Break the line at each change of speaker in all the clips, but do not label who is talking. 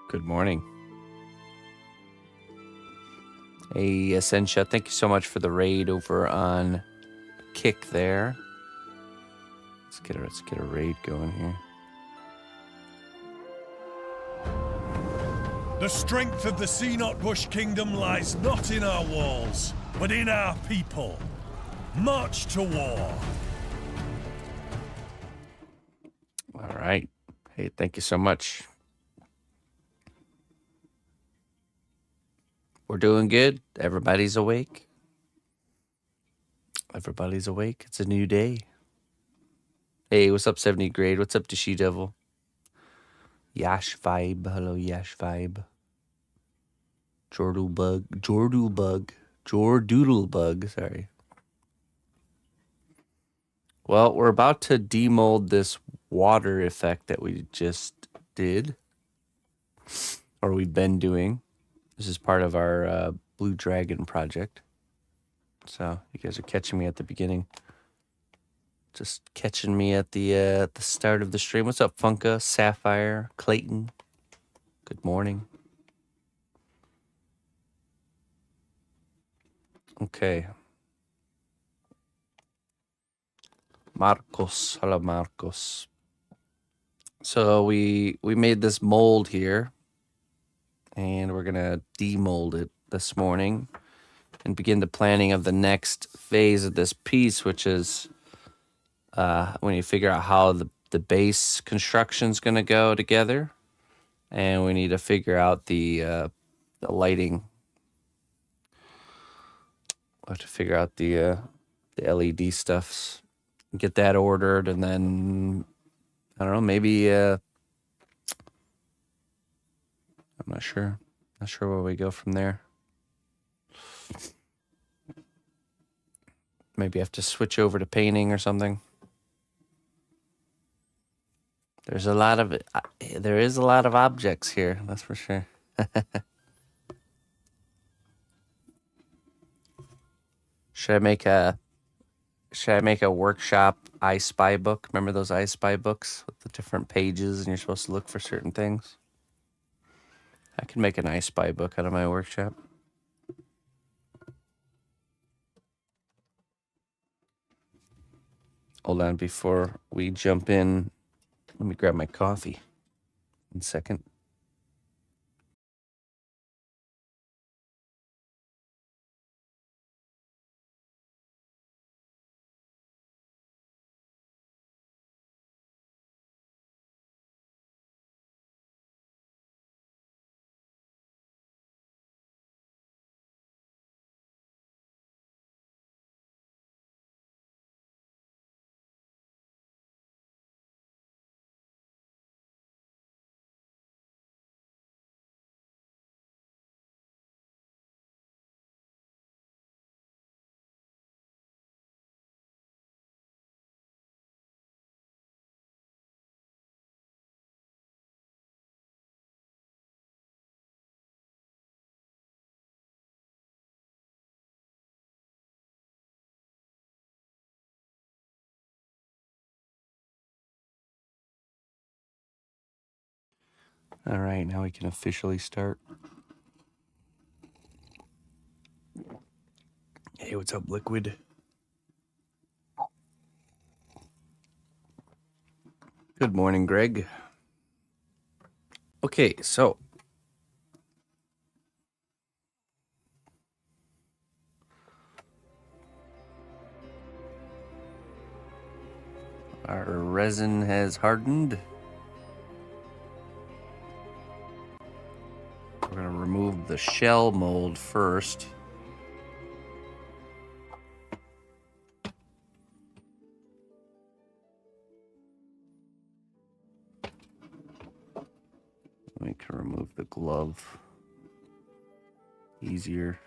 Good morning. Hey, Essentia, thank you so much for the raid over on Kick there. Let's get a raid going here.
The strength of the cnotbusch kingdom lies not in our walls, but in our people. March to war.
All right. Hey, thank you so much. We're doing good. Everybody's awake. Everybody's awake. It's a new day. Hey, what's up, 70 grade? What's up to She Devil? Yash Vibe. Hello, Yash Vibe. Jordoodlebug. Sorry. Well, we're about to demold this water effect that we just did. Or we've been doing. This is part of our Blue Dragon project. So you guys are catching me at the beginning. Just catching me at the start of the stream. What's up, Funka, Sapphire, Clayton? Good morning. Okay. Marcos. Hello, Marcos. So we made this mold here. And we're going to demold it this morning. And begin the planning of the next phase of this piece, which is when you figure out how the base construction is going to go together, and we need to figure out the lighting. We'll have to figure out the LED stuffs, get that ordered, and then I don't know, maybe I'm not sure where we go from there. Maybe have to switch over to painting or something. There is a lot of objects here, that's for sure. Should I make a workshop I Spy book? Remember those I Spy books with the different pages and you're supposed to look for certain things? I can make an I Spy book out of my workshop. Hold on, before we jump in, let me grab my coffee. 1 second. All right, now we can officially start. Hey, what's up, Liquid? Good morning, Greg. Okay, so our resin has hardened. We're going to remove the shell mold first. We can remove the glove easier.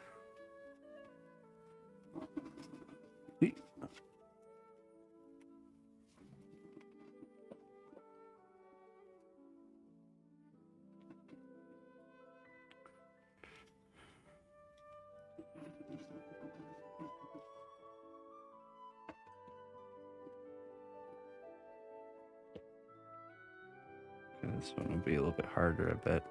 This one will be a little bit harder, I bet.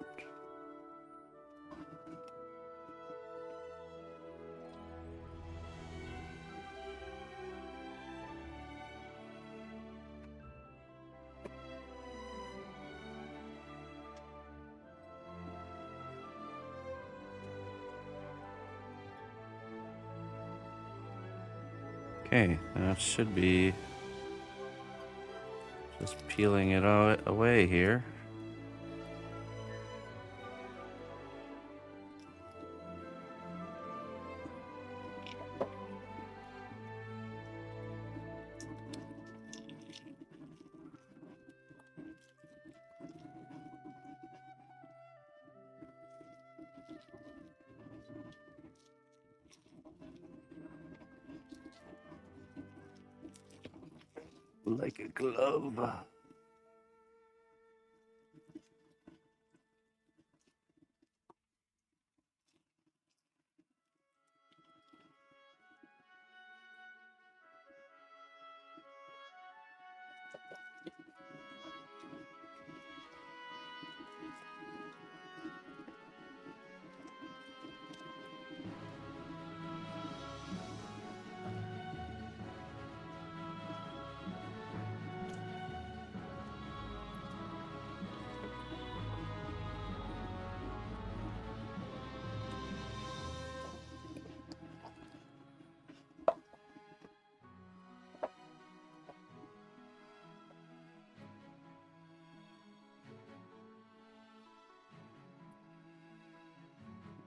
Okay, that should be just peeling it away here. Like a glove.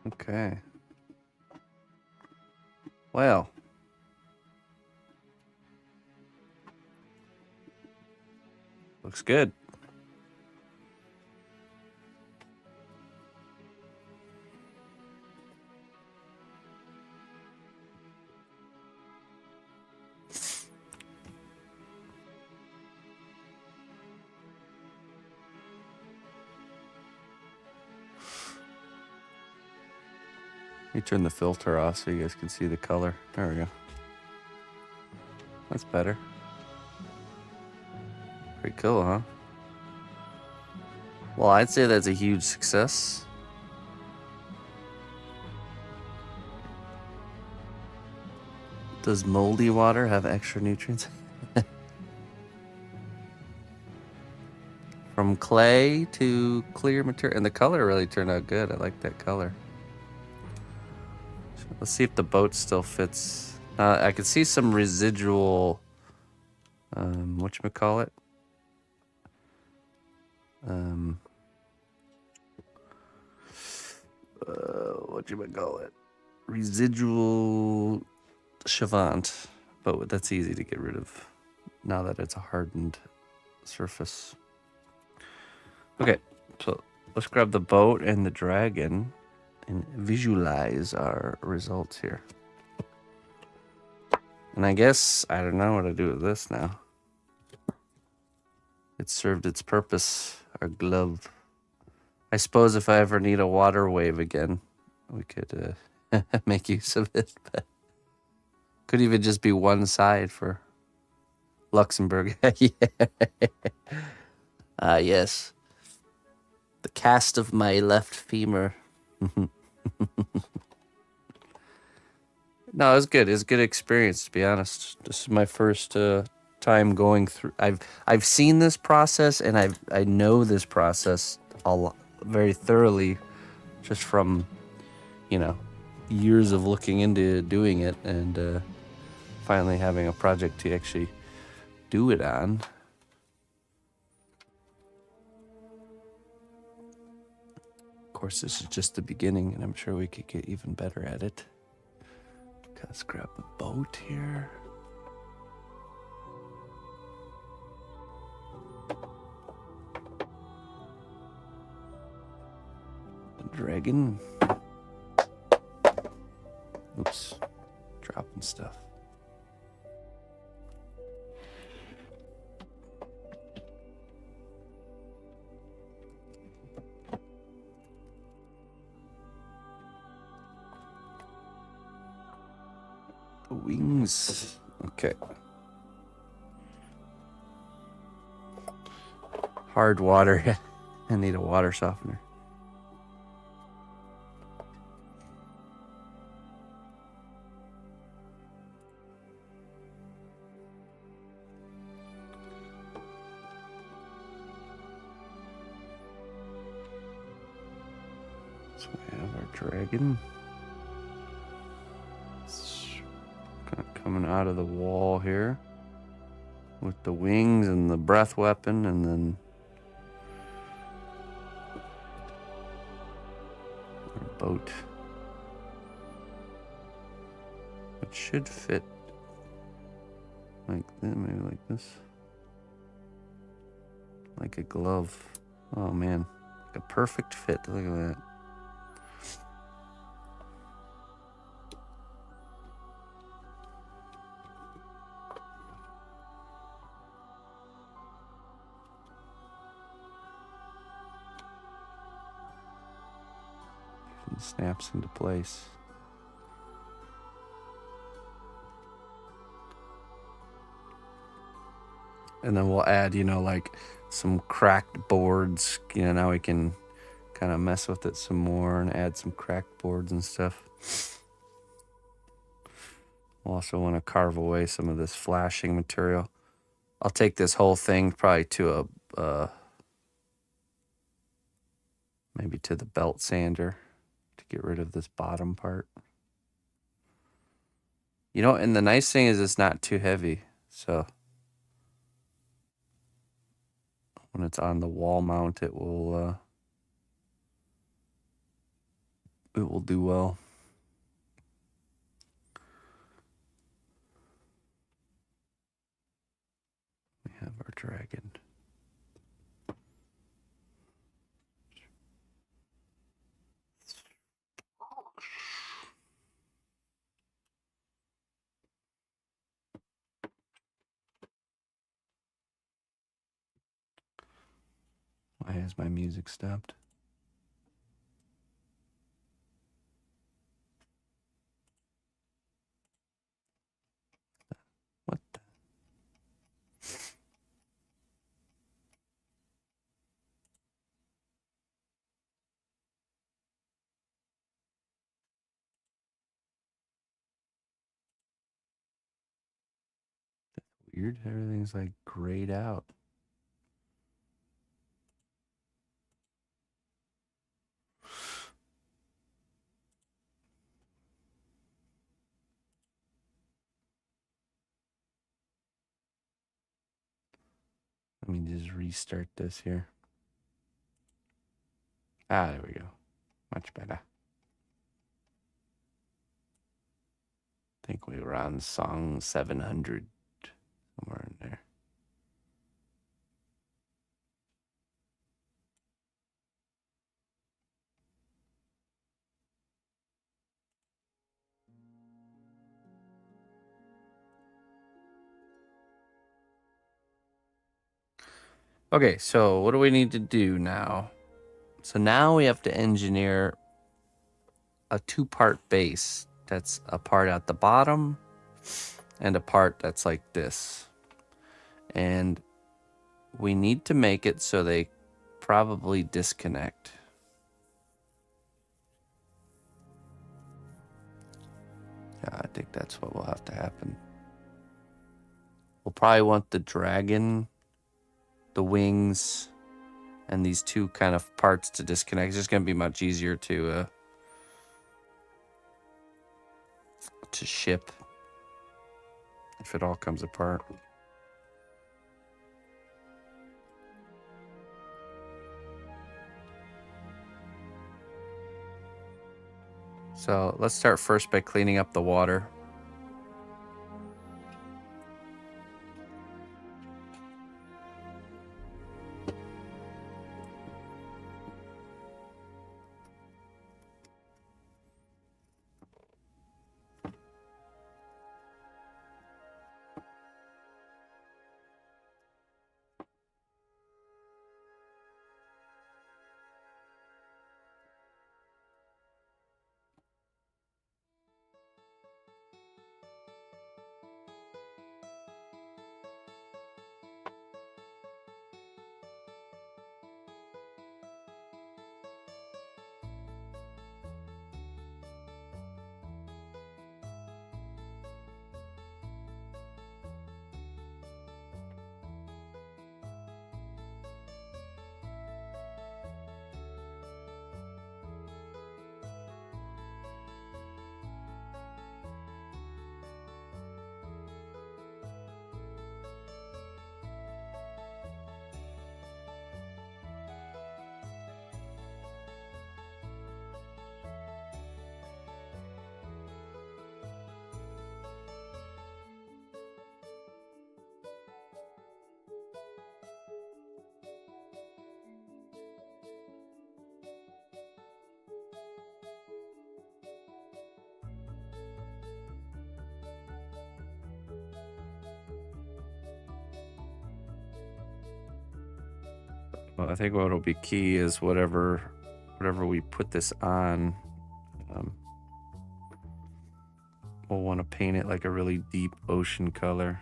Okay. Well. Looks good. Let me turn the filter off so you guys can see the color. There we go. That's better. Pretty cool, huh? Well, I'd say that's a huge success. Does moldy water have extra nutrients? From clay to clear material. And the color really turned out good. I like that color. Let's see if the boat still fits. I can see some residual, whatchamacallit? Whatchamacallit? Residual Chavant, but that's easy to get rid of now that it's a hardened surface. Okay, so let's grab the boat and the dragon and visualize our results here. And I guess I don't know what to do with this now. It served its purpose, our glove. I suppose if I ever need a water wave again, we could make use of it, but could even just be one side for Luxembourg. Yeah. Yes. The cast of my left femur. No, it was good. It was a good experience, to be honest. This is my first time going through. I've seen this process, and I know this process very thoroughly, just from, years of looking into doing it, and finally having a project to actually do it on. Of course, this is just the beginning, and I'm sure we could get even better at it. Let's grab the boat here. The dragon. Oops, dropping stuff. Wings. Okay. Hard water. I need a water softener. So we have our dragon. Gonna coming out of the wall here with the wings and the breath weapon, and then our boat. It should fit like that, maybe like this. Like a glove. Oh man, like a perfect fit. Look at that. And snaps into place. And then we'll add, like some cracked boards. Now we can kind of mess with it some more and add some cracked boards and stuff. We'll also want to carve away some of this flashing material. I'll take this whole thing probably to maybe to the belt sander to get rid of this bottom part. And the nice thing is it's not too heavy. So when it's on the wall mount, it will do well. We have our dragon. Why has my music stopped? What the? Weird. Everything's like grayed out. Let me just restart this here. There we go. Much better. I think we were on song 700, somewhere in there. Okay, so what do we need to do now? So now we have to engineer a 2-part base. That's a part at the bottom and a part that's like this. And we need to make it so they probably disconnect. Yeah, I think that's what will have to happen. We'll probably want the dragon, the wings, and these 2 kind of parts to disconnect. It's just going to be much easier to ship if it all comes apart. So let's start first by cleaning up the water. Well, I think what'll be key is whatever we put this on, we'll want to paint it like a really deep ocean color.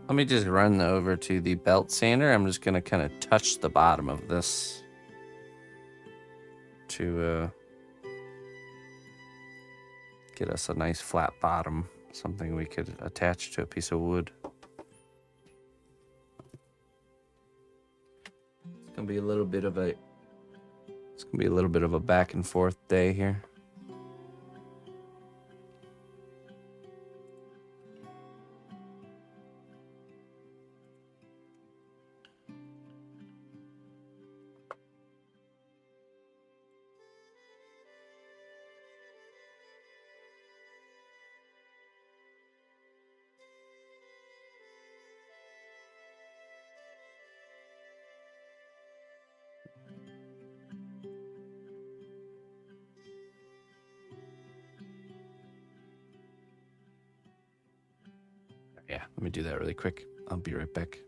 Let me just run over to the belt sander. I'm just gonna kind of touch the bottom of this to get us a nice flat bottom, something we could attach to a piece of wood. It's gonna be a little bit of a back and forth day here. Yeah, let me do that really quick. I'll be right back.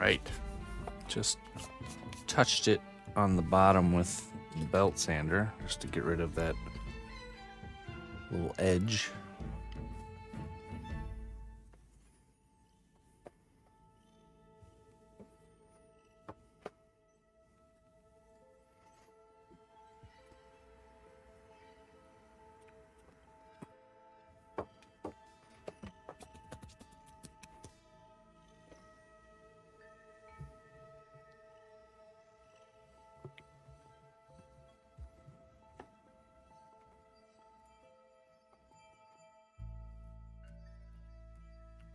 Right. Just touched it on the bottom with the belt sander just to get rid of that little edge.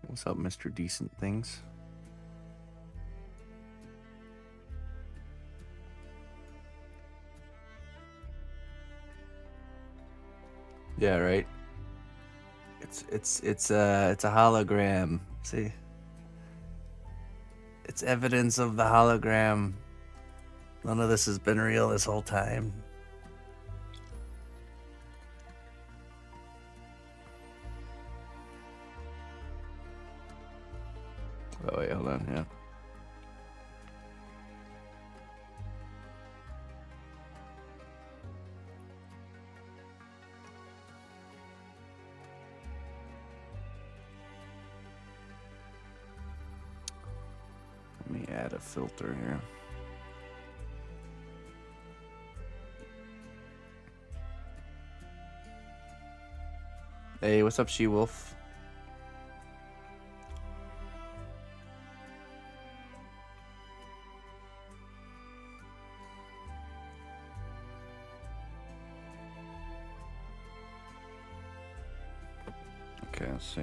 What's up, Mr. Decent Things? Yeah, right. It's a hologram. See? It's evidence of the hologram. None of this has been real this whole time. Oh wait, hold on, yeah. Let me add a filter here. Hey, what's up, She-Wolf? Okay, let's see.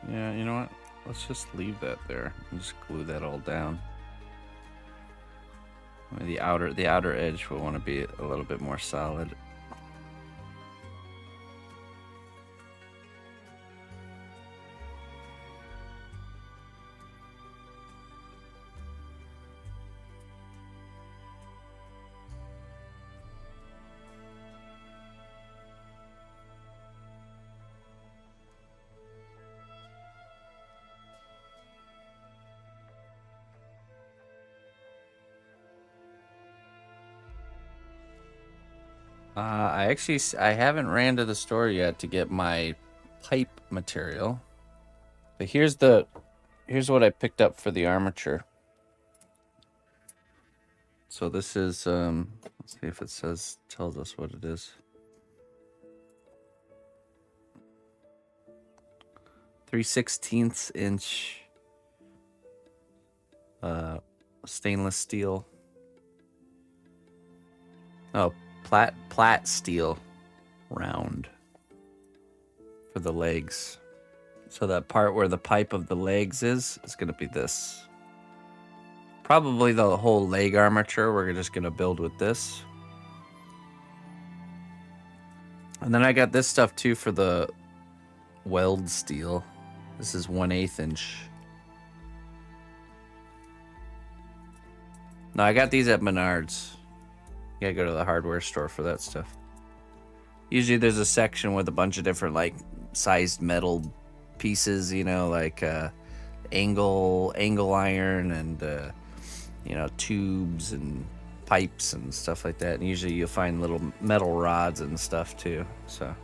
Yeah, you know what? Let's just leave that there and just glue that all down. I mean, the outer edge will want to be a little bit more solid. I haven't ran to the store yet to get my pipe material, but here's what I picked up for the armature. So this is let's see if it tells us what it is. 3/16 inch stainless steel. Oh, plat steel round for the legs. So that part where the pipe of the legs is going to be this. Probably the whole leg armature we're just going to build with this. And then I got this stuff too for the weld steel. This is 1/8 inch. No, I got these at Menards. You gotta go to the hardware store for that stuff. Usually there's a section with a bunch of different like sized metal pieces, you know, like angle iron and you know, tubes and pipes and stuff like that. And usually you'll find little metal rods and stuff too. So,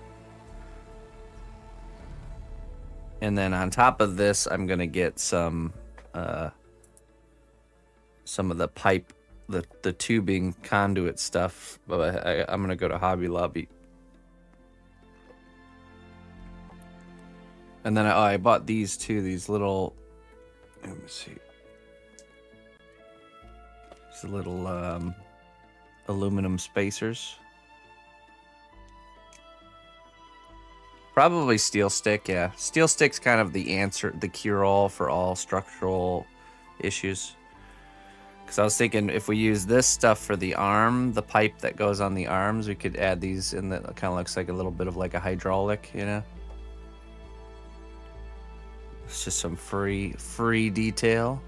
and then on top of this, I'm gonna get some of the pipe, the tubing conduit stuff. But I'm gonna go to Hobby Lobby. And then I bought these too, these little, let me see. These little aluminum spacers. Probably steel stick, yeah. Steel stick's kind of the answer, the cure-all for all structural issues. Because I was thinking if we use this stuff for the arm, the pipe that goes on the arms, we could add these in that kind of looks like a little bit of like a hydraulic, you know? It's just some free detail.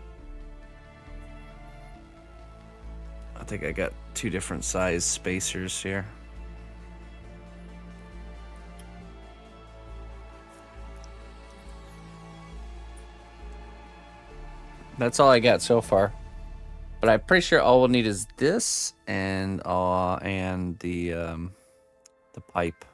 I think I got 2 different size spacers here. That's all I got so far. But I'm pretty sure all we'll need is this and the pipe.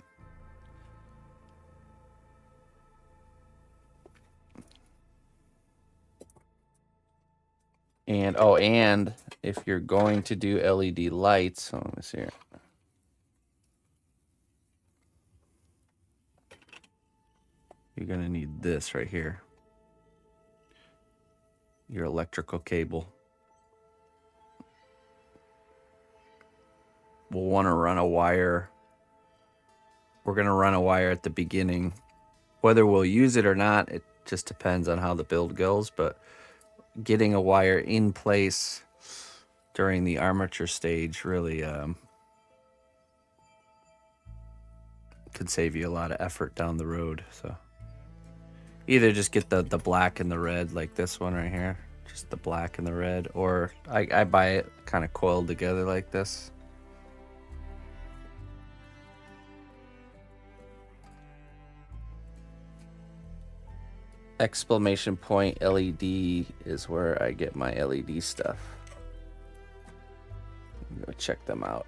And if you're going to do LED lights, so let me see here. You're gonna need this right here. Your electrical cable. We'll want to run a wire. We're gonna run a wire at the beginning. Whether we'll use it or not, it just depends on how the build goes, but getting a wire in place during the armature stage really could save you a lot of effort down the road. So either just get the black and the red like this one right here, just the black and the red, or I buy it kind of coiled together like this. Exclamation point LED is where I get my LED stuff. Go check them out.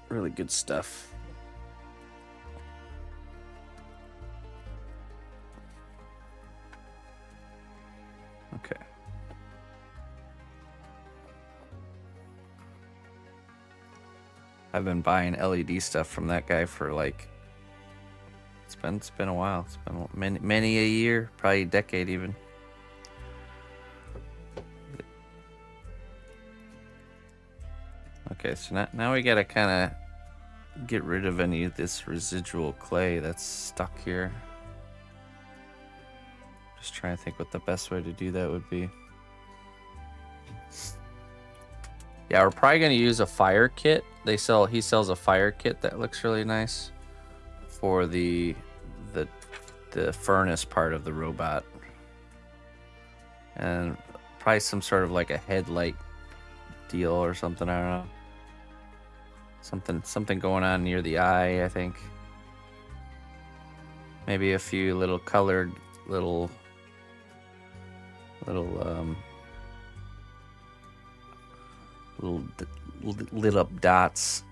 Really good stuff. Okay. I've been buying LED stuff from that guy for like it's been a while. It's been many a year, probably a decade even. Okay, so now we gotta kind of get rid of any of this residual clay that's stuck here. Just trying to think what the best way to do that would be. Yeah, we're probably gonna use a fire kit. He sells a fire kit that looks really nice for the furnace part of the robot, and probably some sort of like a headlight deal or something. I don't know. Something going on near the eye, I think. Maybe a few little colored little lit up dots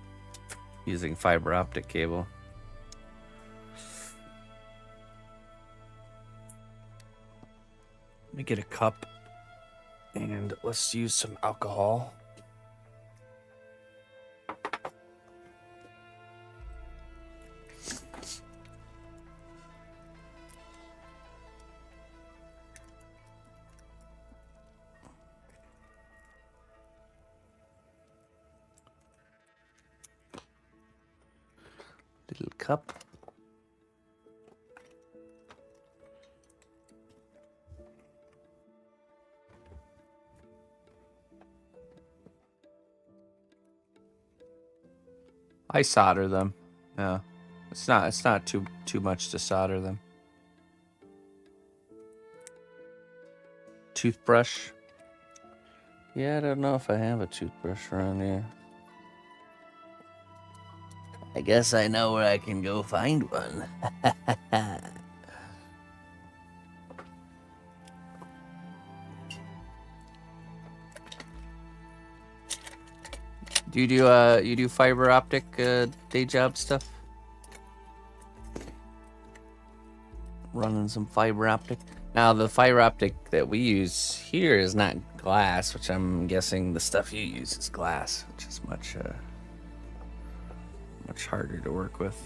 using fiber optic cable. Let me get a cup and let's use some alcohol. Little cup. I solder them. Yeah. It's not too much to solder them. Toothbrush. Yeah, I don't know if I have a toothbrush around here. I guess I know where I can go find one. Do you do fiber optic day job stuff? Running some fiber optic. Now the fiber optic that we use here is not glass, which I'm guessing the stuff you use is glass, which is much harder to work with.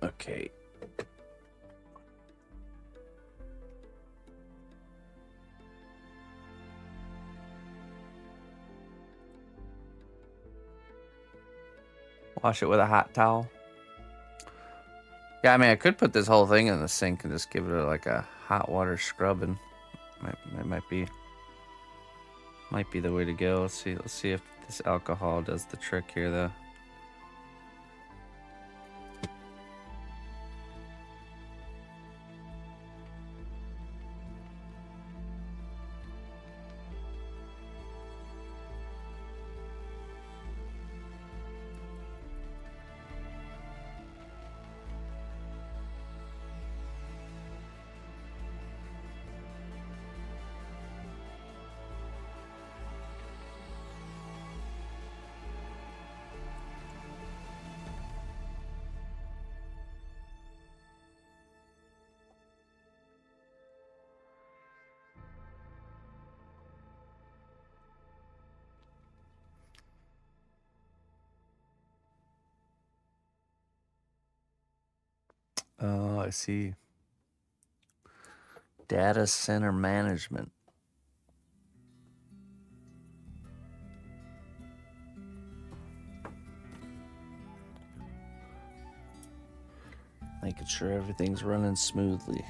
Okay. Wash it with a hot towel. Yeah, I mean, I could put this whole thing in the sink and just give it like a hot water scrub, and it might be the way to go. Let's see if this alcohol does the trick here, though. I see. Data center management. Making sure everything's running smoothly.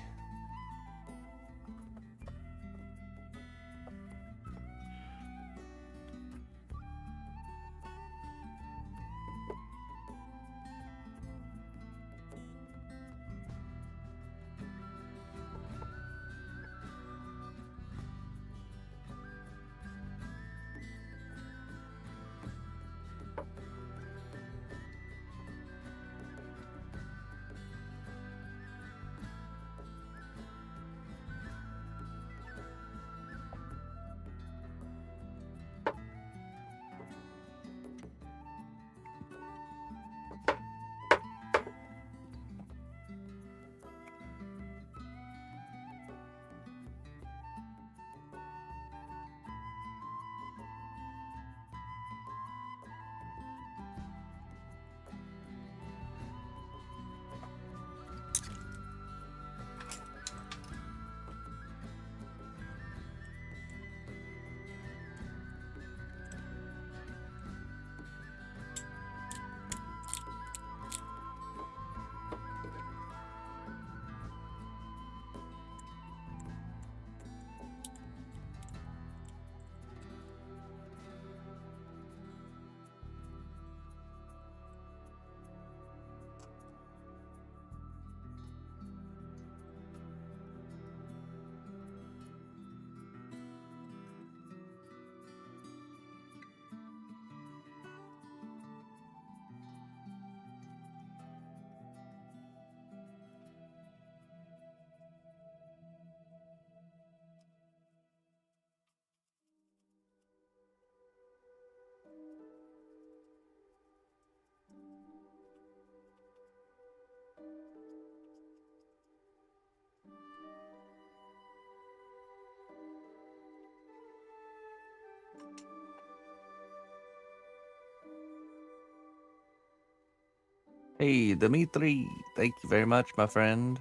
Hey, Dimitri, thank you very much, my friend.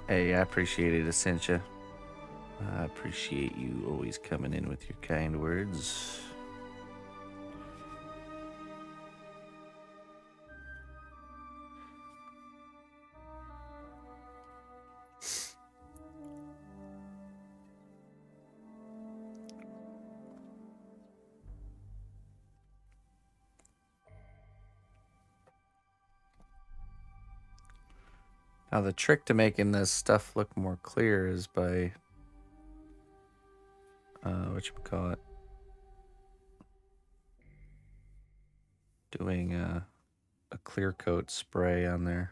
Hey, I appreciate it, Essentia. I appreciate you always coming in with your kind words. Now, the trick to making this stuff look more clear is by, whatchamacallit, doing a clear coat spray on there.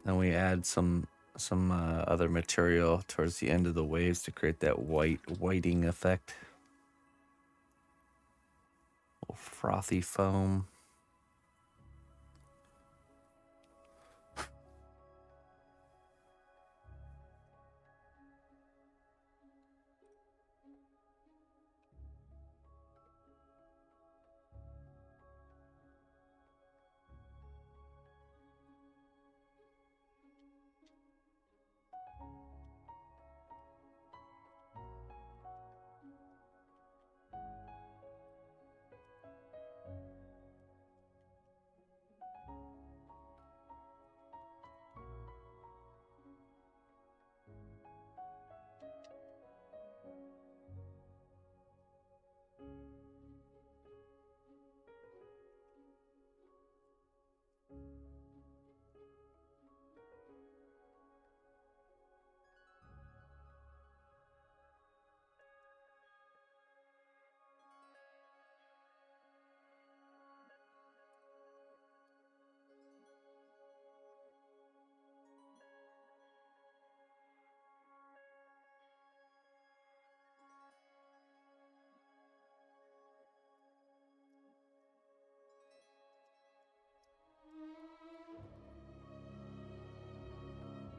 Then we add some other material towards the end of the waves to create that whiting effect. Little frothy foam.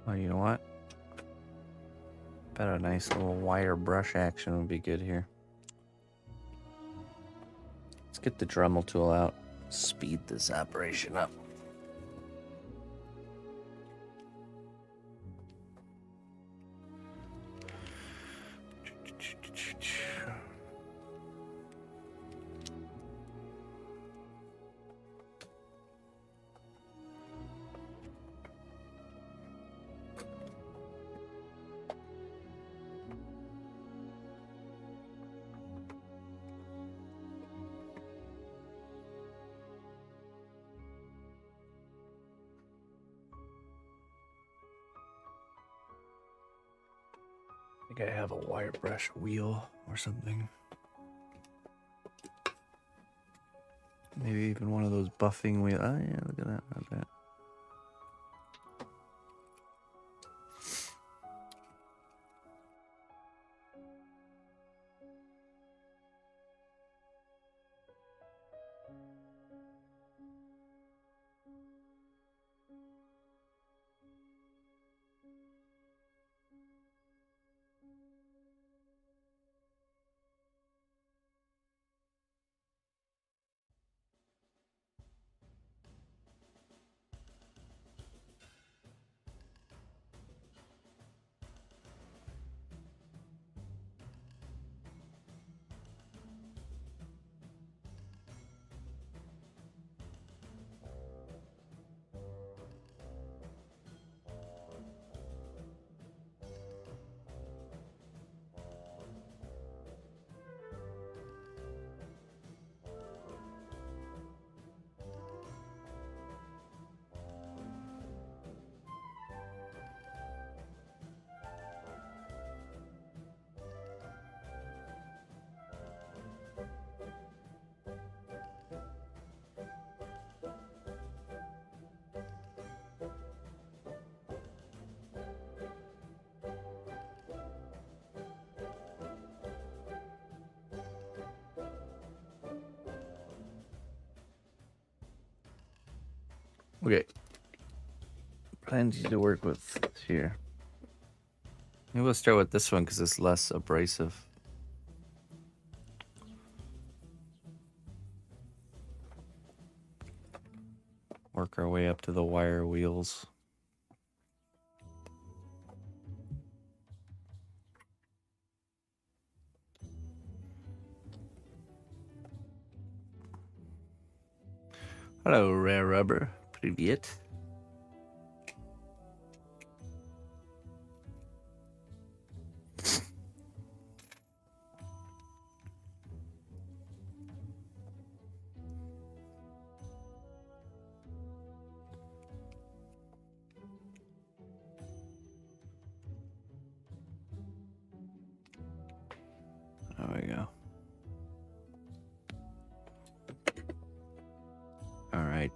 Oh, you know what? Bet a nice little wire brush action would be good here. Let's get the Dremel tool out. Speed this operation up. I think I have a wire brush wheel or something. Maybe even one of those buffing wheels. Oh yeah, look at that. Not bad. Okay. Plenty to work with here. Maybe we'll start with this one because it's less abrasive. Work our way up to the wire wheels. Hello, Rare Rubber. Привет. There we go. All right.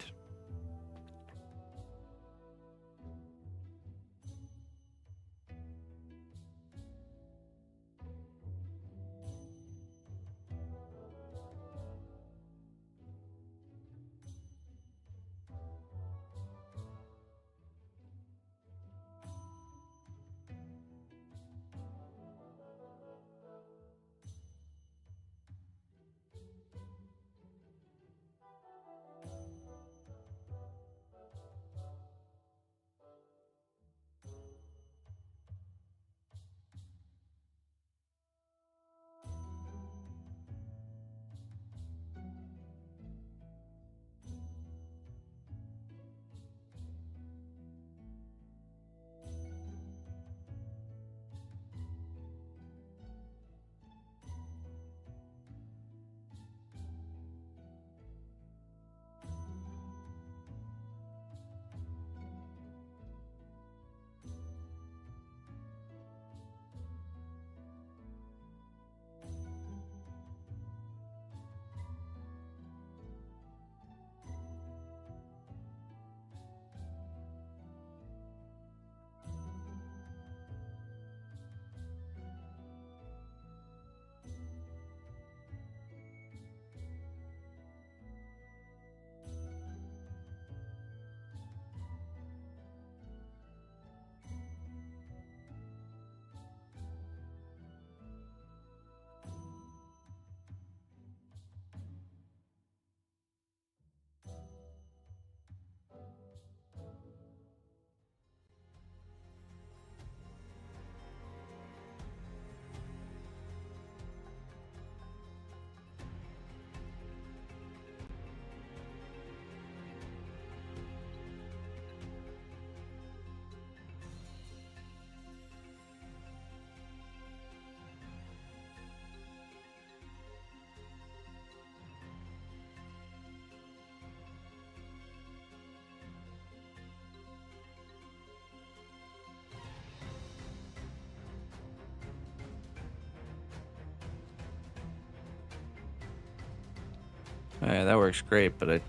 Yeah, that works great, but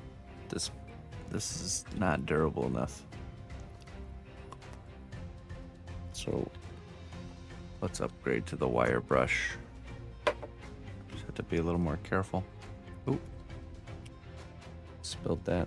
this is not durable enough. So let's upgrade to the wire brush. Just have to be a little more careful. Oop. Spilled that.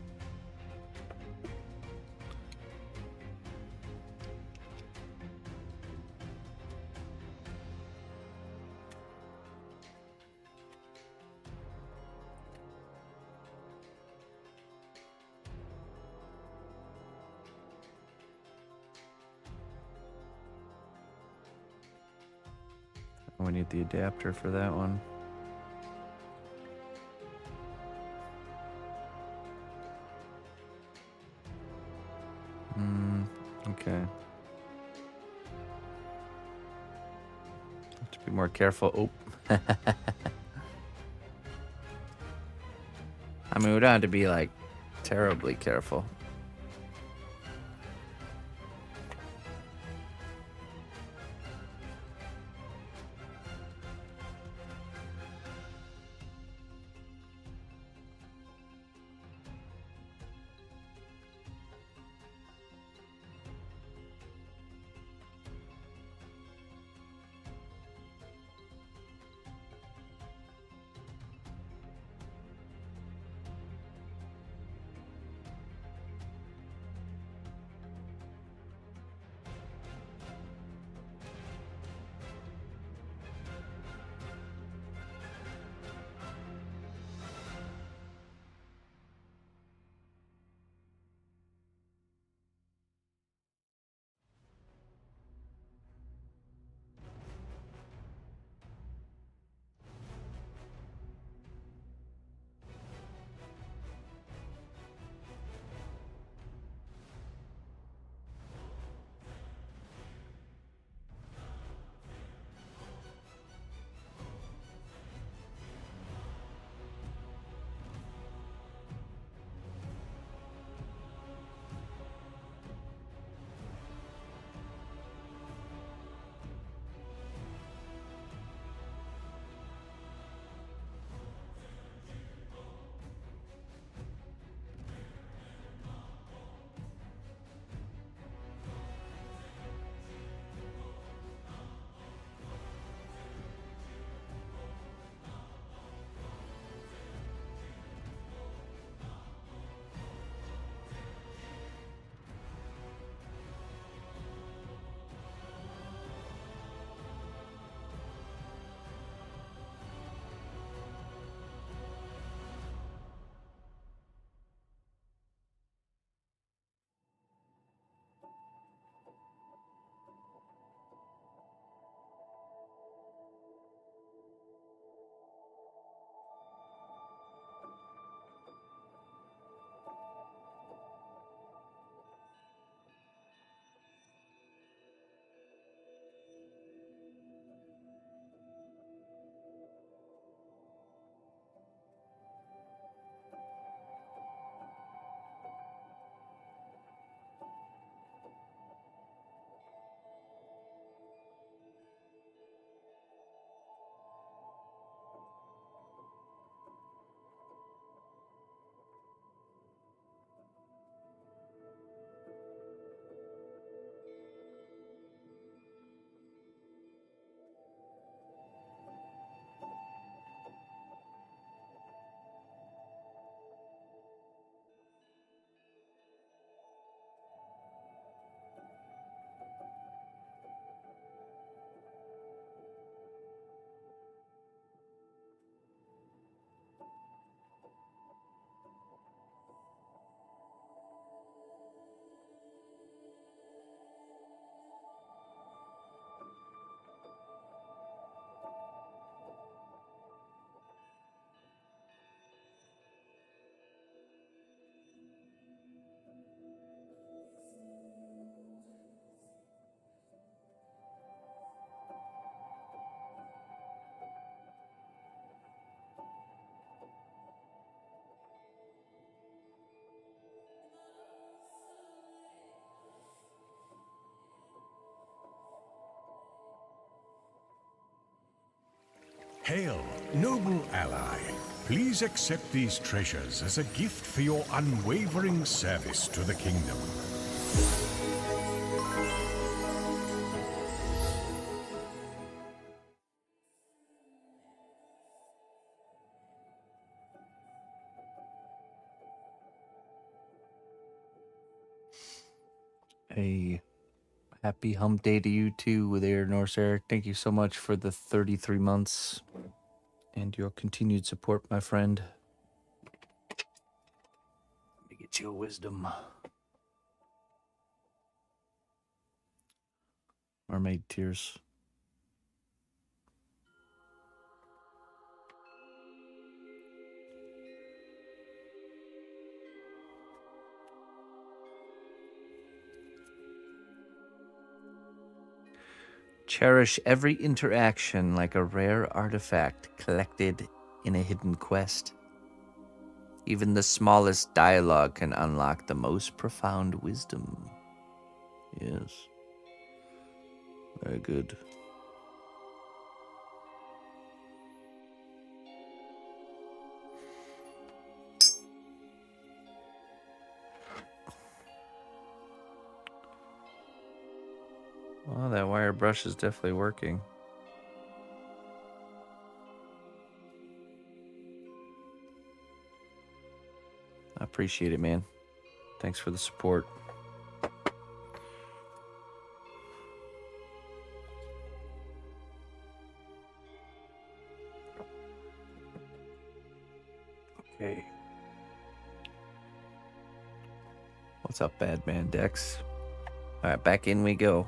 We need the adapter for that one. Okay. Have to be more careful. Oh. I mean, we don't have to be like terribly careful.
Hail, noble ally. Please accept these treasures as a gift for your unwavering service to the kingdom.
A happy hump day to you too there, Norse Eric. Thank you so much for the 33 months and your continued support, my friend. Let me get you a wisdom. Mermaid tears. Cherish every interaction like a rare artifact collected in a hidden quest. Even the smallest dialogue can unlock the most profound wisdom. Yes. Very good. Well, that wire brush is definitely working. I appreciate it, man. Thanks for the support. Okay. What's up, Bad Man Dex? All right, back in we go.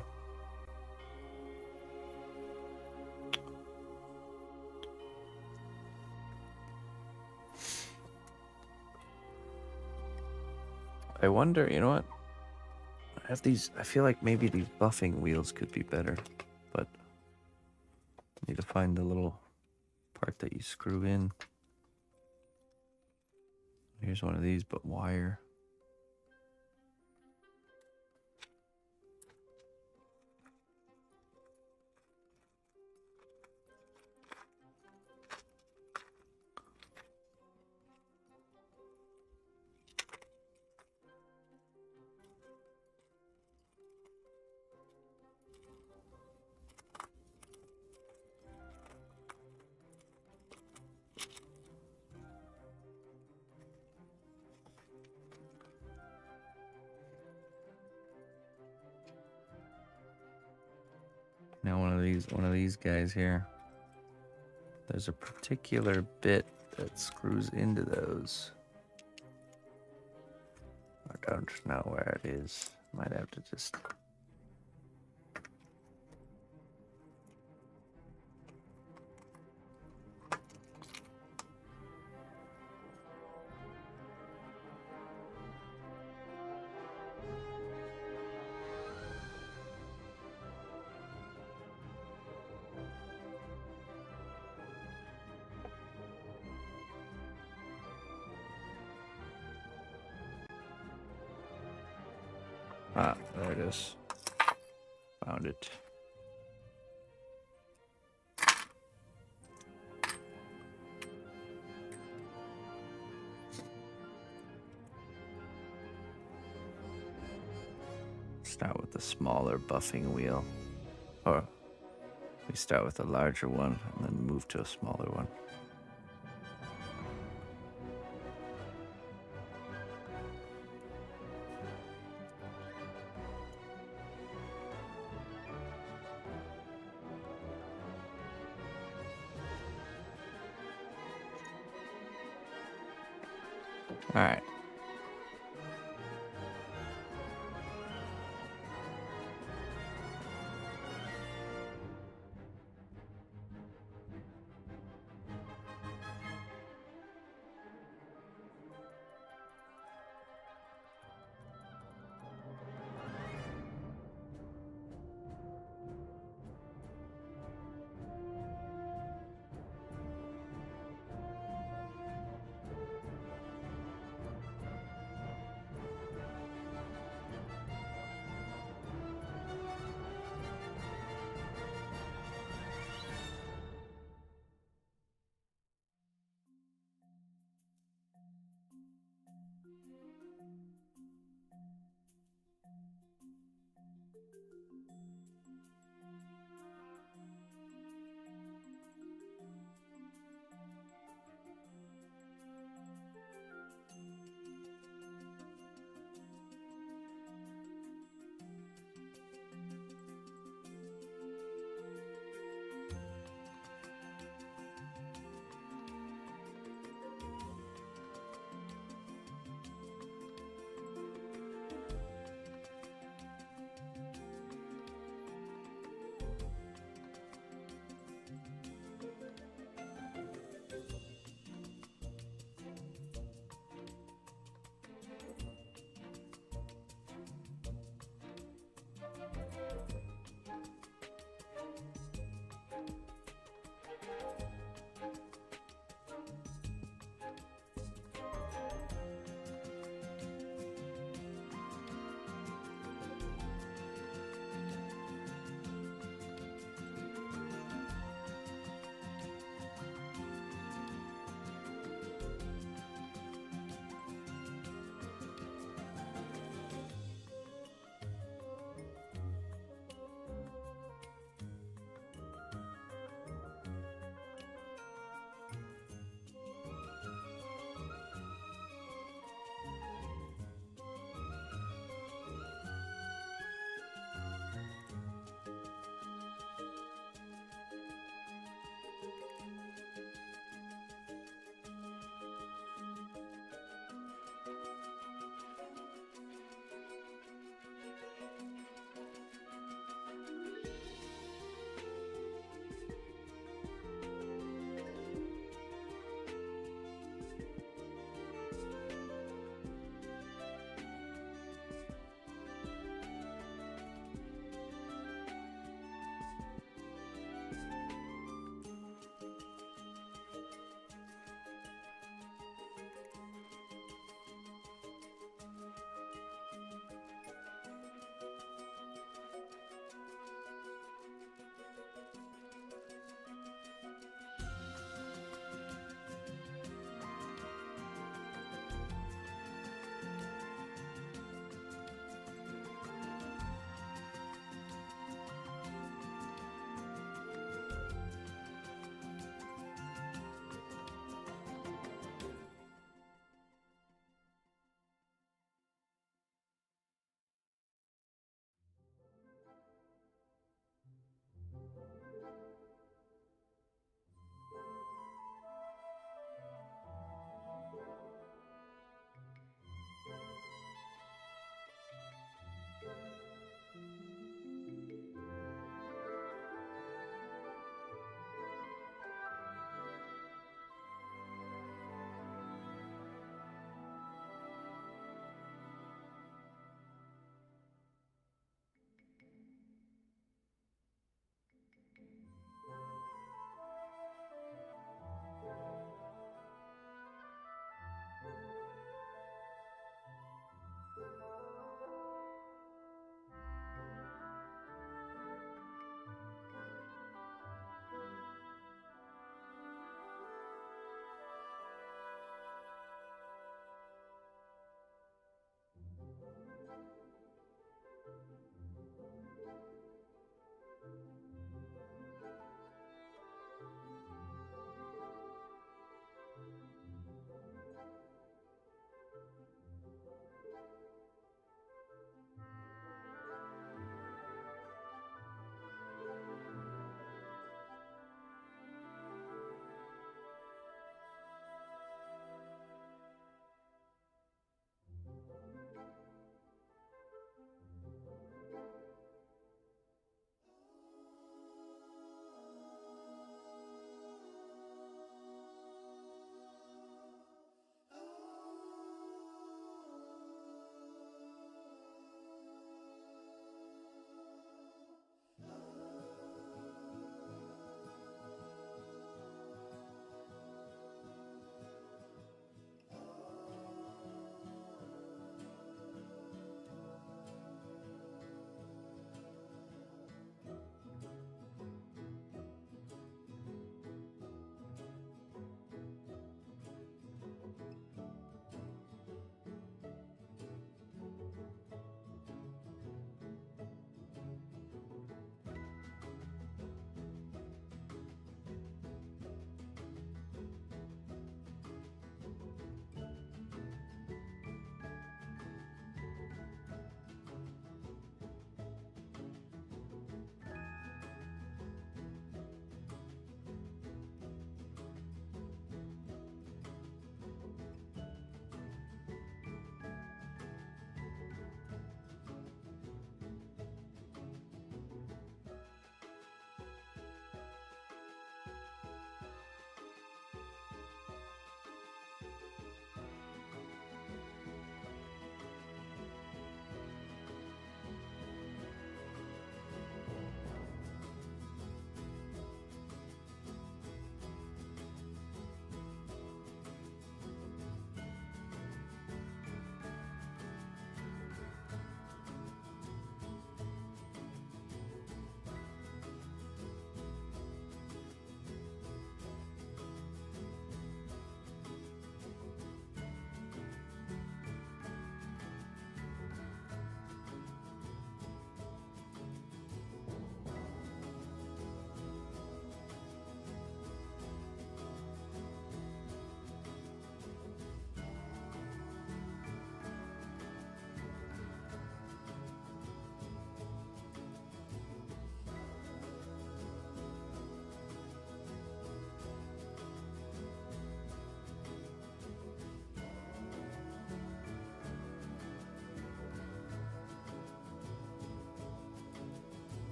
I wonder, you know what? I have these, I feel like maybe these buffing wheels could be better, but I need to find the little part that you screw in. Here's one of these, but wire. Now one of these guys here. There's a particular bit that screws into those. I don't know where it is. Might have to just... Ah, there it is. Found it. Start with the smaller buffing wheel. Or we start with a larger one and then move to a smaller one. All right.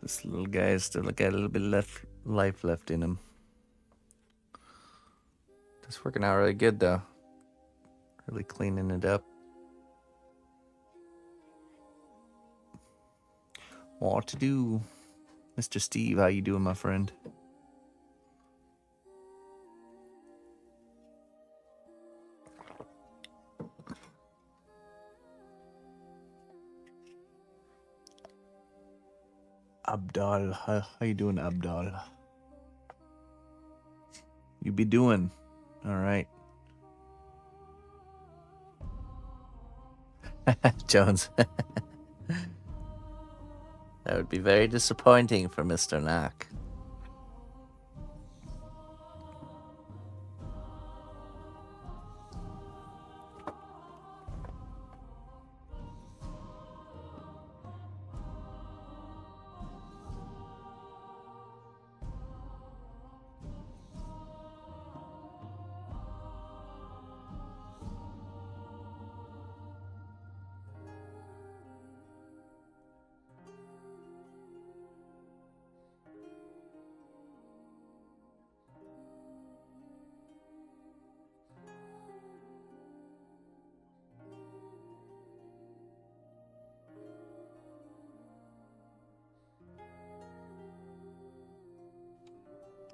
This little guy still got a little bit life left in him. It's working out really good though. Really cleaning it up. What to do? Mr. Steve, how you doing, my friend? Abdal, how you doing, Abdal? You be doing all right. Jones. That would be very disappointing for Mr. Knock.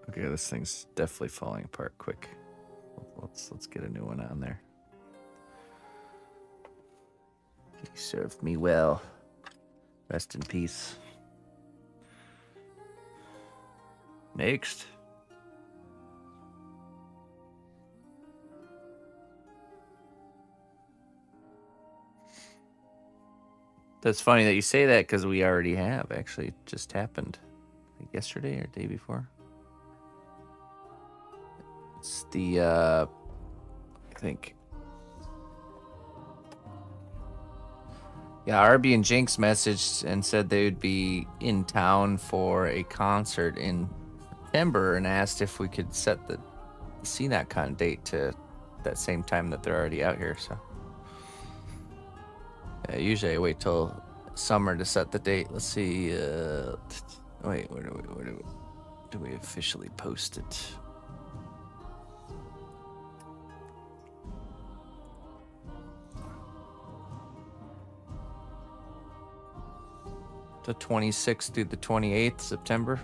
Okay, this thing's definitely falling apart quick. Let's get a new one on there. He served me well. Rest in peace. Next. That's funny that you say that because we already have. Actually, it just happened. I think yesterday or day before. It's the, I think. Yeah, RB and Jinx messaged and said they would be in town for a concert in September and asked if we could set the cnotcon date to that same time that they're already out here. So usually I wait till summer to set the date. Let's see. Wait, where do we officially post it? The 26th through the 28th September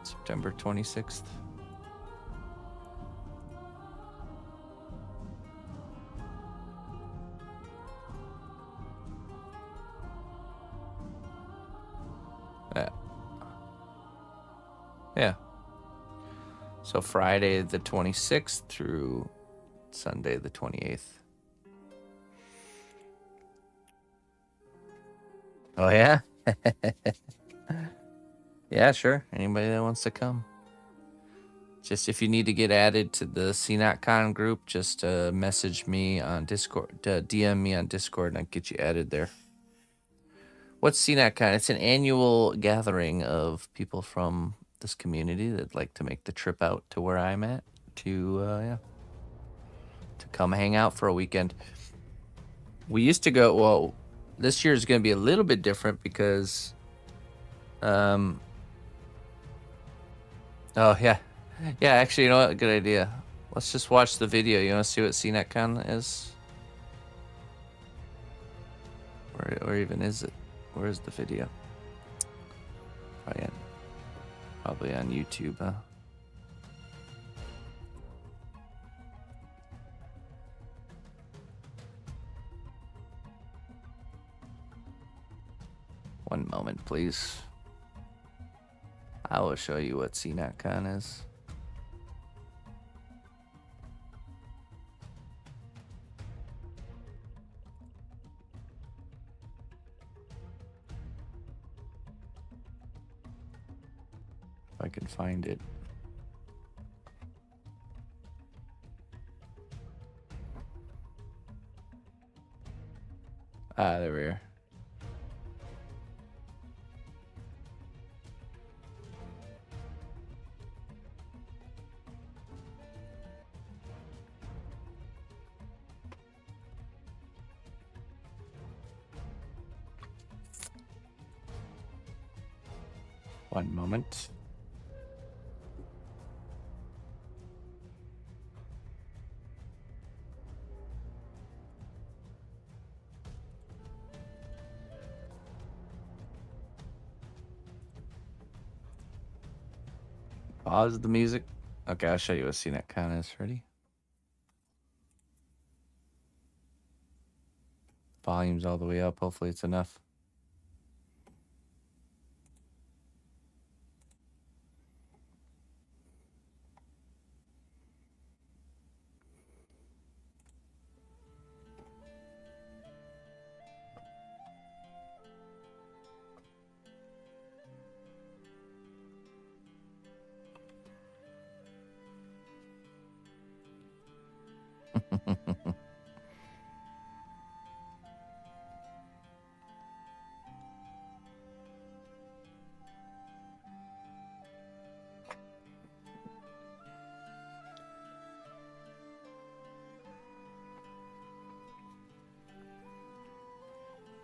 26th. Yeah. So Friday the 26th through Sunday the 28th. Oh yeah? Yeah, sure. Anybody that wants to come. Just if you need to get added to the cnotcon group, just message me on Discord, DM me on Discord, and I'll get you added there. What's cnotcon? It's an annual gathering of people from this community that like to make the trip out to where I'm at to come hang out for a weekend. We used to go. Well, this year is going to be a little bit different because, oh yeah. Yeah, actually, you know what? Good idea. Let's just watch the video. You want to see what cnotcon is? Or even is it? Where is the video? Probably on YouTube, huh? One moment, please. I will show you what cnotcon is. If I can find it. Ah, there we are. One moment. Pause the music. Okay, I'll show you what CNET count is. Ready? Volume's all the way up. Hopefully it's enough.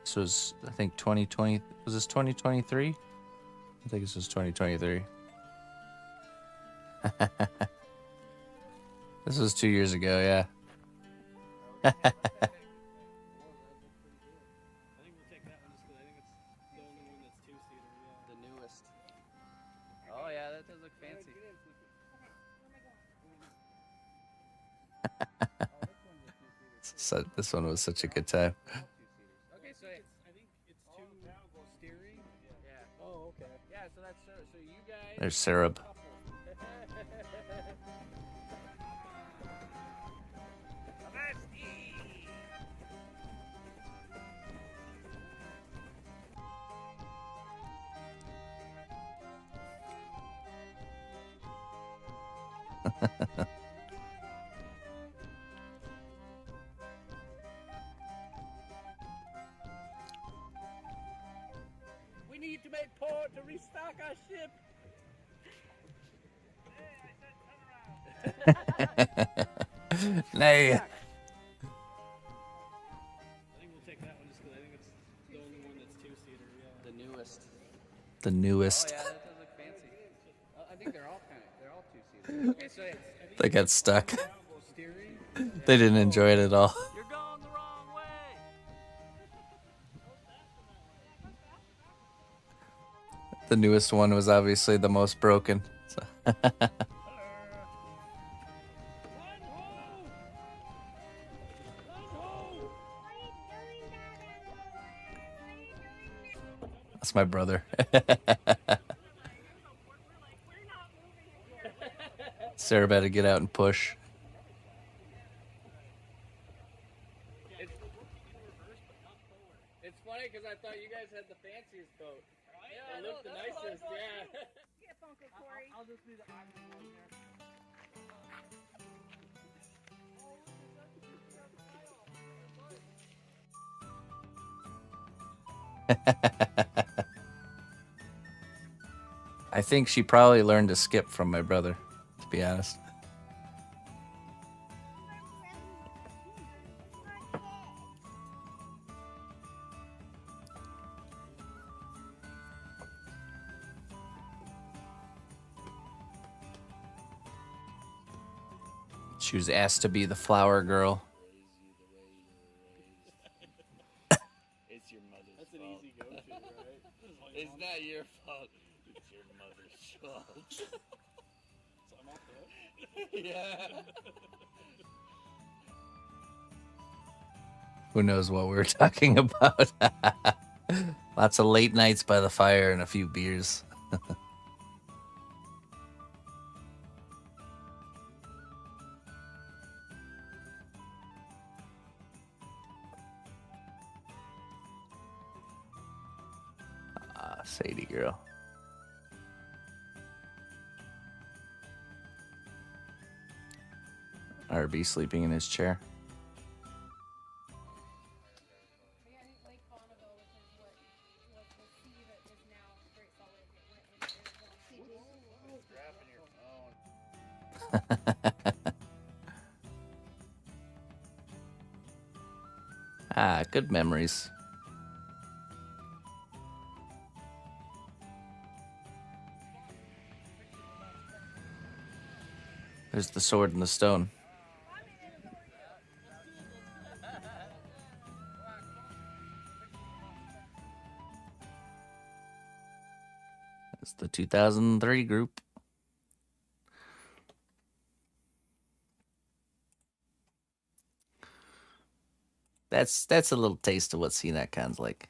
This was, I think, 2020. Was this 2023? I think this was 2023. This was 2 years ago, yeah.
I think we'll take that one just because I think it's the only one that's two-seater. Yeah.
The newest. Oh, yeah, that does look fancy. So, this one was such a good time.
Okay, so I think it's two steering. Yeah. Oh, okay. Yeah, so that's so you guys.
There's syrup.
We need to make port to restock our ship.
Nay.
I think we'll take that one just because I think it's the only one that's two-seater. Yeah.
The newest. The newest.
Oh, yeah, that does look fancy. I think they're all two-seater. Okay, so
They got stuck.
steering.
They didn't enjoy it at all.
You're going the wrong way.
The newest one was obviously the most broken. So. That's my brother. Sarah better get out and push.
It's funny because I thought you guys had the fanciest boat. Yeah, it looked the nicest, yeah. I'll just be the oxygen here.
I think she probably learned to skip from my brother, to be honest. She was asked to be the flower girl.
It's your mother's
That's an
fault.
easy go-to, right?
It's not your fault. It's your mother's fault.
So I'm off the hook?
Yeah.
Who knows what we were talking about? Lots of late nights by the fire and a few beers. Sadie girl. RB sleeping in his chair.
Lake Bonneville, which is what was the sea that is now Great Salt Lake. It went into
Ah, good memories. There's the sword and the stone. It's the 2003 group. That's a little taste of what cnotcon's like.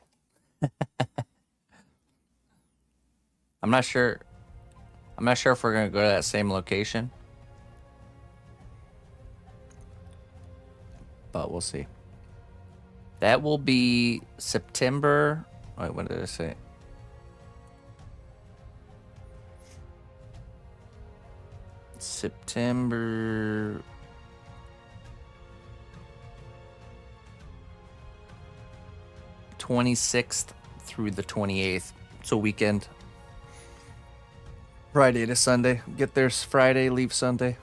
I'm not sure if we're gonna go to that same location, but we'll see. That will be September. Wait, what did I say? September 26th through the 28th. It's a weekend. Friday to Sunday. Get there Friday, leave Sunday.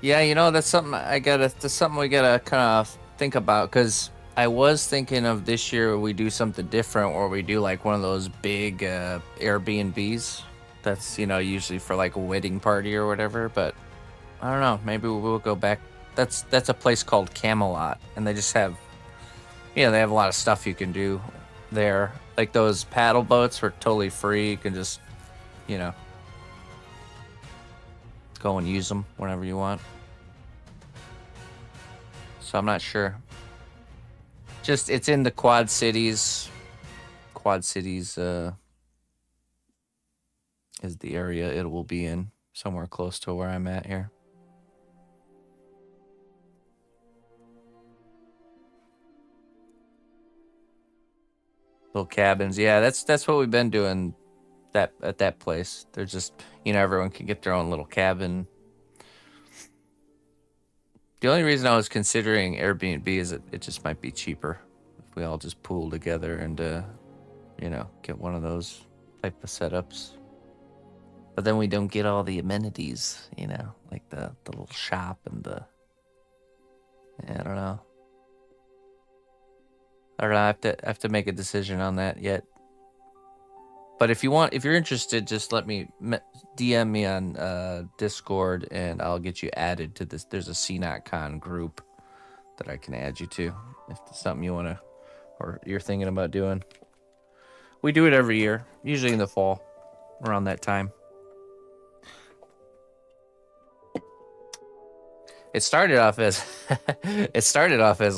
Yeah, you know, that's something we gotta kind of think about, because I was thinking of this year we do something different, or we do like one of those big Airbnbs. That's, you know, usually for like a wedding party or whatever, but I don't know, maybe we'll go back. That's a place called Camelot, and they just have, yeah, they have a lot of stuff you can do there. Like those paddle boats are totally free. You can just, you know, go and use them whenever you want. So I'm not sure. Just, it's in the Quad Cities. Quad Cities is the area it will be in, somewhere close to where I'm at here. Little cabins. Yeah, that's what we've been doing at that place. They're just, you know, everyone can get their own little cabin. The only reason I was considering Airbnb is that it just might be cheaper if we all just pool together and, you know, get one of those type of setups. But then we don't get all the amenities, you know, like the little shop and the, yeah, I don't know. I have to make a decision on that yet. But if you're interested, just let me DM me on Discord, and I'll get you added to this. There's a cnotcon group that I can add you to if it's something you want to, or you're thinking about doing. We do it every year, usually in the fall, around that time. It started off as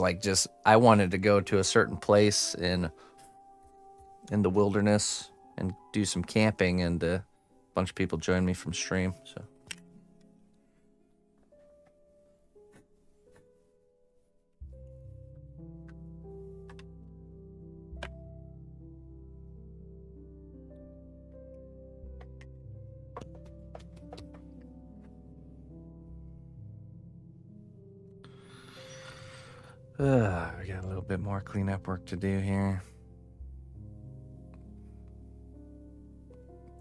like, just I wanted to go to a certain place in the wilderness and do some camping, and a bunch of people joined me from stream. So we got a little bit more cleanup work to do here.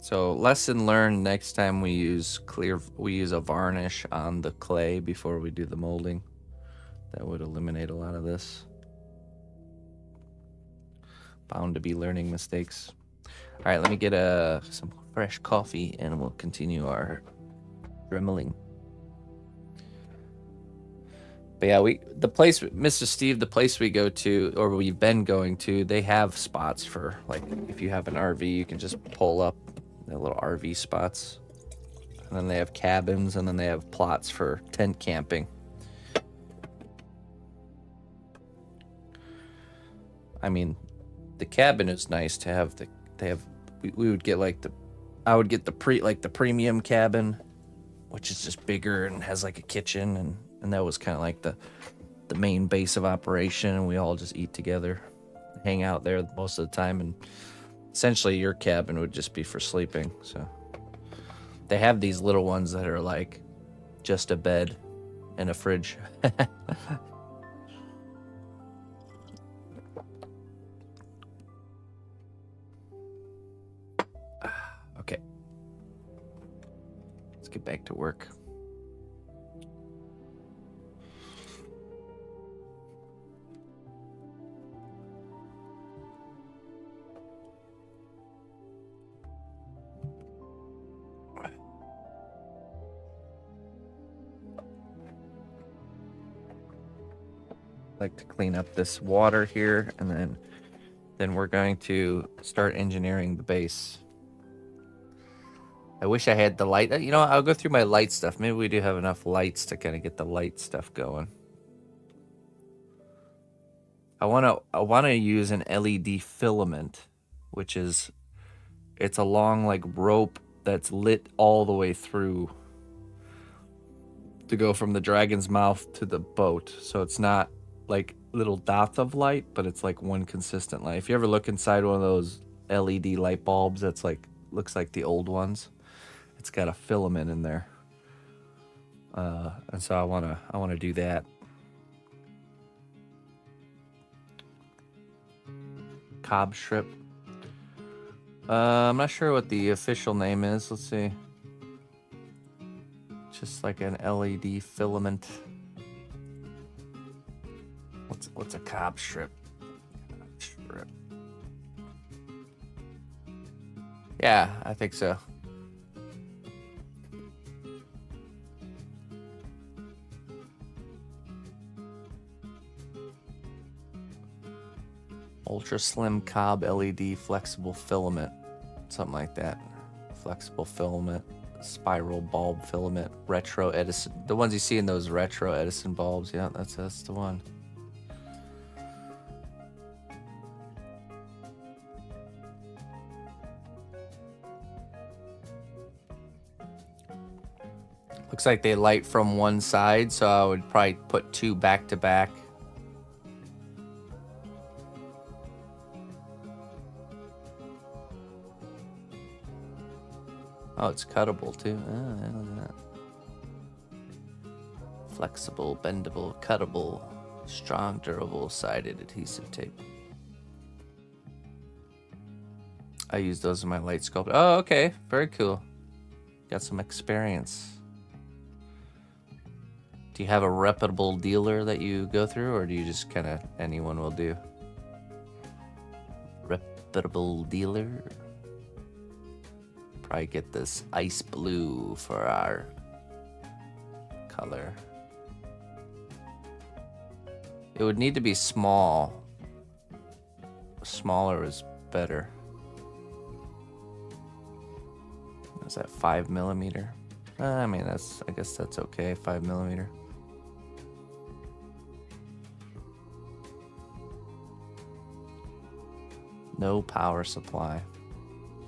So lesson learned: next time we use a varnish on the clay before we do the molding. That would eliminate a lot of this. Bound to be learning mistakes. All right, let me get some fresh coffee, and we'll continue our dremeling. But yeah, the place, Mr. Steve, the place we go to, or we've been going to, they have spots for, like, if you have an RV, you can just pull up the little RV spots. And then they have cabins, and then they have plots for tent camping. I mean, the cabin is nice to have. We would get I would get the premium cabin, which is just bigger and has like a kitchen, and that was kind of like the main base of operation, and we all just eat together, hang out there most of the time, and essentially your cabin would just be for sleeping. So they have these little ones that are like just a bed and a fridge. Okay, let's get back to work. like to clean up this water here, and then we're going to start engineering the base. I wish I had the light. You know, I'll go through my light stuff. Maybe we do have enough lights to kind of get the light stuff going. I wanna use an LED filament, which is, it's a long like rope that's lit all the way through to go from the dragon's mouth to the boat. So it's not like little dots of light, but it's like one consistent light. If you ever look inside one of those LED light bulbs that's like, looks like the old ones, it's got a filament in there. And so I wanna do that. Cob strip. I'm not sure what the official name is. Let's see. Just like an LED filament. What's a cob strip? Strip. Yeah, I think so. Ultra slim cob LED flexible filament. Something like that. Flexible filament, spiral bulb filament, retro Edison. The ones you see in those retro Edison bulbs. Yeah, that's the one. Looks like they light from one side, so I would probably put two back to back. Oh, it's cuttable too. Oh, look at that. Flexible, bendable, cuttable, strong, durable, sided adhesive tape. I use those in my light sculpt. Oh, okay. Very cool. Got some experience. Do you have a reputable dealer that you go through, or do you just kind of anyone will do? Reputable dealer. Probably get this ice blue for our color. It would need to be small. Smaller is better. Is that 5mm? I mean, I guess that's okay, 5mm. No power supply.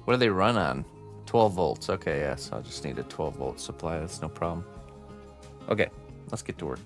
What do they run on? 12 volts. Okay, yeah, so I'll just need a 12-volt supply. That's no problem. Okay, let's get to work.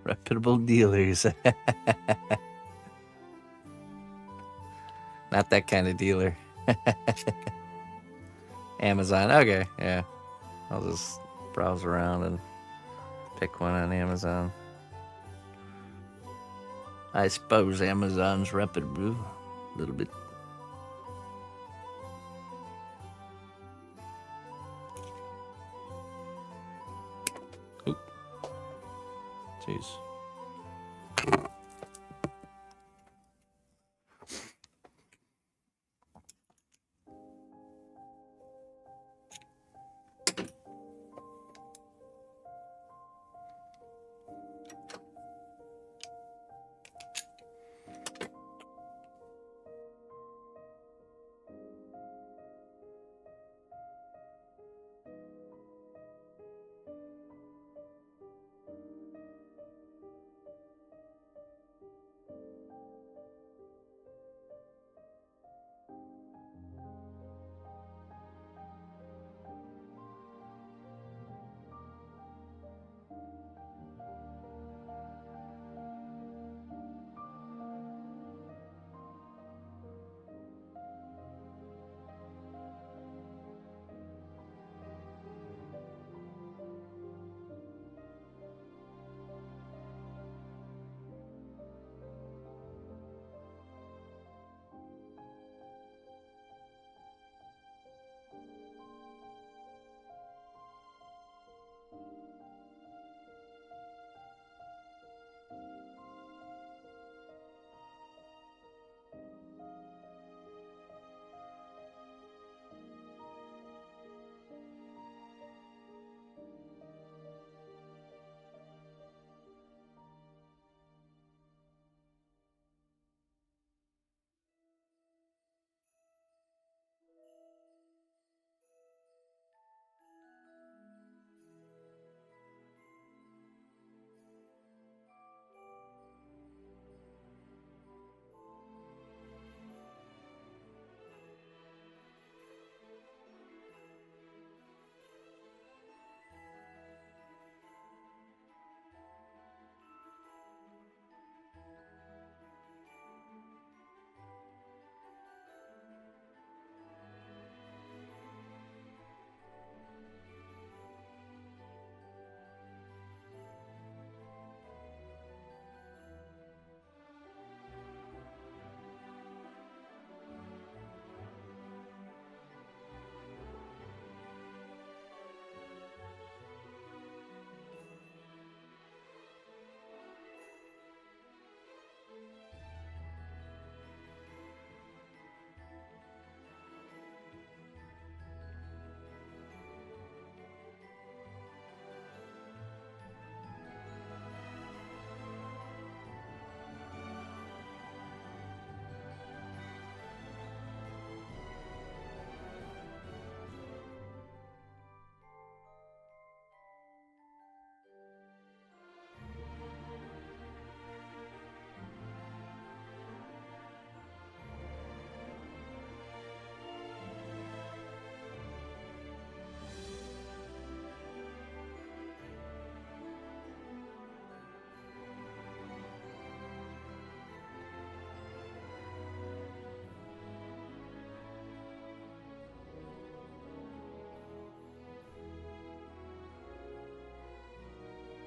Reputable dealers. Not that kind of dealer. Amazon. Okay, yeah. I'll just browse around and pick one on Amazon. I suppose Amazon's reputable a little bit. Oop. Jeez.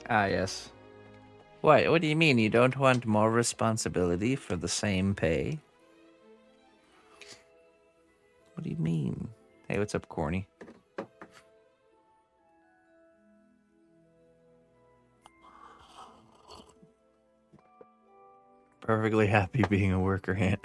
Ah, yes. What do you mean? You don't want more responsibility for the same pay? What do you mean? Hey, what's up, Corny? Perfectly happy being a worker ant.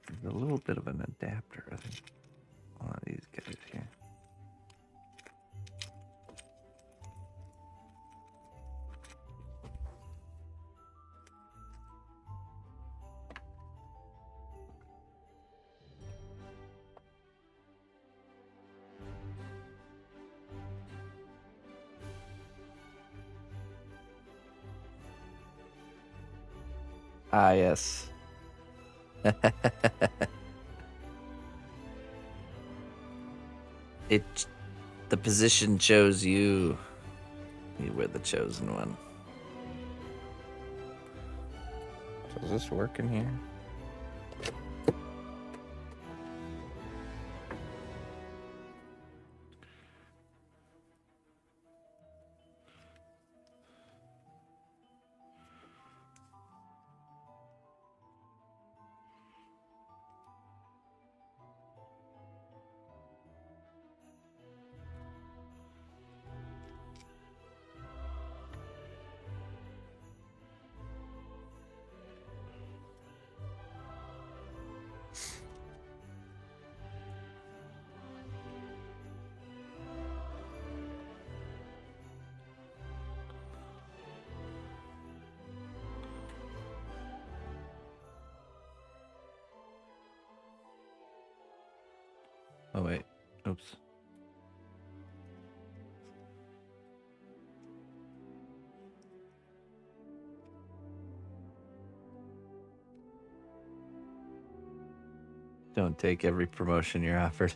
There's a little bit of an adapter, I think. One of these guys here. Ah, yes. The position chose you. You were the chosen one. Does this work in here? Oh, wait. Oops. Don't take every promotion you're offered.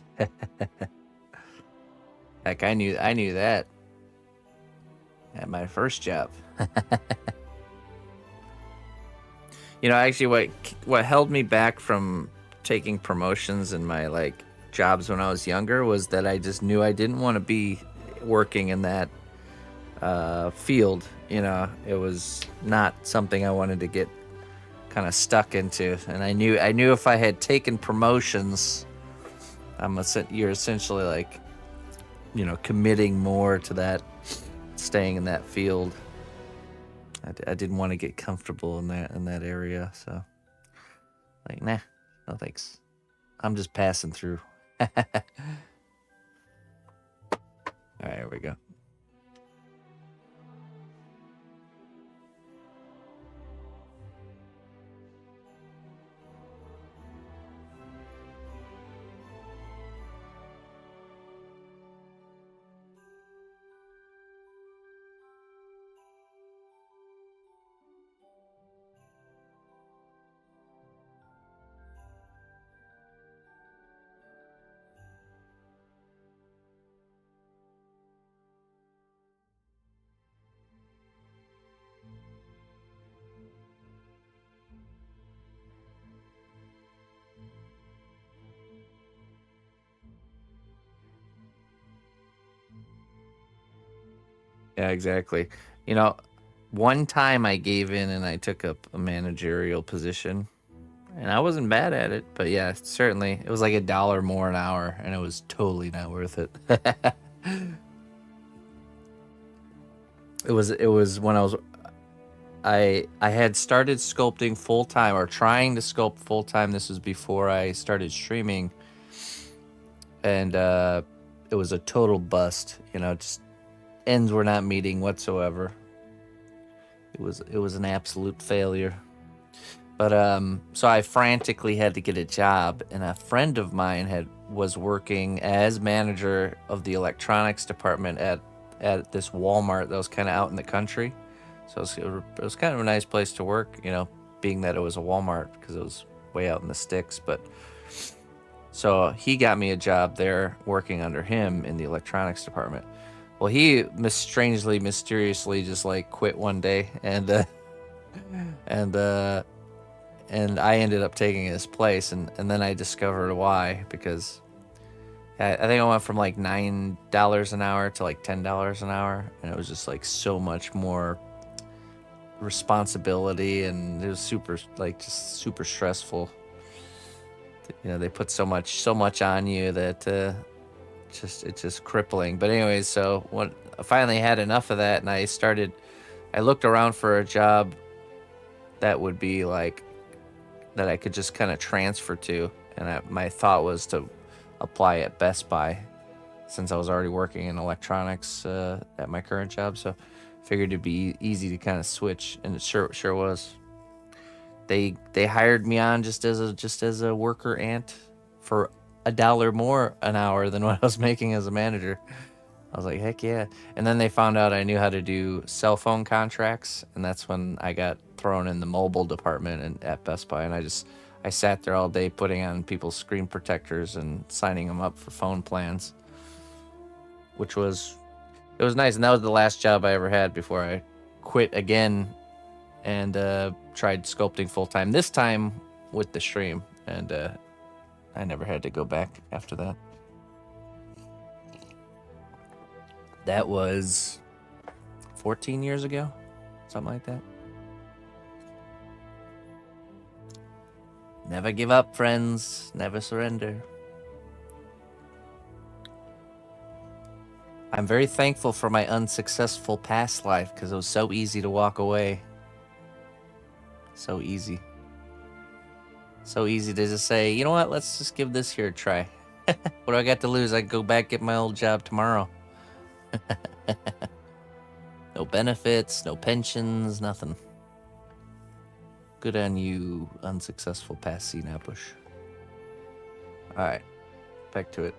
Heck, I knew that at my first job. Actually, what held me back from taking promotions in my jobs when I was younger was that I just knew I didn't want to be working in that field. It was not something I wanted to get kind of stuck into, and I knew if I had taken promotions, you're essentially committing more to that, staying in that field. I didn't want to get comfortable in that area, so nah, no thanks. I'm just passing through. All right, here we go. Yeah, exactly. One time I gave in and I took up a managerial position, and I wasn't bad at it, but yeah, certainly it was like $1 more an hour, and it was totally not worth it. It was when I had started sculpting full time, or trying to sculpt full time. This was before I started streaming, and it was a total bust. Just ends were not meeting whatsoever. It was an absolute failure. But so I frantically had to get a job, and a friend of mine was working as manager of the electronics department at this Walmart that was kind of out in the country. So it was kind of a nice place to work, being that it was a Walmart, because it was way out in the sticks. But so he got me a job there working under him in the electronics department. Well, he strangely, mysteriously just like quit one day, and and I ended up taking his place, and then I discovered why, because I think I went from like $9 an hour to like $10 an hour, and it was just like so much more responsibility, and it was super, like, just super stressful. You know, they put so much on you that it's just crippling. But anyways, so when I finally had enough of that, and I looked around for a job that would be like that I could just kind of transfer to, and my thought was to apply at Best Buy, since I was already working in electronics at my current job. So figured it'd be easy to kind of switch, and it sure was. They hired me on just as a worker ant for $1 more an hour than what I was making as a manager. I was like, heck yeah. And then they found out I knew how to do cell phone contracts, and that's when I got thrown in the mobile department at Best Buy, and I sat there all day putting on people's screen protectors and signing them up for phone plans, which was nice. And that was the last job I ever had before I quit again and tried sculpting full time. This time with the stream, and I never had to go back after that. That was 14 years ago, something like that. Never give up, friends. Never surrender. I'm very thankful for my unsuccessful past life, because it was so easy to walk away. So easy. So easy to just say, you know what, let's just give this here a try. What do I got to lose? I can go back, get my old job tomorrow. No benefits, no pensions, nothing. Good on you, unsuccessful past cnotbusch. Alright, back to it.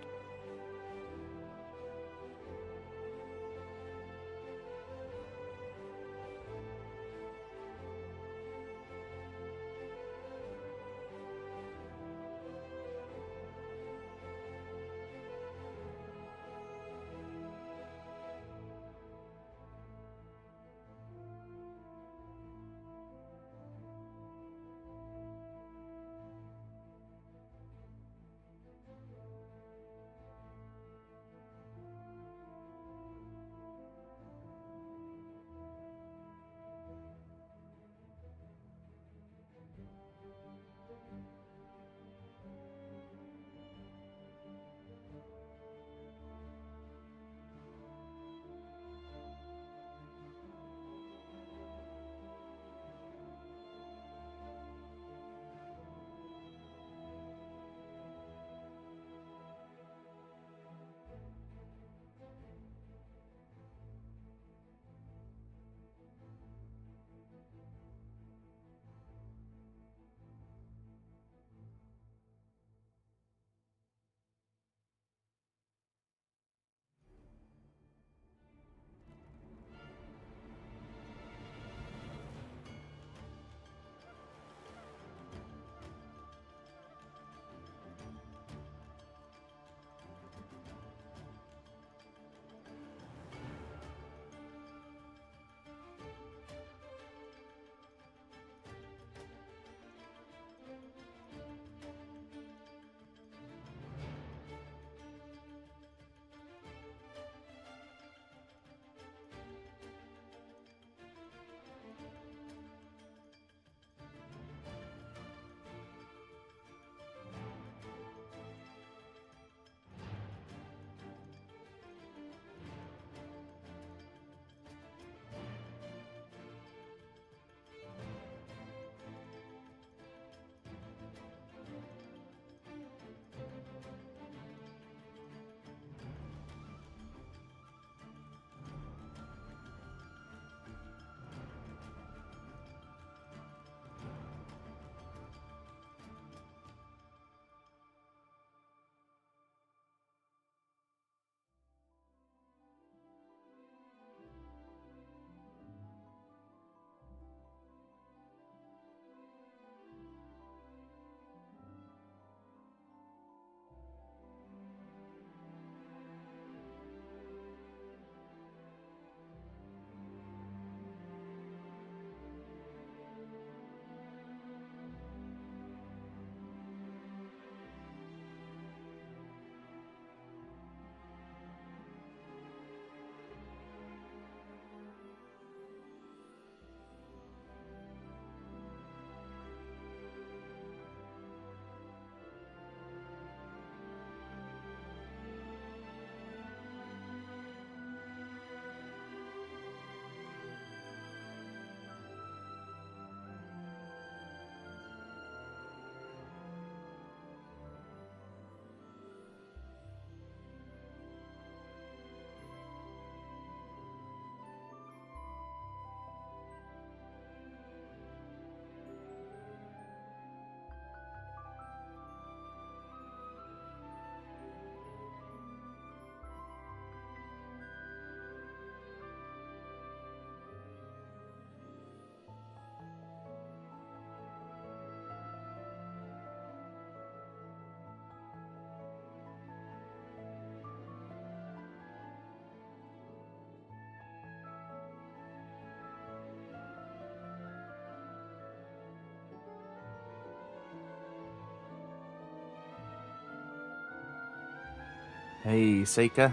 Hey, Seika.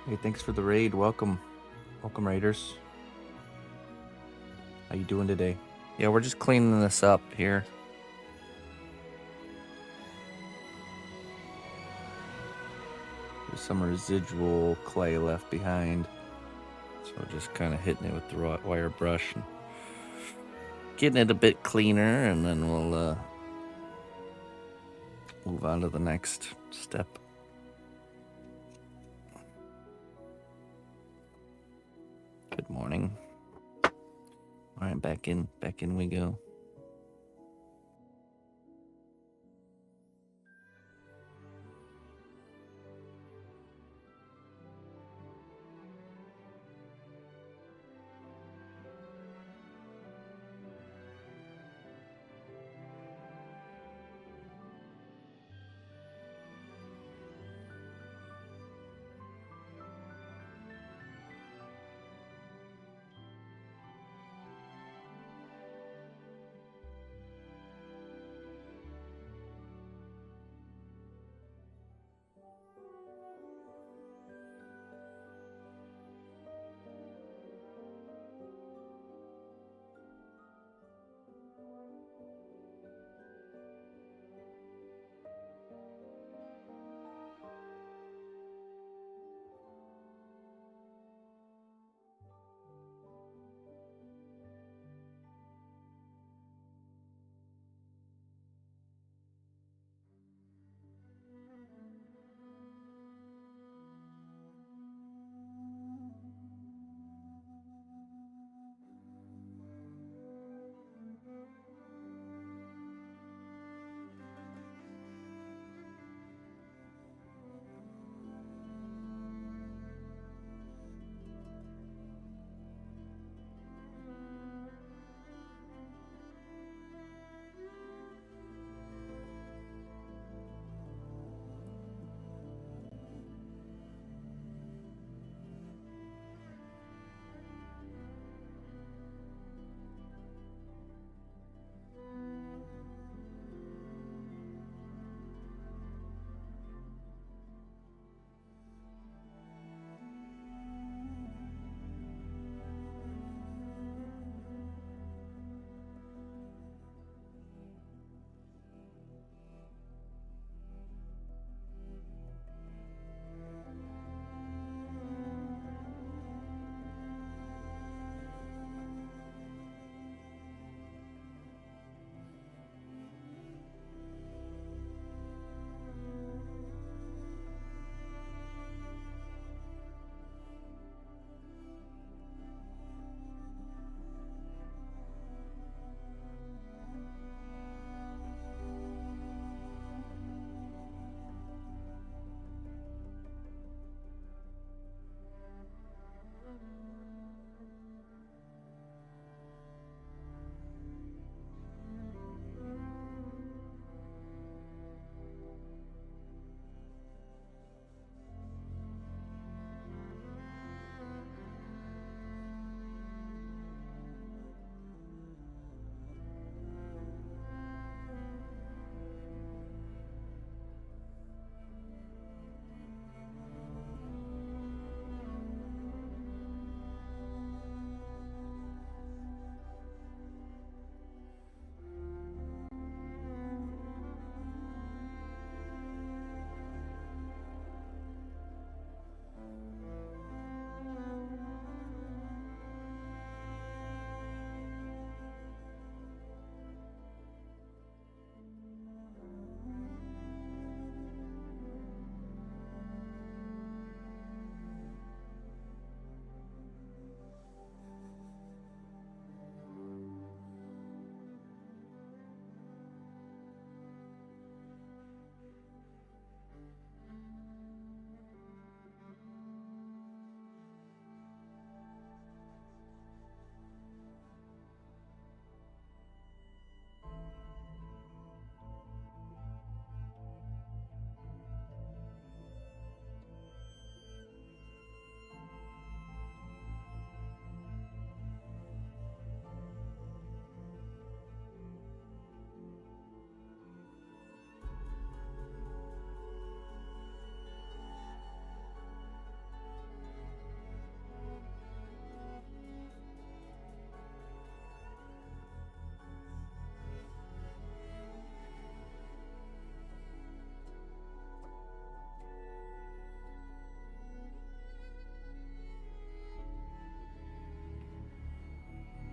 Hey, thanks for the raid. Welcome. Welcome, raiders. How you doing today? Yeah, we're just cleaning this up here. There's some residual clay left behind. So we're just kind of hitting it with the wire brush and getting it a bit cleaner, and then we'll move on to the next step. Good morning. All right, back in we go.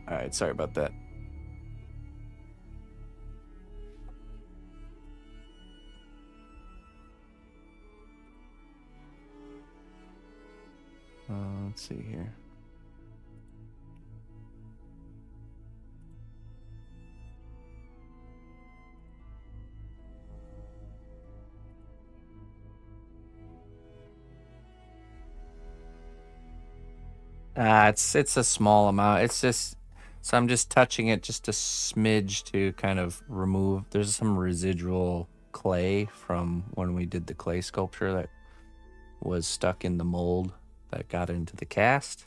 All right, sorry about that. Let's see here. It's a small amount. It's just so I'm just touching it just a smidge to kind of remove. There's some residual clay from when we did the clay sculpture that was stuck in the mold that got into the cast.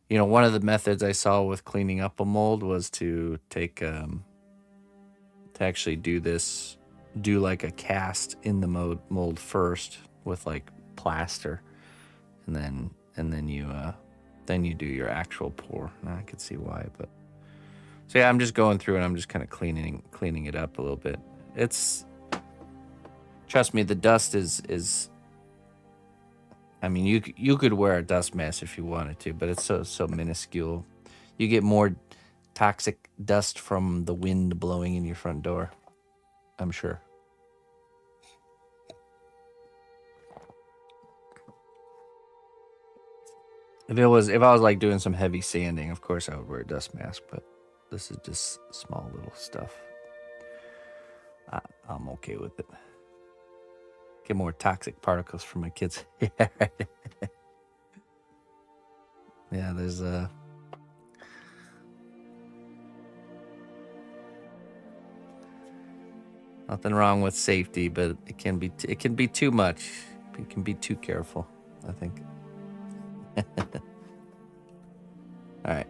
You know, one of the methods I saw with cleaning up a mold was to take to actually do like a cast in the mold first with like plaster, and then you do your actual pour. Now I could see why, but so yeah, I'm just going through and I'm just kind of cleaning it up a little bit. It's, trust me, the dust is I mean, you could wear a dust mask if you wanted to, but it's so minuscule. You get more toxic dust from the wind blowing in your front door, I'm sure. If I was like doing some heavy sanding, of course I would wear a dust mask, but this is just small little stuff. I'm okay with it. Get more toxic particles from my kids. Yeah, right. Yeah, there's nothing wrong with safety, but it can be too much. You can be too careful, I think. All right.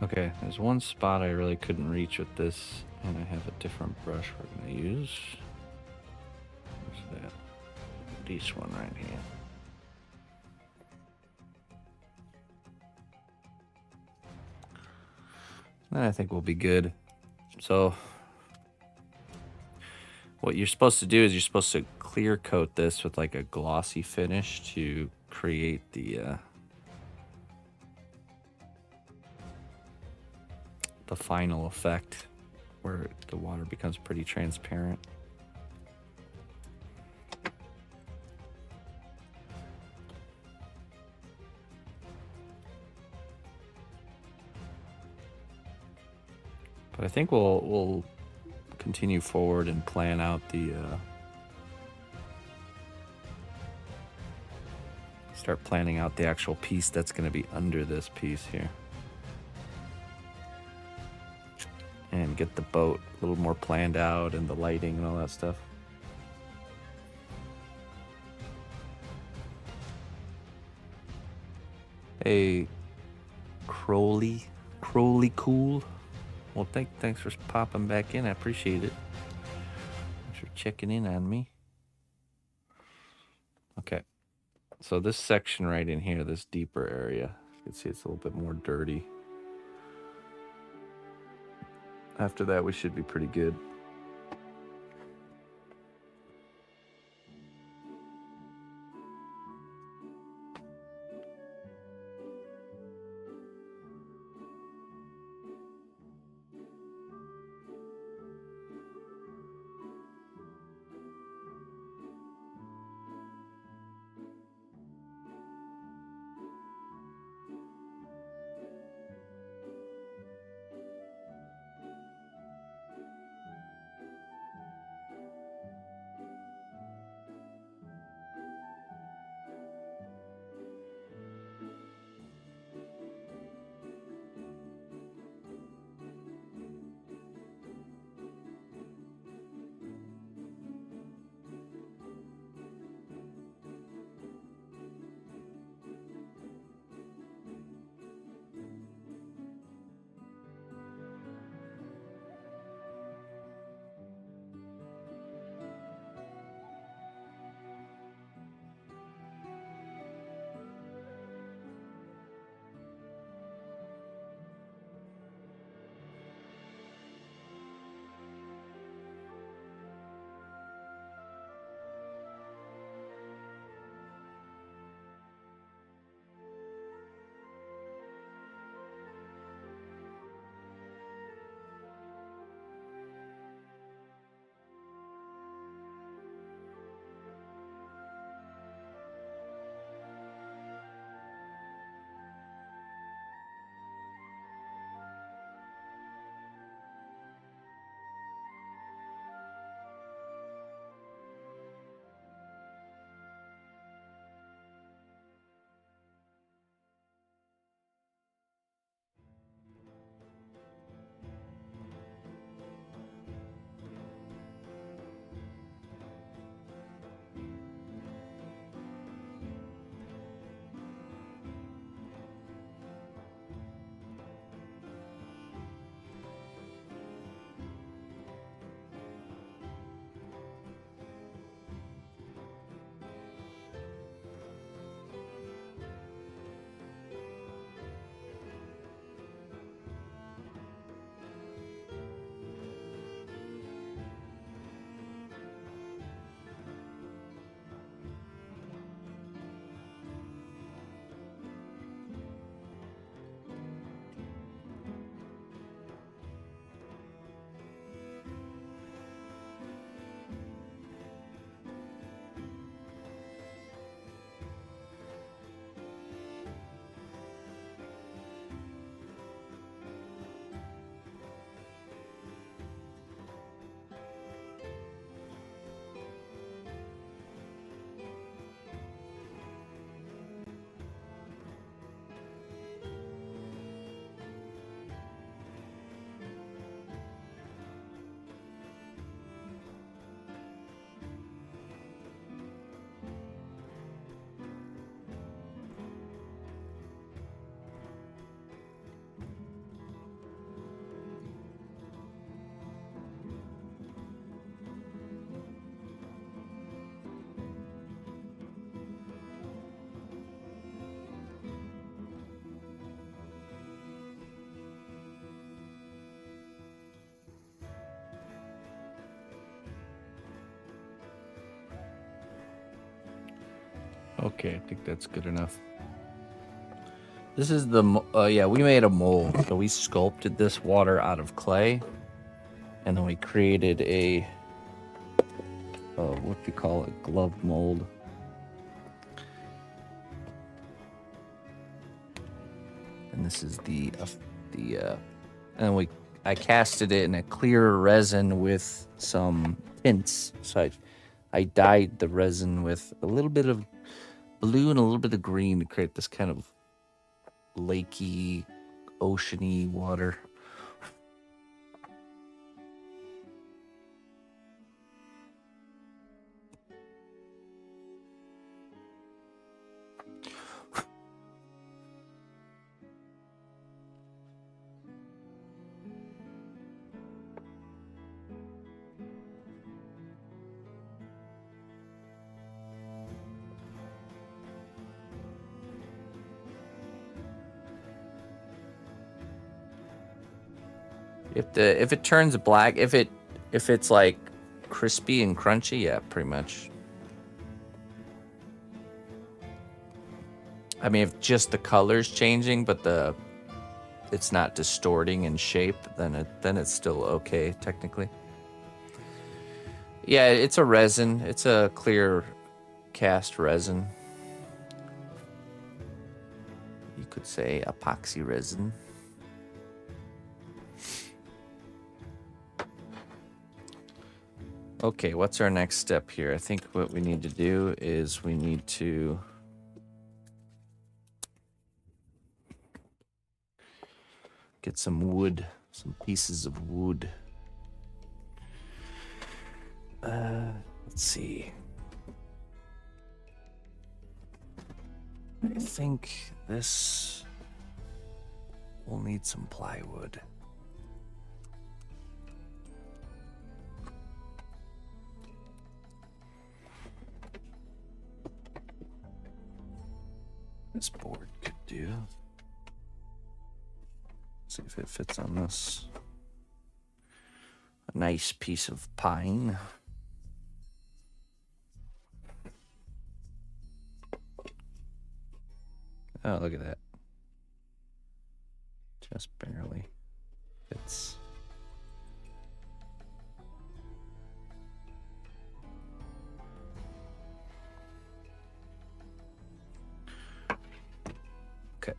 Okay, there's one spot I really couldn't reach with this, and I have a different brush we're gonna use. Where's that? This one right here. Then I think we'll be good. So what you're supposed to do is you're supposed to clear coat this with like a glossy finish to create the final effect where the water becomes pretty transparent. But I think we'll continue forward and plan out the start planning out the actual piece that's going to be under this piece here. And get the boat a little more planned out and the lighting and all that stuff. Hey, Crowley cool. Well, thanks for popping back in. I appreciate it. Thanks for checking in on me. Okay, so this section right in here, this deeper area, you can see it's a little bit more dirty. After that, we should be pretty good. Okay, I think that's good enough. This is the, yeah, we made a mold. So we sculpted this water out of clay. And then we created a, what do you call it? Glove mold. And this is and I casted it in a clear resin with some tints. So I dyed the resin with a little bit of blue and a little bit of green to create this kind of lakey, oceany water. If it turns black, if it's like crispy and crunchy, yeah, pretty much. I mean, if just the color's changing, but it's not distorting in shape, then it's still okay technically. Yeah, it's a resin. It's a clear cast resin. You could say epoxy resin. Okay, what's our next step here? I think what we need to do is we need to get some wood, some pieces of wood. Let's see. I think this will need some plywood. This board could do. See if it fits on this. A nice piece of pine. Oh, look at that. Just barely fits. Okay.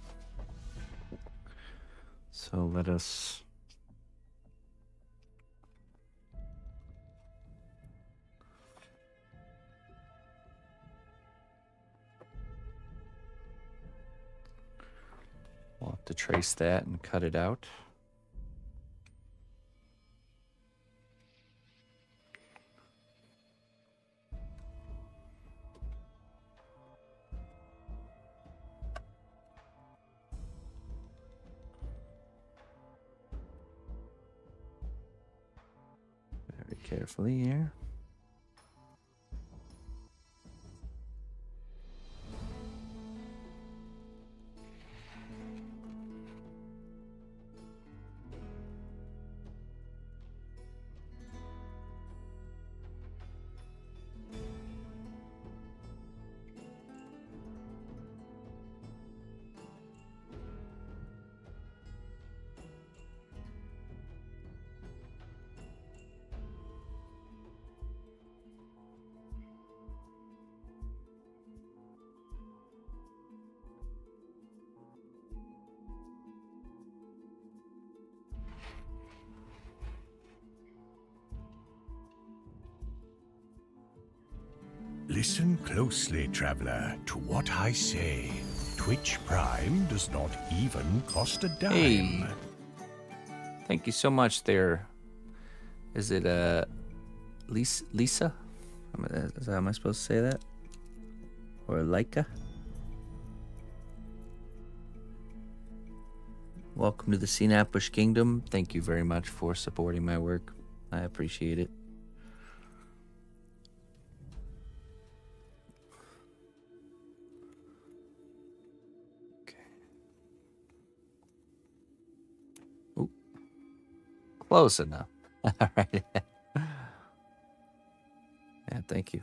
So let us we'll have to trace that and cut it out. Very carefully here.
Listen closely, traveler, to what I say. Twitch Prime does not even cost a dime.
Hey. Thank you so much there. Is it Lisa? Am I supposed to say that? Or Leica? Welcome to the cnotbusch Kingdom. Thank you very much for supporting my work. I appreciate it. Close enough. All right. Yeah, thank you.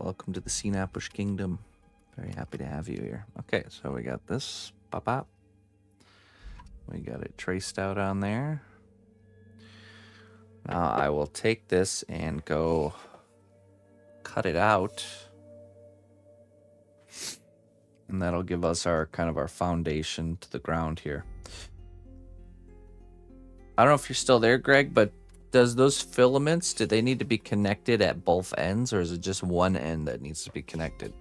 Welcome to the cnotbusch kingdom. Very happy to have you here. Okay, so we got this. Pop up. We got it traced out on there. Now I will take this and go cut it out. And that'll give us our kind of our foundation to the ground here. I don't know if you're still there, Greg, but does those filaments, do they need to be connected at both ends, or is it just one end that needs to be connected?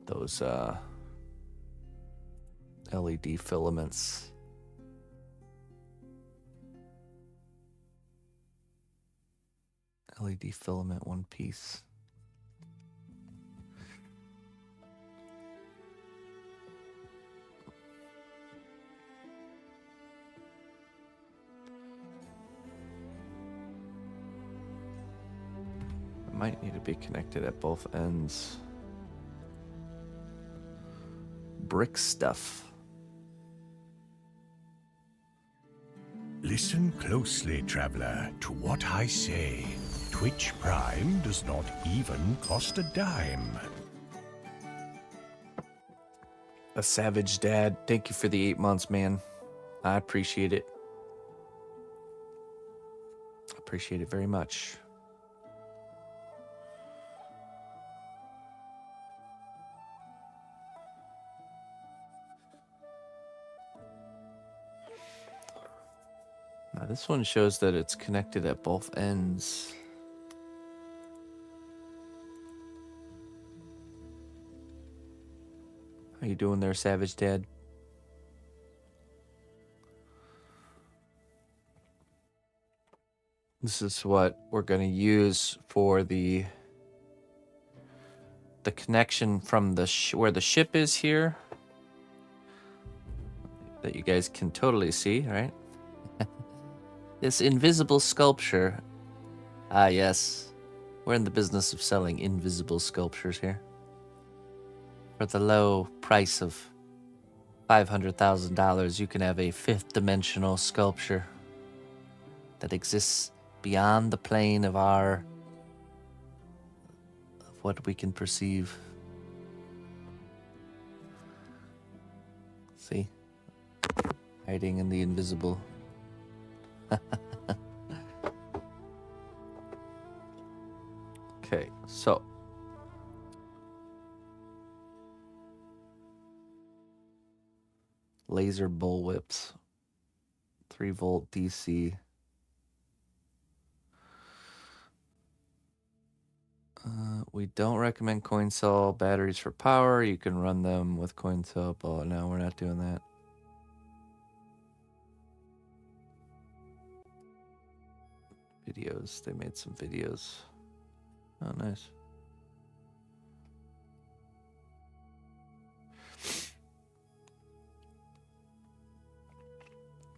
Those LED filaments. LED filament one piece. Might need to be connected at both ends. Brick stuff.
Listen closely, traveler, to what I say. Twitch Prime does not even cost a dime.
A savage dad. Thank you for the 8 months, man. I appreciate it. Appreciate it very much. Now this one shows that it's connected at both ends. How you doing there, Savage Dad? This is what we're going to use for the connection from the where the ship is here. That you guys can totally see, right? This invisible sculpture. Ah, yes. We're in the business of selling invisible sculptures here. For the low price of $500,000, you can have a fifth dimensional sculpture that exists beyond the plane of what we can perceive. See? Hiding in the invisible. Okay, so laser bullwhips, 3-volt DC. We don't recommend coin cell batteries for power. You can run them with coin cell, but no, we're not doing that. Videos. They made some videos. Oh, nice.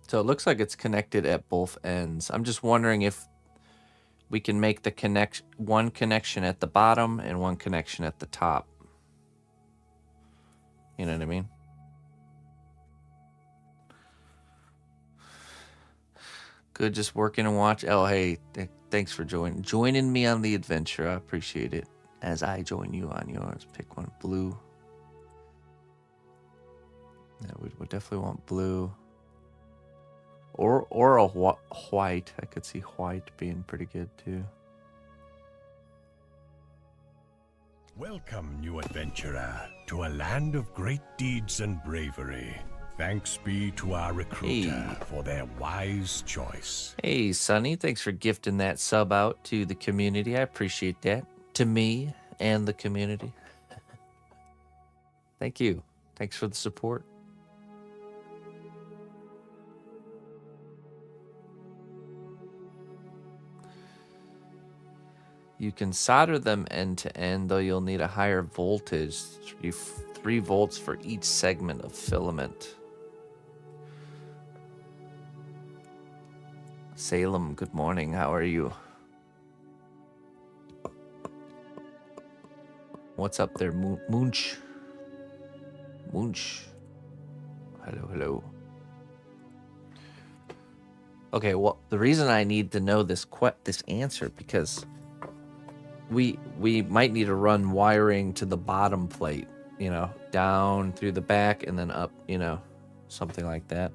So it looks like it's connected at both ends. I'm just wondering if we can make the one connection at the bottom and one connection at the top. You know what I mean? Good, just working and watch. Oh, hey, thanks for joining me on the adventure. I appreciate it. As I join you on yours, pick one. Blue. Yeah, we definitely want blue. Or a white. I could see white being pretty good too.
Welcome, new adventurer, to a land of great deeds and bravery. Thanks be to our recruiter for their wise choice.
Hey, Sonny, thanks for gifting that sub out to the community. I appreciate that. To me and the community. Thank you. Thanks for the support. You can solder them end to end, though you'll need a higher voltage. 3 volts for each segment of filament. Salem, good morning. How are you? What's up there, Munch? Munch. Hello, hello. Okay, well, the reason I need to know this answer, because we might need to run wiring to the bottom plate, you know, down through the back and then up, you know, something like that.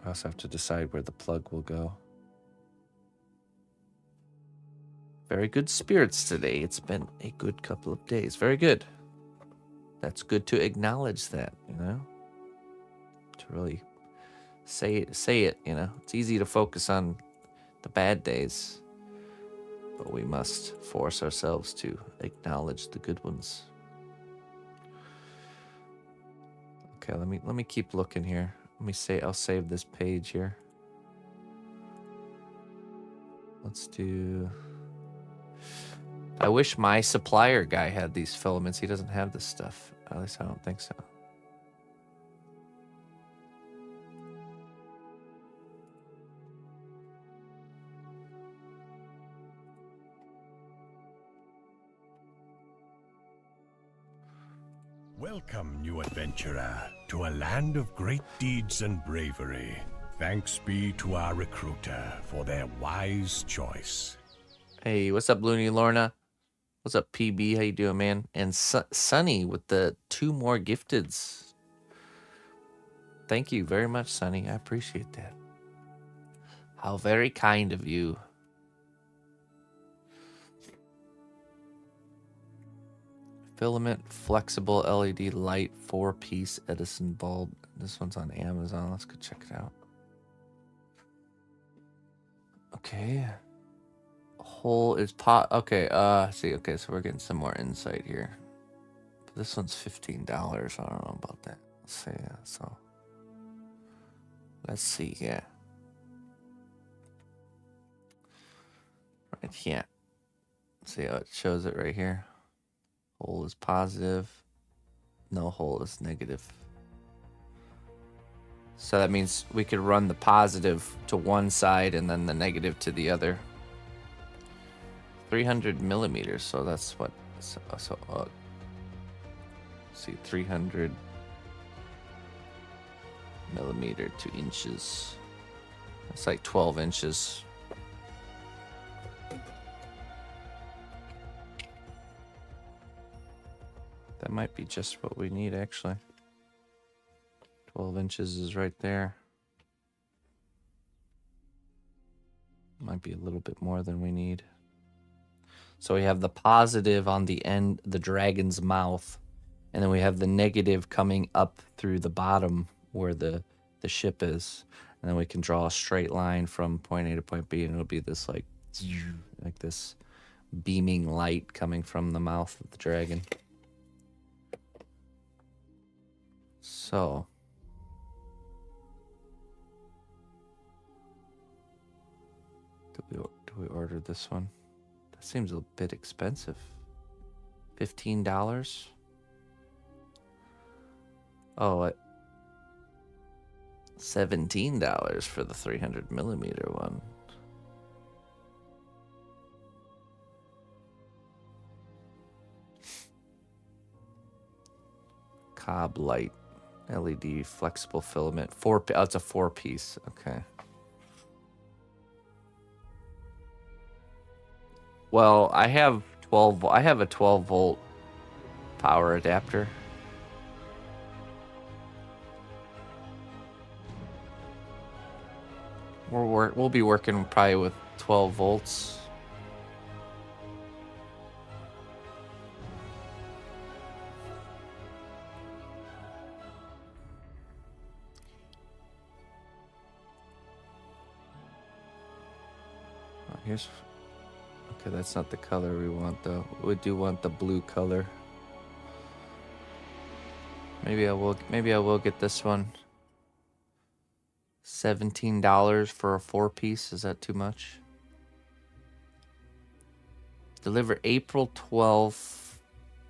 I also have to decide where the plug will go. Very good spirits today. It's been a good couple of days. Very good. That's good to acknowledge that, you know? To really say it, you know? It's easy to focus on the bad days, but we must force ourselves to acknowledge the good ones. Okay, let me keep looking here. I'll save this page here. Let's do... I wish my supplier guy had these filaments. He doesn't have this stuff. At least I don't think so.
Welcome, new adventurer, to a land of great deeds and bravery. Thanks be to our recruiter for their wise choice.
Hey, what's up, Looney Lorna? What's up, PB? How you doing, man? And Sunny with the 2 more gifteds. Thank you very much, Sunny. I appreciate that. How very kind of you. Filament flexible LED light 4-piece Edison bulb. This one's on Amazon. Let's go check it out. Okay. Hole is pot. Okay. See. Okay. So we're getting some more insight here. But this one's $15. I don't know about that. Let's see. So let's see. Yeah. Right here. See how it shows it right here. Hole is positive. No hole is negative. So that means we could run the positive to one side and then the negative to the other. 300 millimeters. So that's what. See, 300 millimeter to inches. That's like 12 inches. That might be just what we need, actually. 12 inches is right there. Might be a little bit more than we need. So we have the positive on the end, the dragon's mouth, and then we have the negative coming up through the bottom where the ship is. And then we can draw a straight line from point A to point B, and it'll be this like this beaming light coming from the mouth of the dragon. So do we order this one? That seems a bit expensive. $15. Oh, $17 for the 300 millimeter one. Cob light. LED flexible filament. Oh, it's a 4-piece. Okay. Well, I have a 12 volt power adapter. We'll be working probably with 12 volts. Here's, okay, that's not the color we want though. We do want the blue color. Maybe I will get this one. $17 for a 4-piece. Is that too much? Deliver April 12th.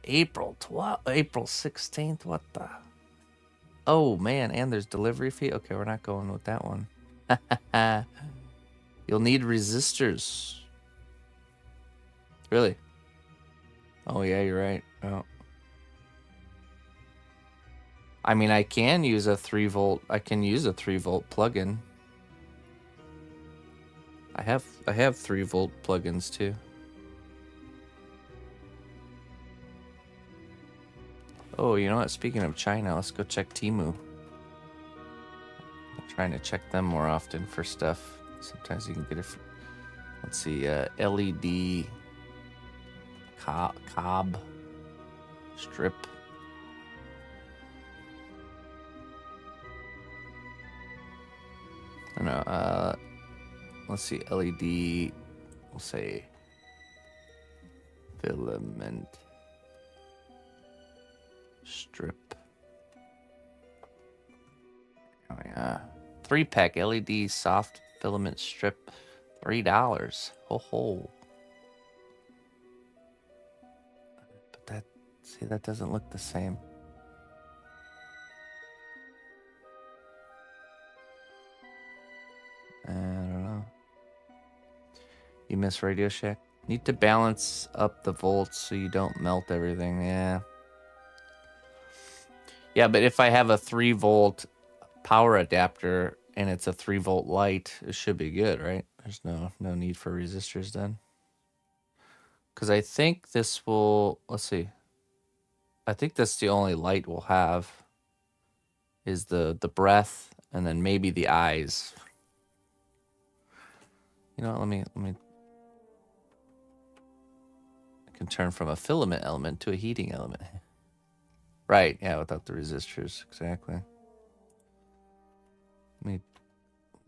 April 16th. What the? Oh man, and there's delivery fee. Okay, we're not going with that one. You'll need resistors. Really? Oh yeah, you're right. Oh. I mean, I can use a 3 volt. I can use a 3 volt plug-in. I have 3-volt plugins too. Oh, you know what? Speaking of China, let's go check Temu. I'm trying to check them more often for stuff. Sometimes you can get it for, let's see, LED cob strip. I don't know, let's see, LED, we'll say filament strip. Oh yeah. 3-pack LED soft filament strip, $3. Ho ho. But that, see, that doesn't look the same. I don't know. You miss Radio Shack? Need to balance up the volts so you don't melt everything. Yeah. Yeah, but if I have a 3-volt power adapter and it's a 3-volt light, it should be good, right? There's no need for resistors then. Because I think this will, let's see. I think that's the only light we'll have is the breath and then maybe the eyes. You know, let me I can turn from a filament element to a heating element. Right, yeah, without the resistors, exactly. Let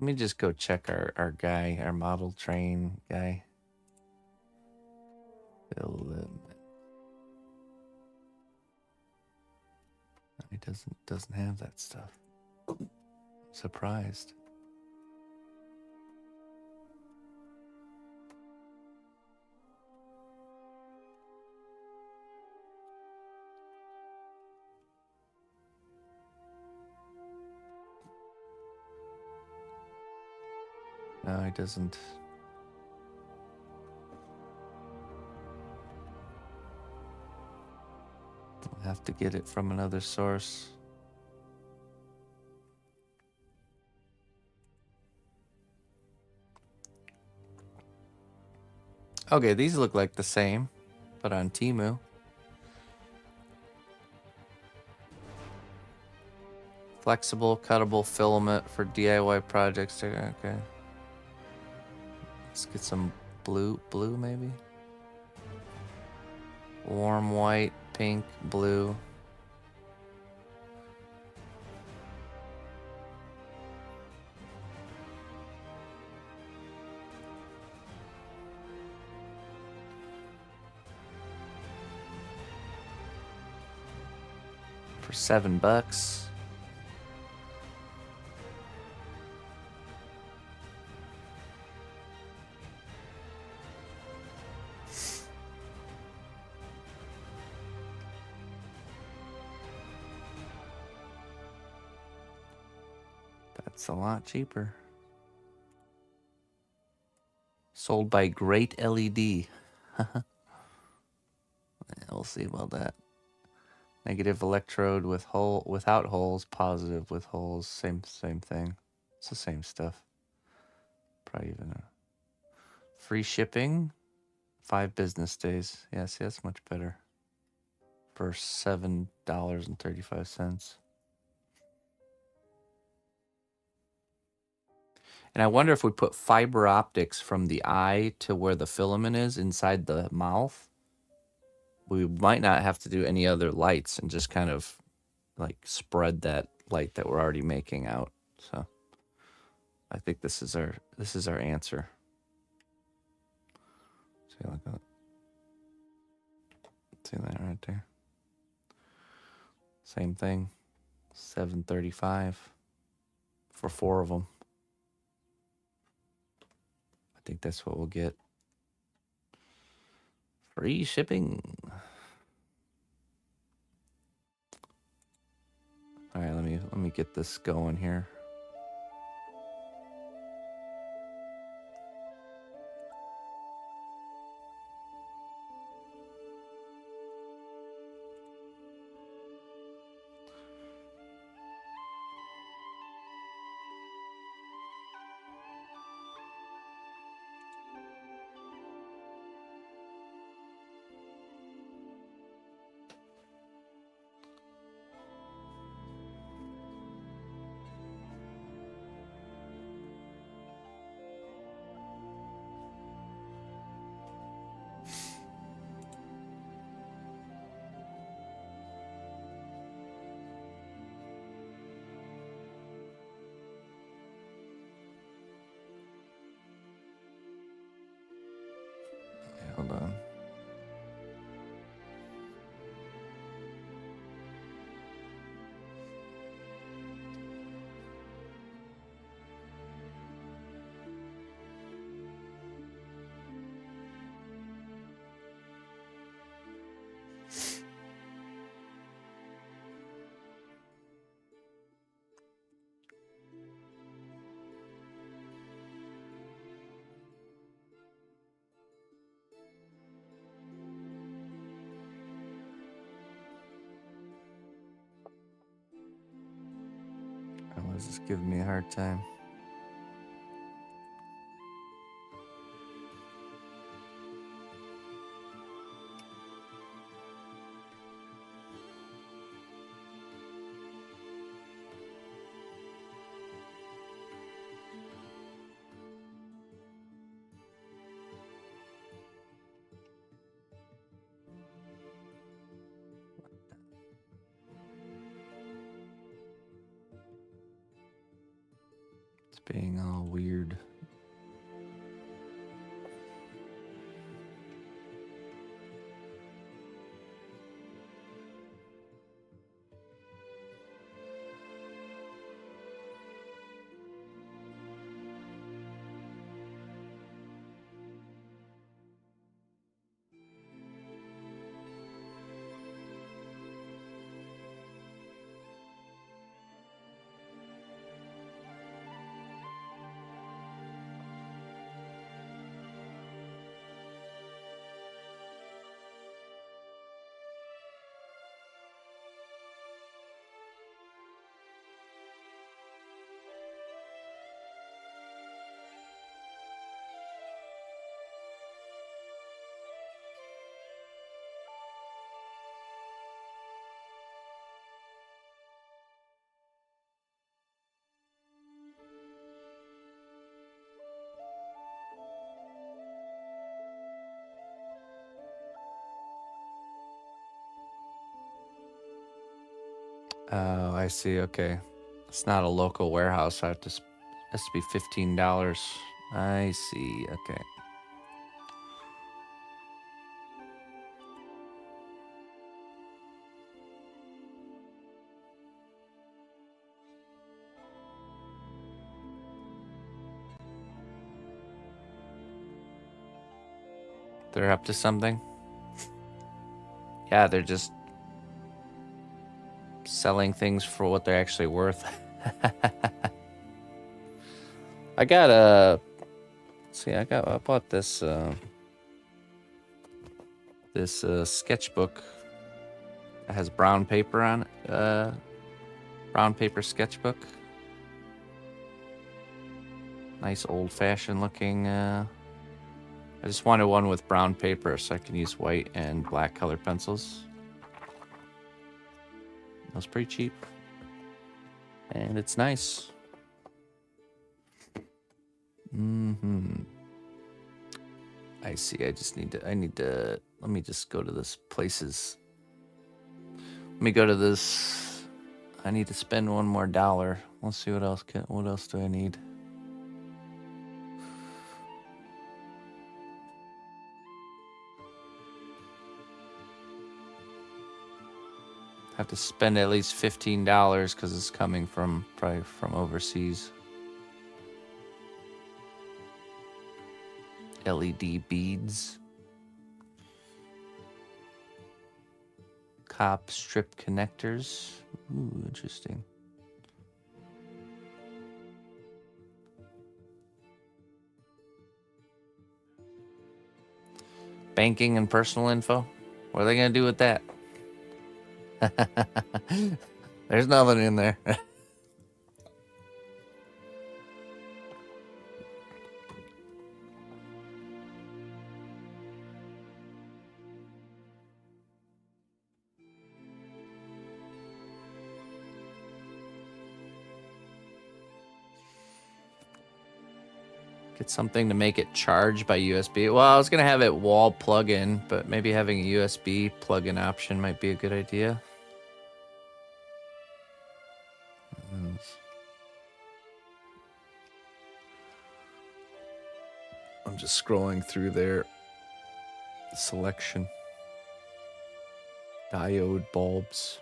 me just go check our guy, our model train guy. Filament. He doesn't have that stuff. I'm surprised. No, he doesn't. I'll have to get it from another source. Okay, these look like the same, but on Temu. Flexible, cuttable filament for DIY projects. Okay. Let's get some blue maybe? Warm white, pink, blue. For $7. That's a lot cheaper. Sold by Great LED. We'll see about that. Negative electrode with without holes, positive with holes. Same thing. It's the same stuff. Probably even a free shipping. 5 business days. Yeah, see, that's much better. For $7.35. And I wonder if we put fiber optics from the eye to where the filament is inside the mouth, we might not have to do any other lights and just kind of like spread that light that we're already making out. So I think this is our answer. See that right there? Same thing. $7.35 for 4 of them. I think that's what we'll get. Free shipping. All right, let me get this going here. Hold on. Why is this giving me a hard time? It's being all weird. Oh, I see. Okay. It's not a local warehouse. So I have to. Has to be $15. I see. Okay. They're up to something. Yeah, they're just selling things for what they're actually worth. I got a. See, I bought this sketchbook. It has brown paper on it. Brown paper sketchbook. Nice old-fashioned looking. I just wanted one with brown paper so I can use white and black color pencils. It was pretty cheap. And it's nice. I see. I need to, let me just go to this places. Let me go to this. I need to spend one more $1. Let's see what else do I need? Have to spend at least $15 because it's coming probably from overseas. LED beads. Cop strip connectors. Ooh, interesting. Banking and personal info. What are they gonna do with that? There's nothing in there. Get something to make it charge by USB. Well, I was gonna have it wall plug-in, but maybe having a USB plug-in option might be a good idea. I'm just scrolling through there. selection. Diode bulbs.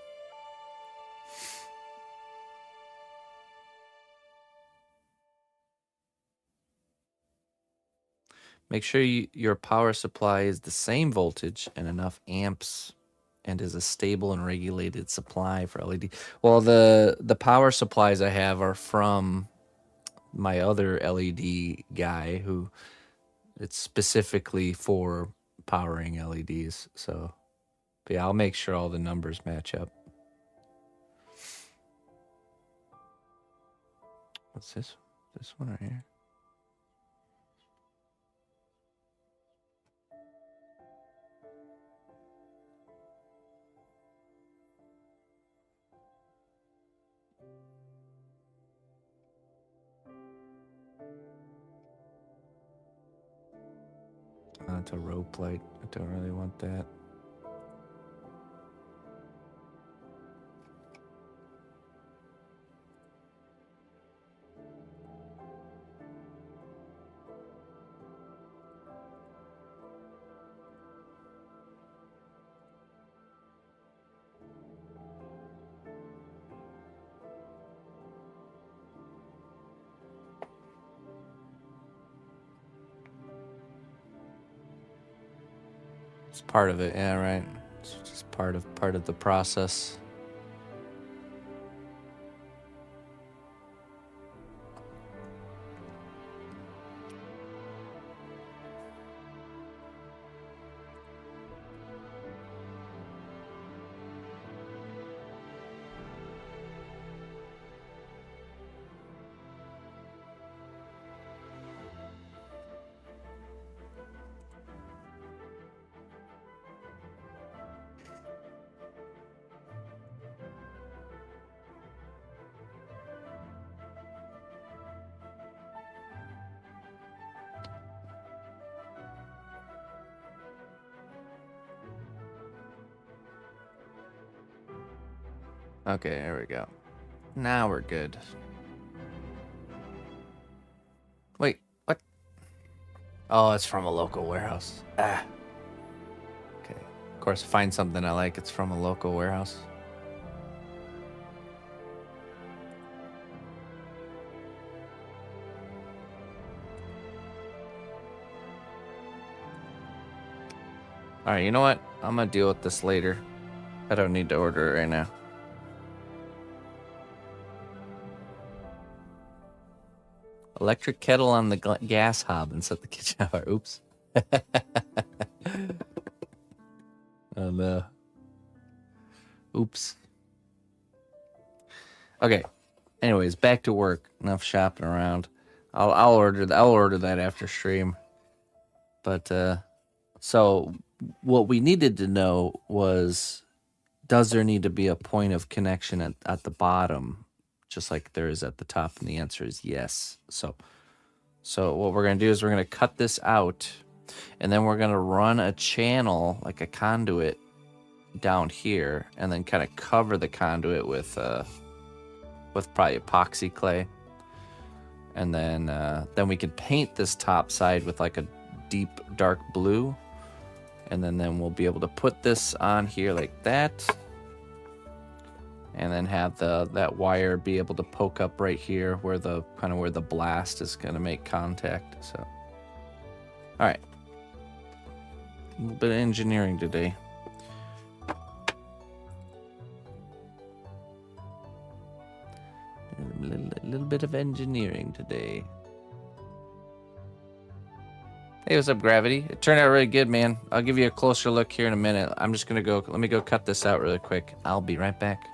Make sure your power supply is the same voltage and enough amps and is a stable and regulated supply for LED. Well, the power supplies I have are from my other LED guy who it's specifically for powering LEDs. So, but yeah, I'll make sure all the numbers match up. What's this? This one right here. It's a rope light. I don't really want that. It's part of it, yeah, right. It's just part of the process. Okay, there we go. Now we're good. Wait, what? Oh, it's from a local warehouse. Ah. Okay. Of course, find something I like. It's from a local warehouse. All right, you know what? I'm gonna deal with this later. I don't need to order it right now. Electric kettle on the gas hob and set the kitchen fire. Oops. Oh no. Oops. Okay. Anyways, back to work. Enough shopping around. I'll order that after stream. But so what we needed to know was, does there need to be a point of connection at the bottom, just like there is at the top? And the answer is yes. So what we're going to do is we're going to cut this out, and then we're going to run a channel, like a conduit, down here, and then kind of cover the conduit with probably epoxy clay. And then we could paint this top side with like a deep dark blue, and then we'll be able to put this on here like that, and then have that wire be able to poke up right here where the blast is going to make contact. So, all right, a little bit of engineering today. A little bit of engineering today. Hey, what's up, Gravity? It turned out really good, man. I'll give you a closer look here in a minute. I'm just gonna go. Let me go cut this out really quick. I'll be right back.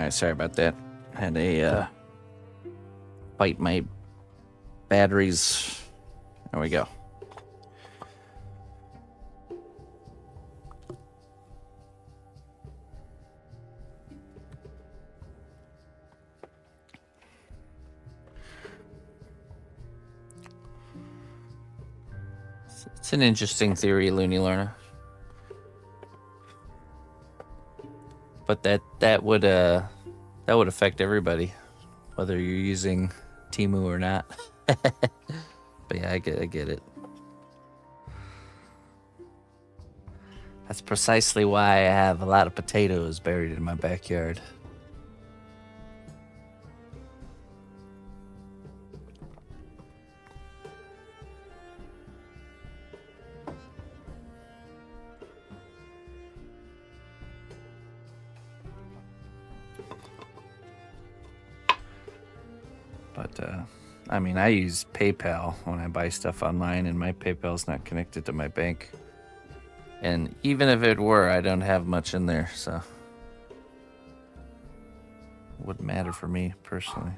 Alright, sorry about that. Had a fight my batteries. There we go. It's an interesting theory, Looney Learner. But that would affect everybody, whether you're using Temu or not. But yeah, I get it. That's precisely why I have a lot of potatoes buried in my backyard. But, I mean, I use PayPal when I buy stuff online, and my PayPal's not connected to my bank. And even if it were, I don't have much in there, so it wouldn't matter for me personally.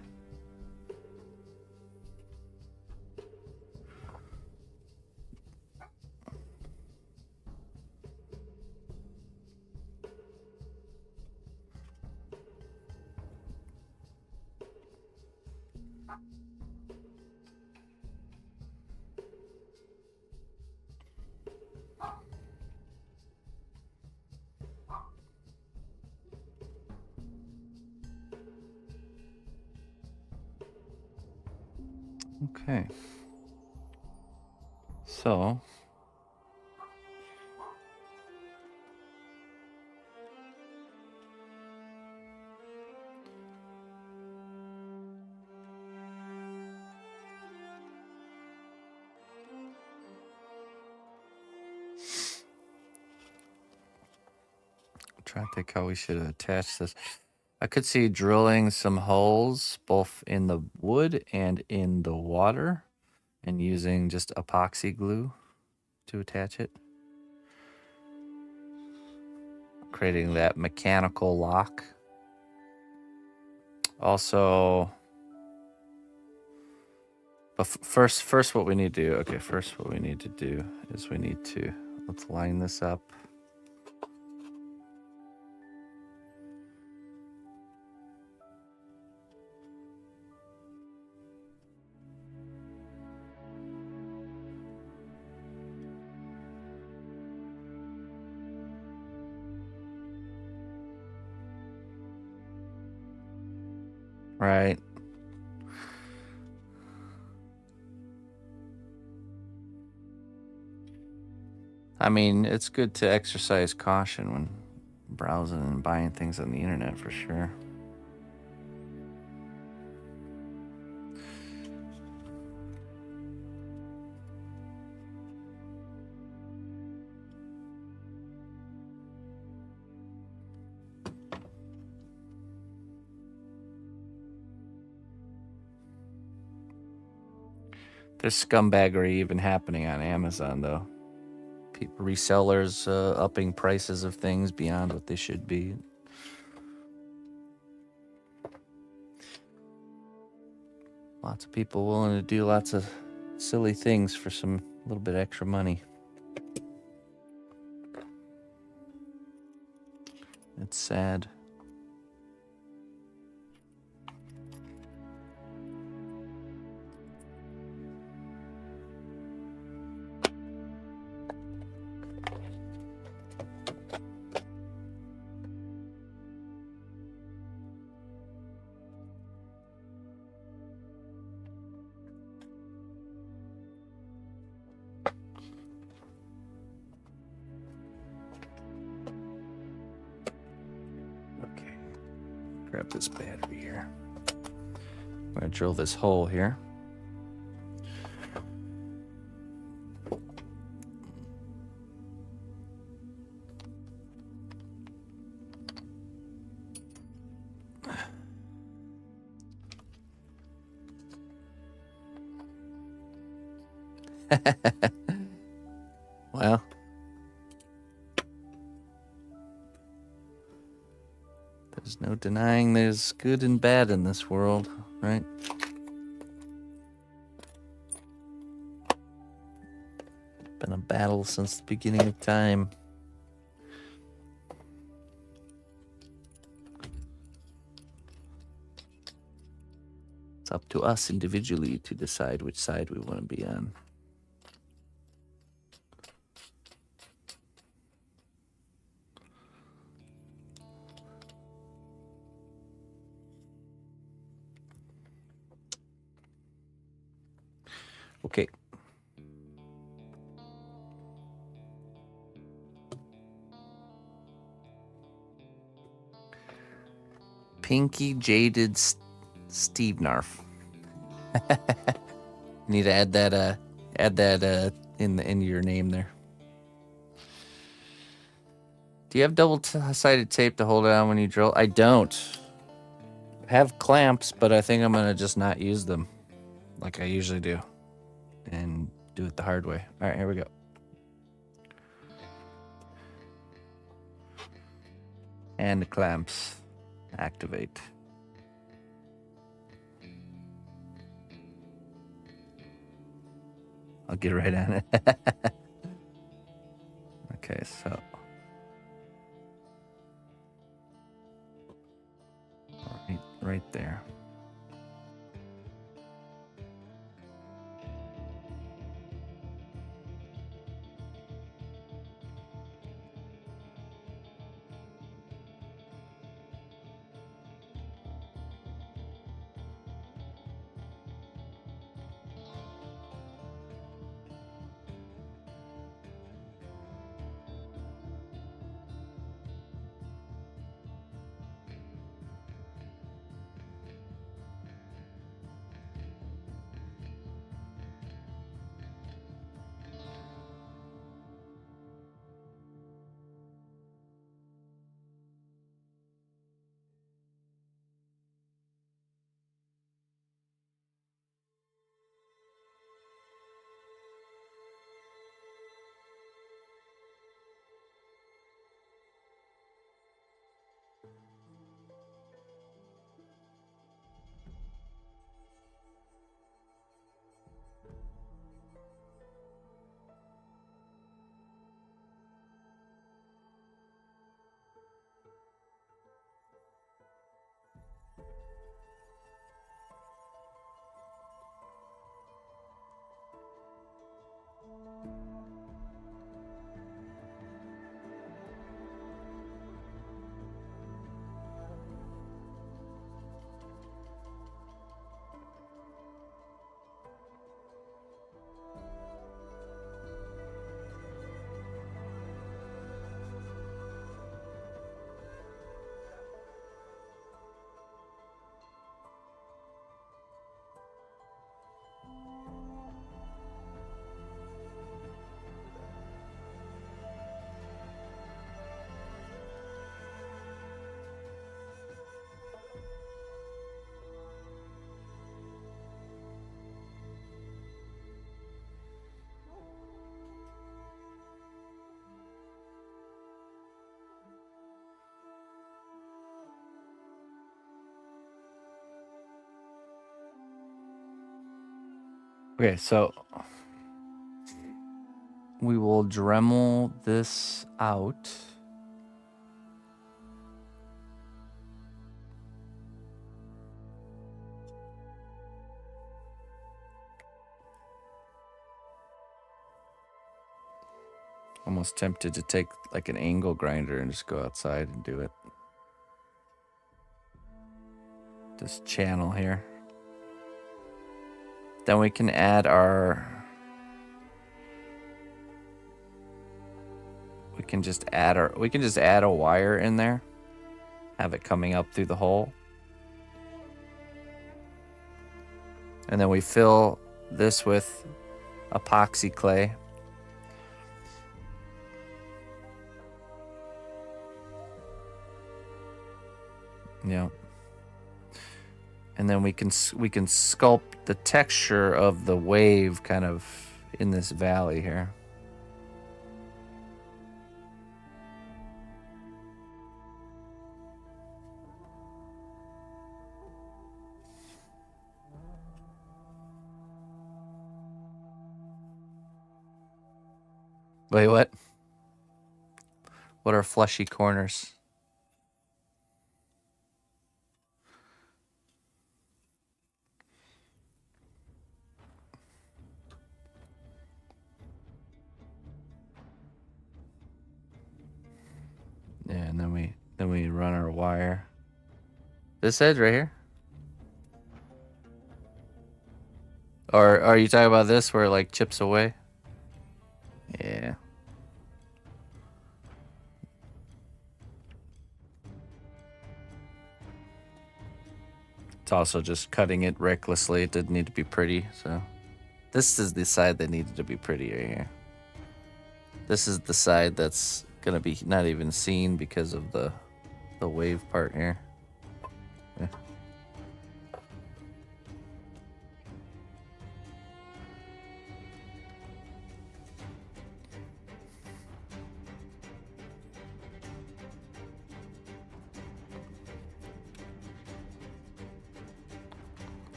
Okay. So, I'm trying to think how we should attach this. I could see drilling some holes both in the wood and in the water and using just epoxy glue to attach it. Creating that mechanical lock. Also, but first what we need to do, okay, first what we need to do is let's line this up. Right. I mean, it's good to exercise caution when browsing and buying things on the internet for sure. There's scumbaggery even happening on Amazon, though. Resellers upping prices of things beyond what they should be. Lots of people willing to do lots of silly things for some little bit extra money. It's sad. Grab this battery here. I'm gonna drill this hole here. Well, There's no denying there's good and bad in this world, right? Been a battle since the beginning of time. It's up to us individually to decide which side we want to be on. Okay. Pinky Jaded Steve Narf. Need to add that in your name there. Do you have double-sided tape to hold it on when you drill? I don't. I have clamps, but I think I'm gonna just not use them like I usually do and do it the hard way. All right, here we go. And the clamps activate. I'll get right on it. Okay, so right there. Okay, so we will Dremel this out. Almost tempted to take like an angle grinder and just go outside and do it. This channel here. Then we can add we can just add a wire in there. Have it coming up through the hole. And then we fill this with epoxy clay. Yeah. And then we can sculpt the texture of the wave kind of in this valley here. Wait, what? What are fleshy corners? Yeah, and then we run our wire. This edge right here? Or are you talking about this where it like chips away? Yeah. It's also just cutting it recklessly. It didn't need to be pretty, so. This is the side that needed to be pretty right here. This is the side that's gonna be not even seen because of the wave part here. Yeah.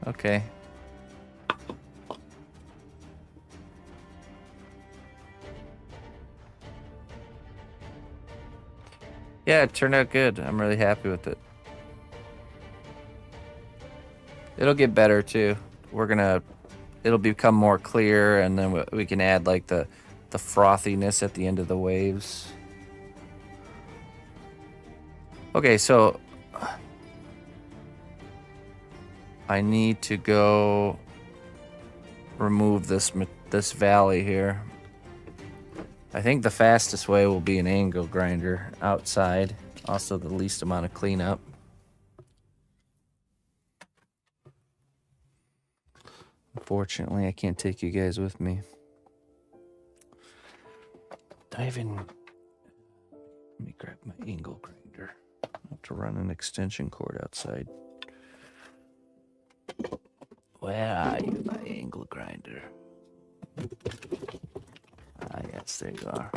Okay. Yeah, it turned out good. I'm really happy with it. It'll get better too. It'll become more clear, and then we can add like the frothiness at the end of the waves. Okay, so I need to go remove this valley here. I think the fastest way will be an angle grinder outside. Also the least amount of cleanup. Unfortunately, I can't take you guys with me. Let me grab my angle grinder. I have to run an extension cord outside. Where are you, my angle grinder? Ah, yes, there you are.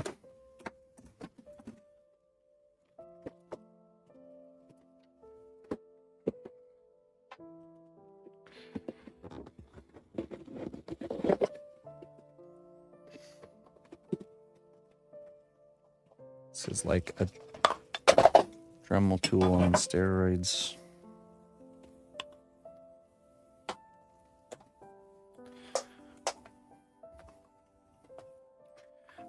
This is like a Dremel tool on steroids.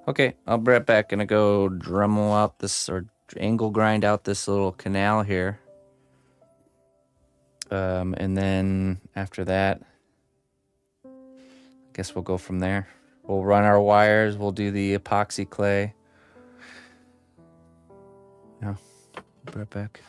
Okay, I'll be right back. Gonna go Dremel out this, or angle grind out this little canal here. And then after that, I guess we'll go from there. We'll run our wires. We'll do the epoxy clay. Yeah, I'll be right back.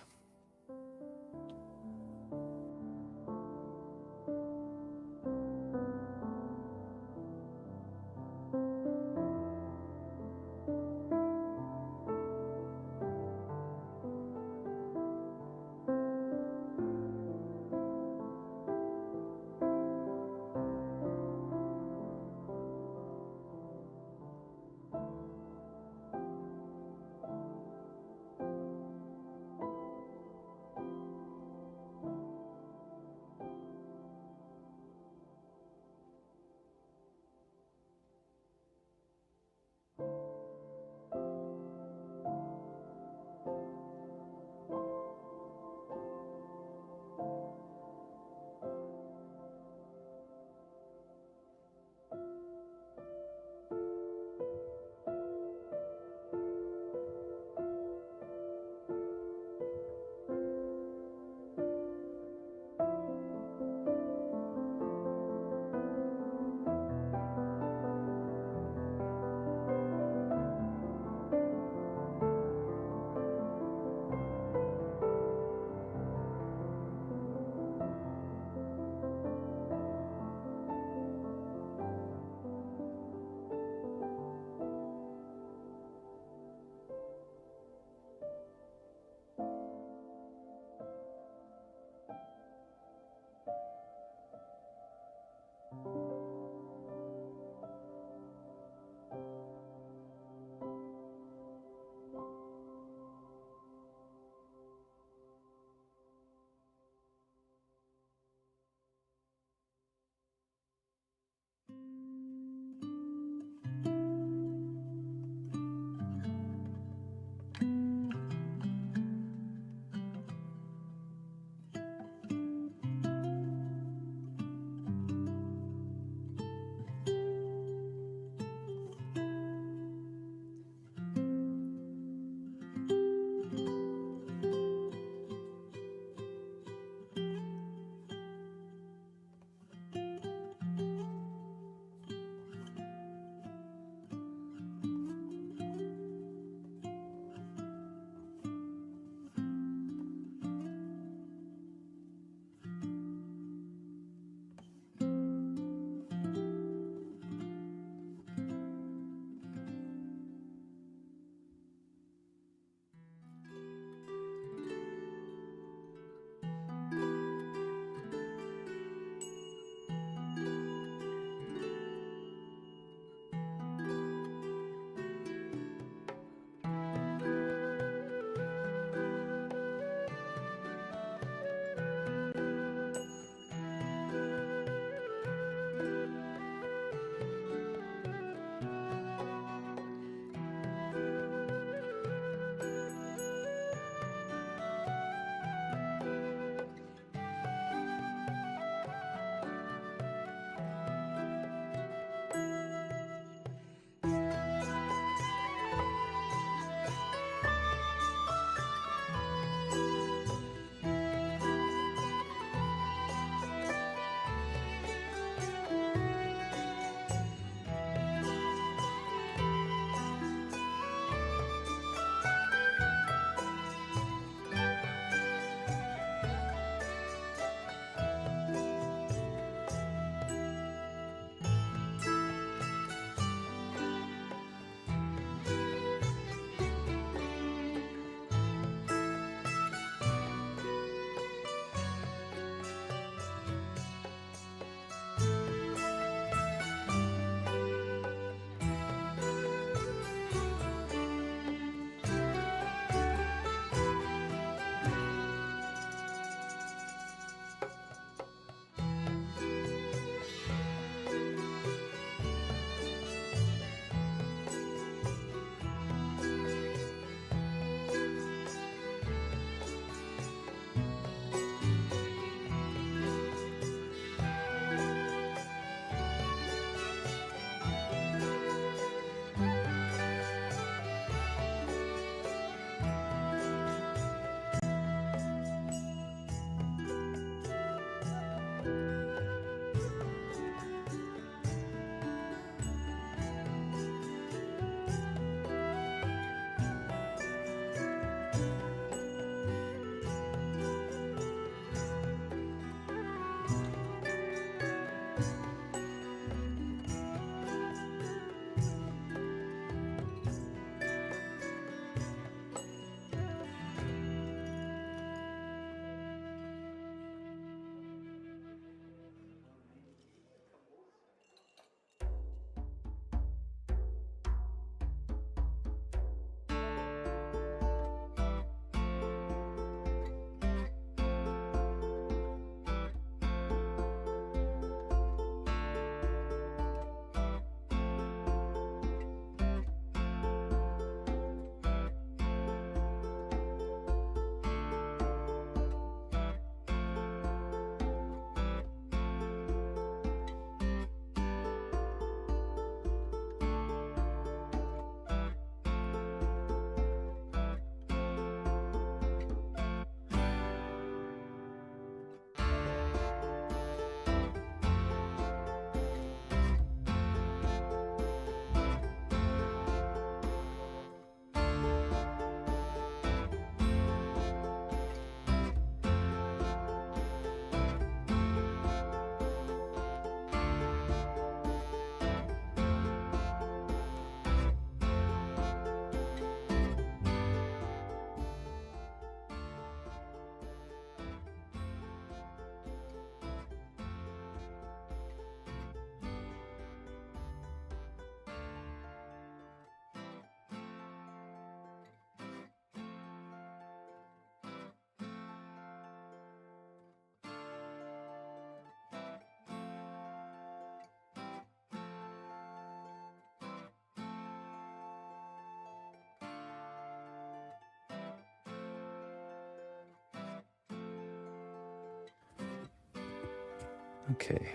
Okay.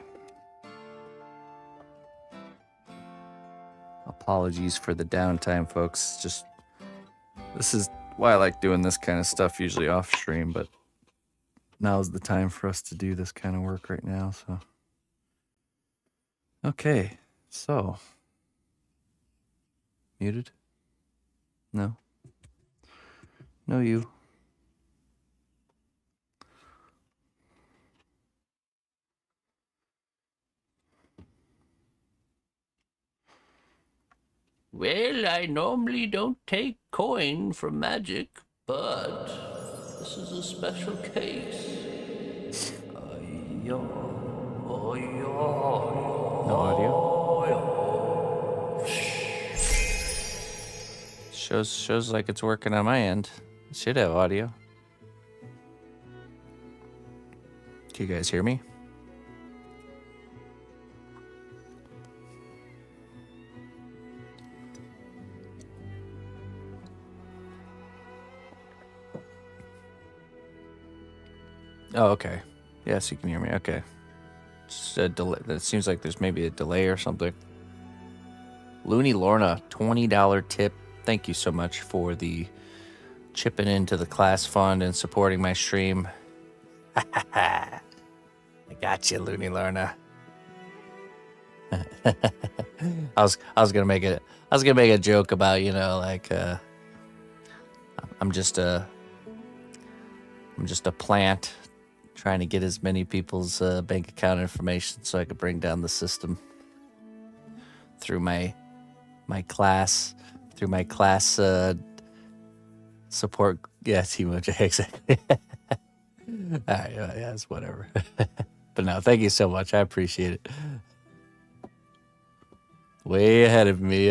Apologies for the downtime, folks. Just this is why I like doing this kind of stuff usually off stream, but now's the time for us to do this kind of work right now, so. Okay, so. Muted? No. No, you.
Well, I normally don't take coin for magic, but this is a special case.
No audio. Shows like it's working on my end. It should have audio. Can you guys hear me? Oh, okay. Yes, you can hear me. Okay. Just a delay. It seems like there's maybe a delay or something. Looney Lorna, $20 tip. Thank you so much for the chipping into the class fund and supporting my stream. I got you, Looney Lorna. I was gonna make a joke about, you know, like I'm just a plant trying to get as many people's bank account information so I could bring down the system through my class support. Yeah, Timo, exactly. All right, yeah, it's whatever. But no, thank you so much. I appreciate it. Way ahead of me.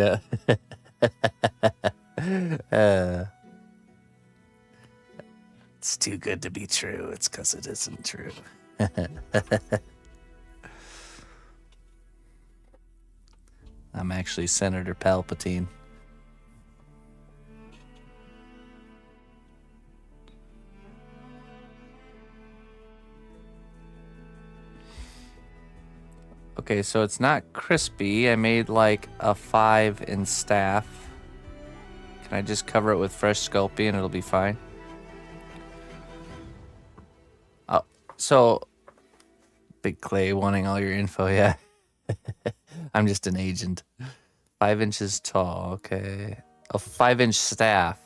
It's too good to be true. It's because it isn't true. I'm actually Senator Palpatine. Okay, so it's not crispy. I made like a 5 in staff. Can I just cover it with fresh Sculpting and it'll be fine? Oh, so Big Clay wanting all your info, yeah. I'm just an agent. 5 inches tall, okay. A 5-inch staff.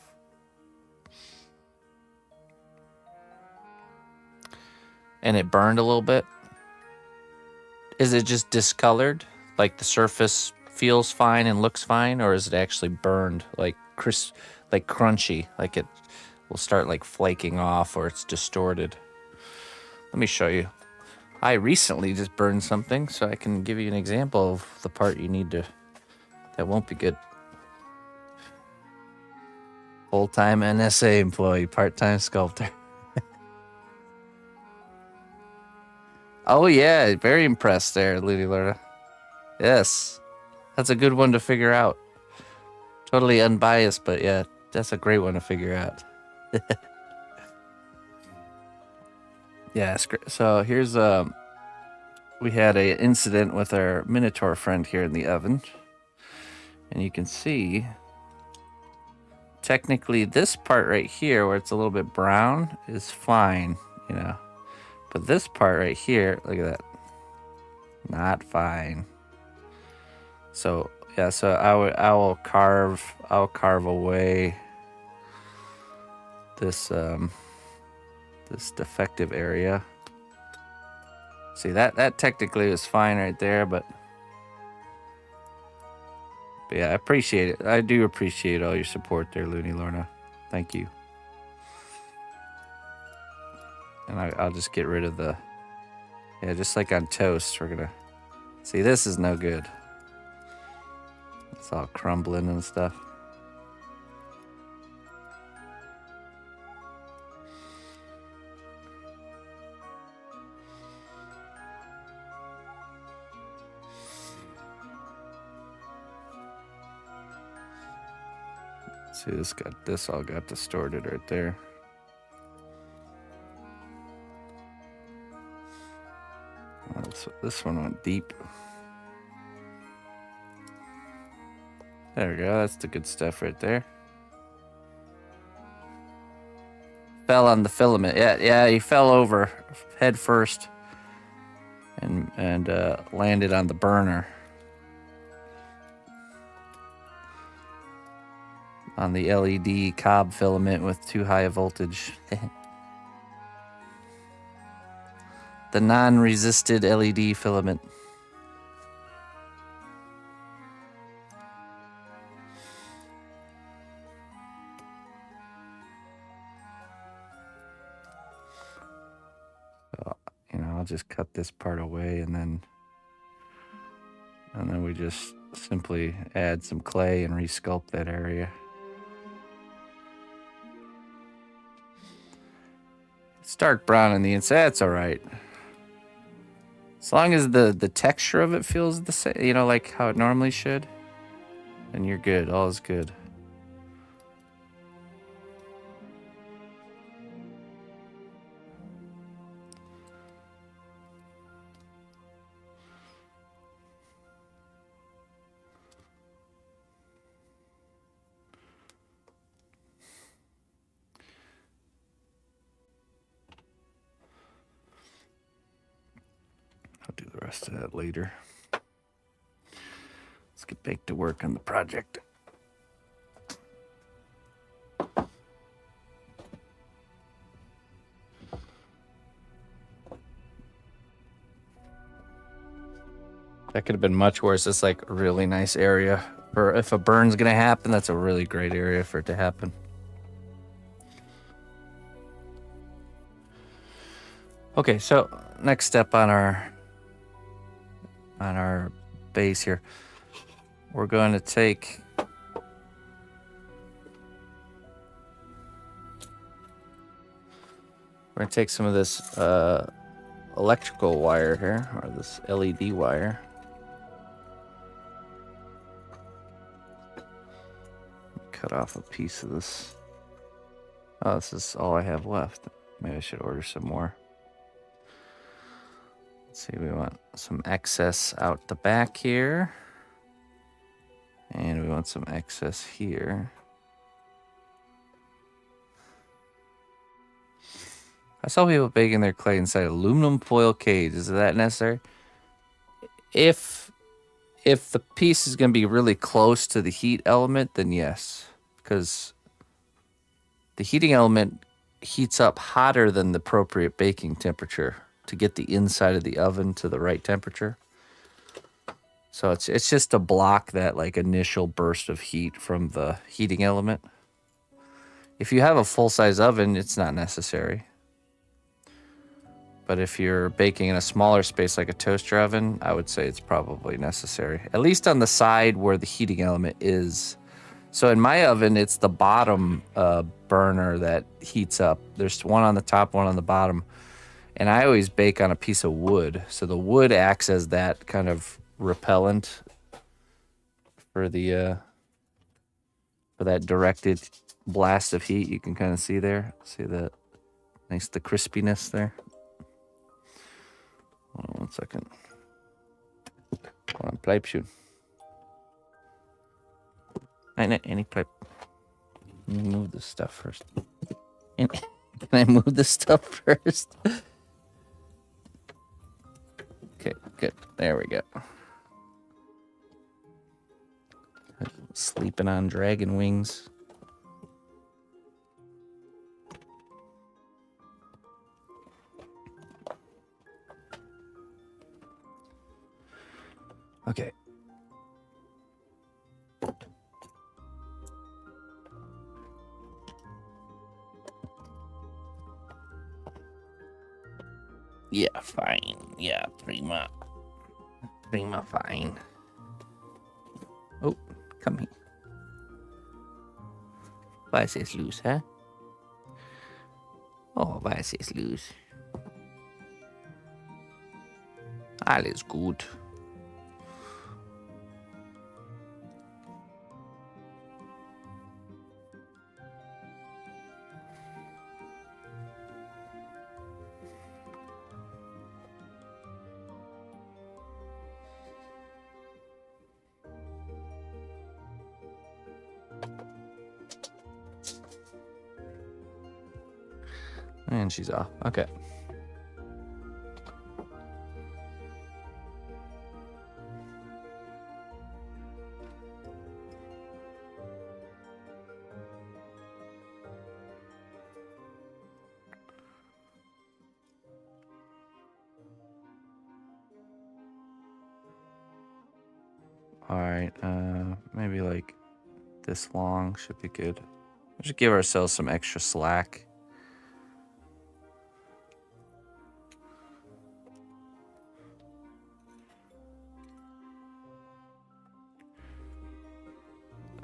And it burned a little bit. Is it just discolored? Like the surface feels fine and looks fine? Or is it actually burned? Like crisp, like crunchy? Like it will start like flaking off or it's distorted? Let me show you. I recently just burned something, so I can give you an example of the part you need to... That won't be good. Full-time NSA employee, part-time sculptor. Oh yeah, very impressed there, Ludi Lorna. Yes, that's a good one to figure out. Totally unbiased, but yeah, that's a great one to figure out. Yeah, so here's we had an incident with our Minotaur friend here in the oven, and you can see technically this part right here where it's a little bit brown is fine, you know. But this part right here, look at that. Not fine. So yeah, so I'll carve away this this defective area. See that technically was fine right there, but yeah, I appreciate it. I do appreciate all your support there, Looney Lorna. Thank you. And I'll just get rid of the... Yeah, just like on toast, we're gonna... See, this is no good. It's all crumbling and stuff. See, this all got distorted right there. So this one went deep. There we go. That's the good stuff right there. Fell on the filament. Yeah, he fell over head first and landed on the burner. On the LED cob filament with too high a voltage. The non-resisted LED filament. So, I'll just cut this part away and then we just simply add some clay and resculpt that area. It's dark brown on the inside. That's all right. As long as the texture of it feels the same, like how it normally should, then you're good. All is good. I'll do the rest of that later. Let's get back to work on the project. That could have been much worse. It's like a really nice area for if a burn's gonna happen. That's a really great area for it to happen. Okay, so next step on our base here, we're going to take some of this electrical wire here, or this LED wire. Cut off a piece of this. Oh, this is all I have left. Maybe I should order some more. Let's see, we want some excess out the back here. And we want some excess here. I saw people baking their clay inside aluminum foil cage. Is that necessary? If the piece is going to be really close to the heat element, then yes. Because the heating element heats up hotter than the appropriate baking temperature to get the inside of the oven to the right temperature. So it's just to block that like initial burst of heat from the heating element. If you have a full-size oven, it's not necessary. But if you're baking in a smaller space like a toaster oven, I would say it's probably necessary. At least on the side where the heating element is. So in my oven, it's the bottom burner that heats up. There's one on the top, one on the bottom. And I always bake on a piece of wood. So the wood acts as that kind of repellent for the for that directed blast of heat. You can kind of see there. See the crispiness there. Hold on 1 second. Hold on, bleib schön. Nein, any pipe. Let me move this stuff first. Can I move this stuff first? Okay, good. There we go. Sleeping on dragon wings. Okay. Yeah, fine. Yeah, prima. Prima fine. Oh, come here. Was ist los, hä? Oh, was ist los? Alles gut. And she's off. Okay. All right, maybe like this long should be good. We should give ourselves some extra slack.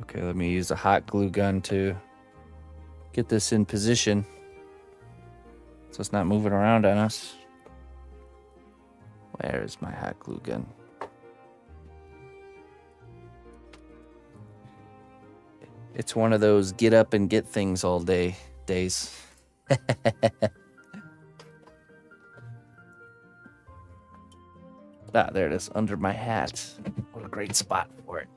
Okay, let me use a hot glue gun to get this in position so it's not moving around on us. Where is my hot glue gun? It's one of those get up and get things all day days. Ah, there it is, under my hat. What a great spot for it.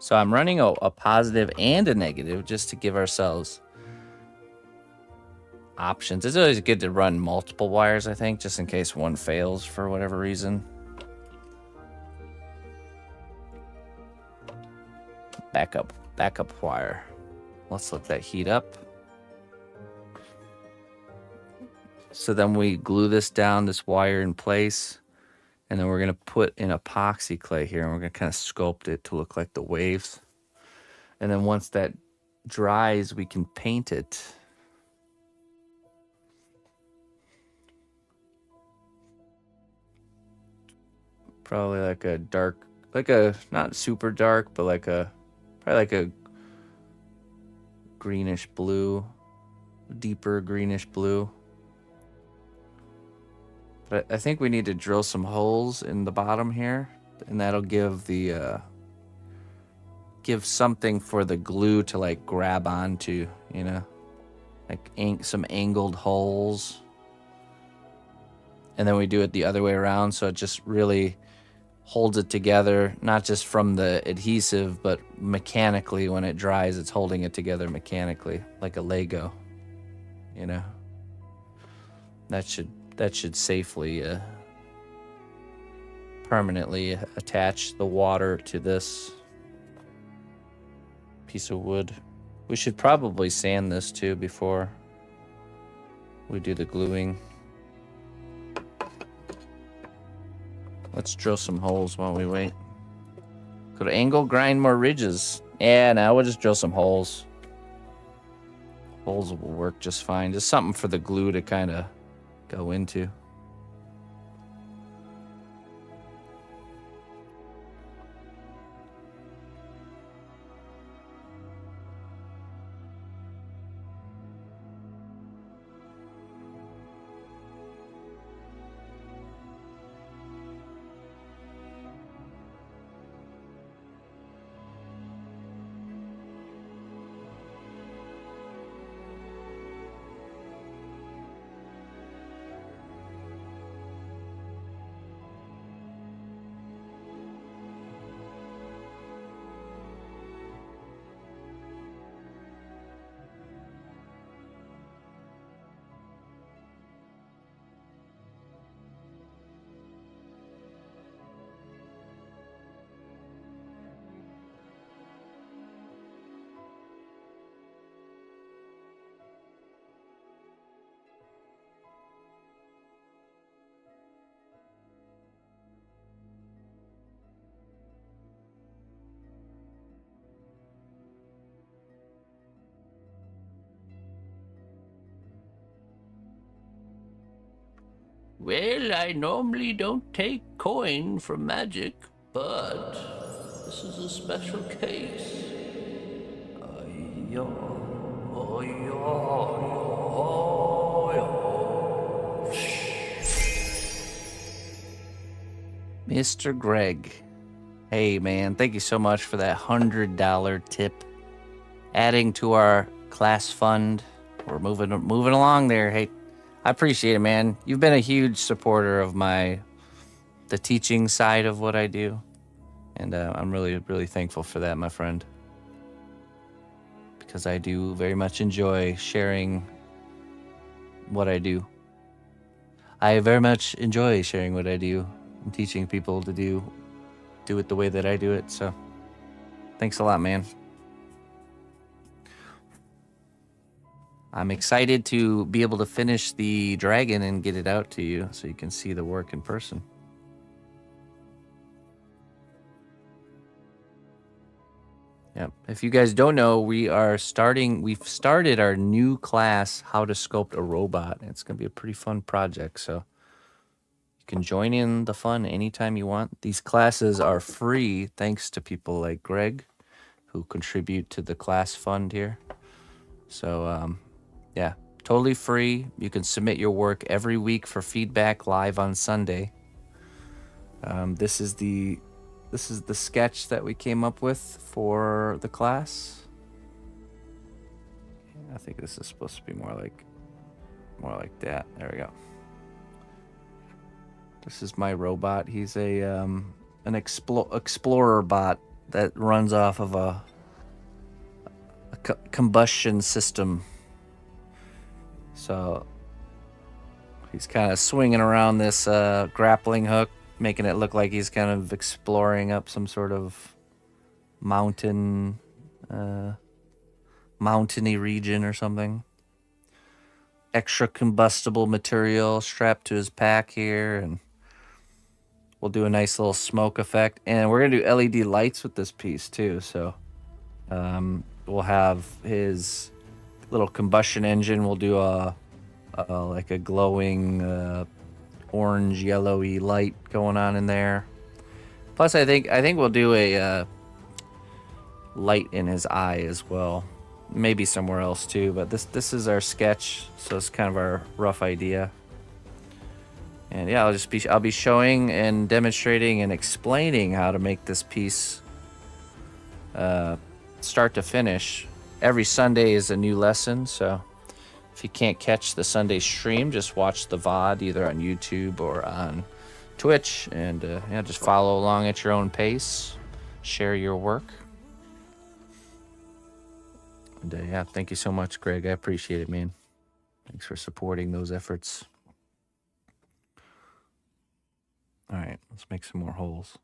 So I'm running a positive and a negative just to give ourselves options. It's always good to run multiple wires, I think, just in case one fails for whatever reason. Backup wire. Let's let that heat up. So then we glue this down, this wire in place, and then we're gonna put in epoxy clay here, and we're gonna kind of sculpt it to look like the waves. And then once that dries, we can paint it. Probably like a dark, like a, not super dark, but like a, probably like a greenish blue, deeper greenish blue. But I think we need to drill some holes in the bottom here, and that'll give the, give something for the glue to like grab onto, you know, like some angled holes. And then we do it the other way around, so it just really holds it together, not just from the adhesive, but mechanically. When it dries, it's holding it together mechanically, like a Lego, you know. That should safely permanently attach the water to this piece of wood. We should probably sand this too before we do the gluing. Let's drill some holes while we wait. Could angle grind more ridges. Yeah, now we'll just drill some holes. Holes will work just fine. Just something for the glue to kind of go into.
Well, I normally don't take coin from magic, but this is a special case.
Mr. Greg. Hey, man, thank you so much for that $100 tip. Adding to our class fund. We're moving along there. Hey, I appreciate it, man. You've been a huge supporter of the the teaching side of what I do. And I'm really, really thankful for that, my friend. Because I do very much enjoy sharing what I do. I very much enjoy sharing what I do and teaching people to do it the way that I do it. So thanks a lot, man. I'm excited to be able to finish the dragon and get it out to you so you can see the work in person. Yep. If you guys don't know, we've started our new class, How to Sculpt a Robot. It's going to be a pretty fun project, so you can join in the fun anytime you want. These classes are free thanks to people like Greg, who contribute to the class fund here. So, yeah, totally free. You can submit your work every week for feedback live on Sunday. This is the sketch that we came up with for the class. I think this is supposed to be more like that. There we go. This is my robot. He's an explorer bot that runs off of a combustion system. So he's kind of swinging around this grappling hook, making it look like he's kind of exploring up some sort of mountainy region or something. Extra combustible material strapped to his pack here, and we'll do a nice little smoke effect. And we're gonna do LED lights with this piece too. So we'll have his little combustion engine. We'll do like a glowing orange yellowy light going on in there. Plus, I think we'll do a light in his eye as well. Maybe somewhere else too, but this is our sketch, so it's kind of our rough idea. And yeah, I'll be showing and demonstrating and explaining how to make this piece start to finish. Every Sunday is a new lesson, so if you can't catch the Sunday stream, just watch the VOD either on YouTube or on Twitch, and yeah, just follow along at your own pace. Share your work. And yeah, thank you so much, Greg. I appreciate it, man. Thanks for supporting those efforts. All right, let's make some more holes.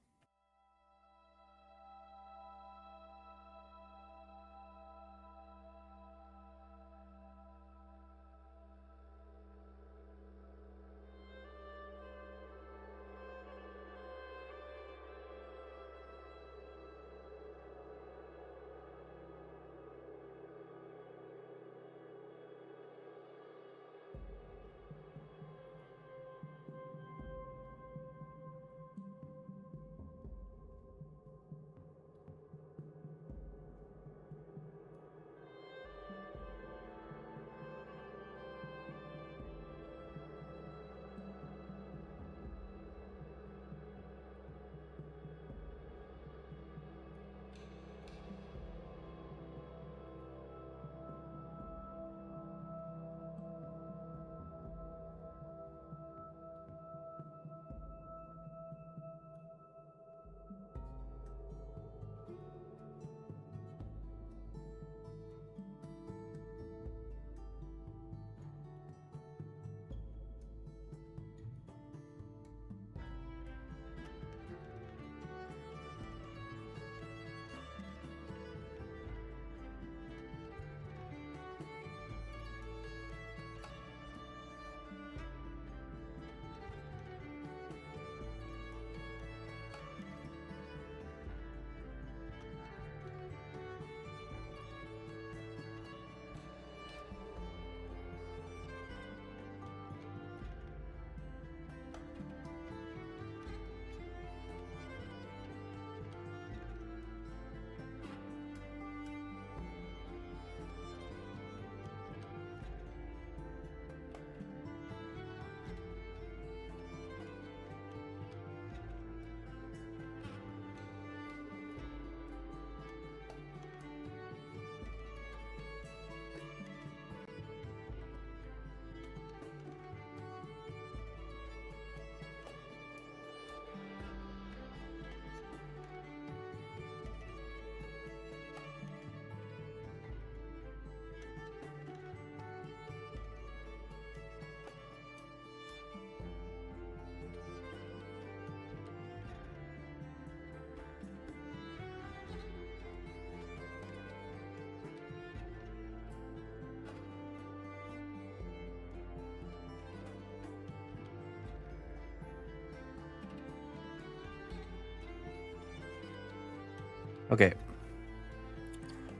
Okay.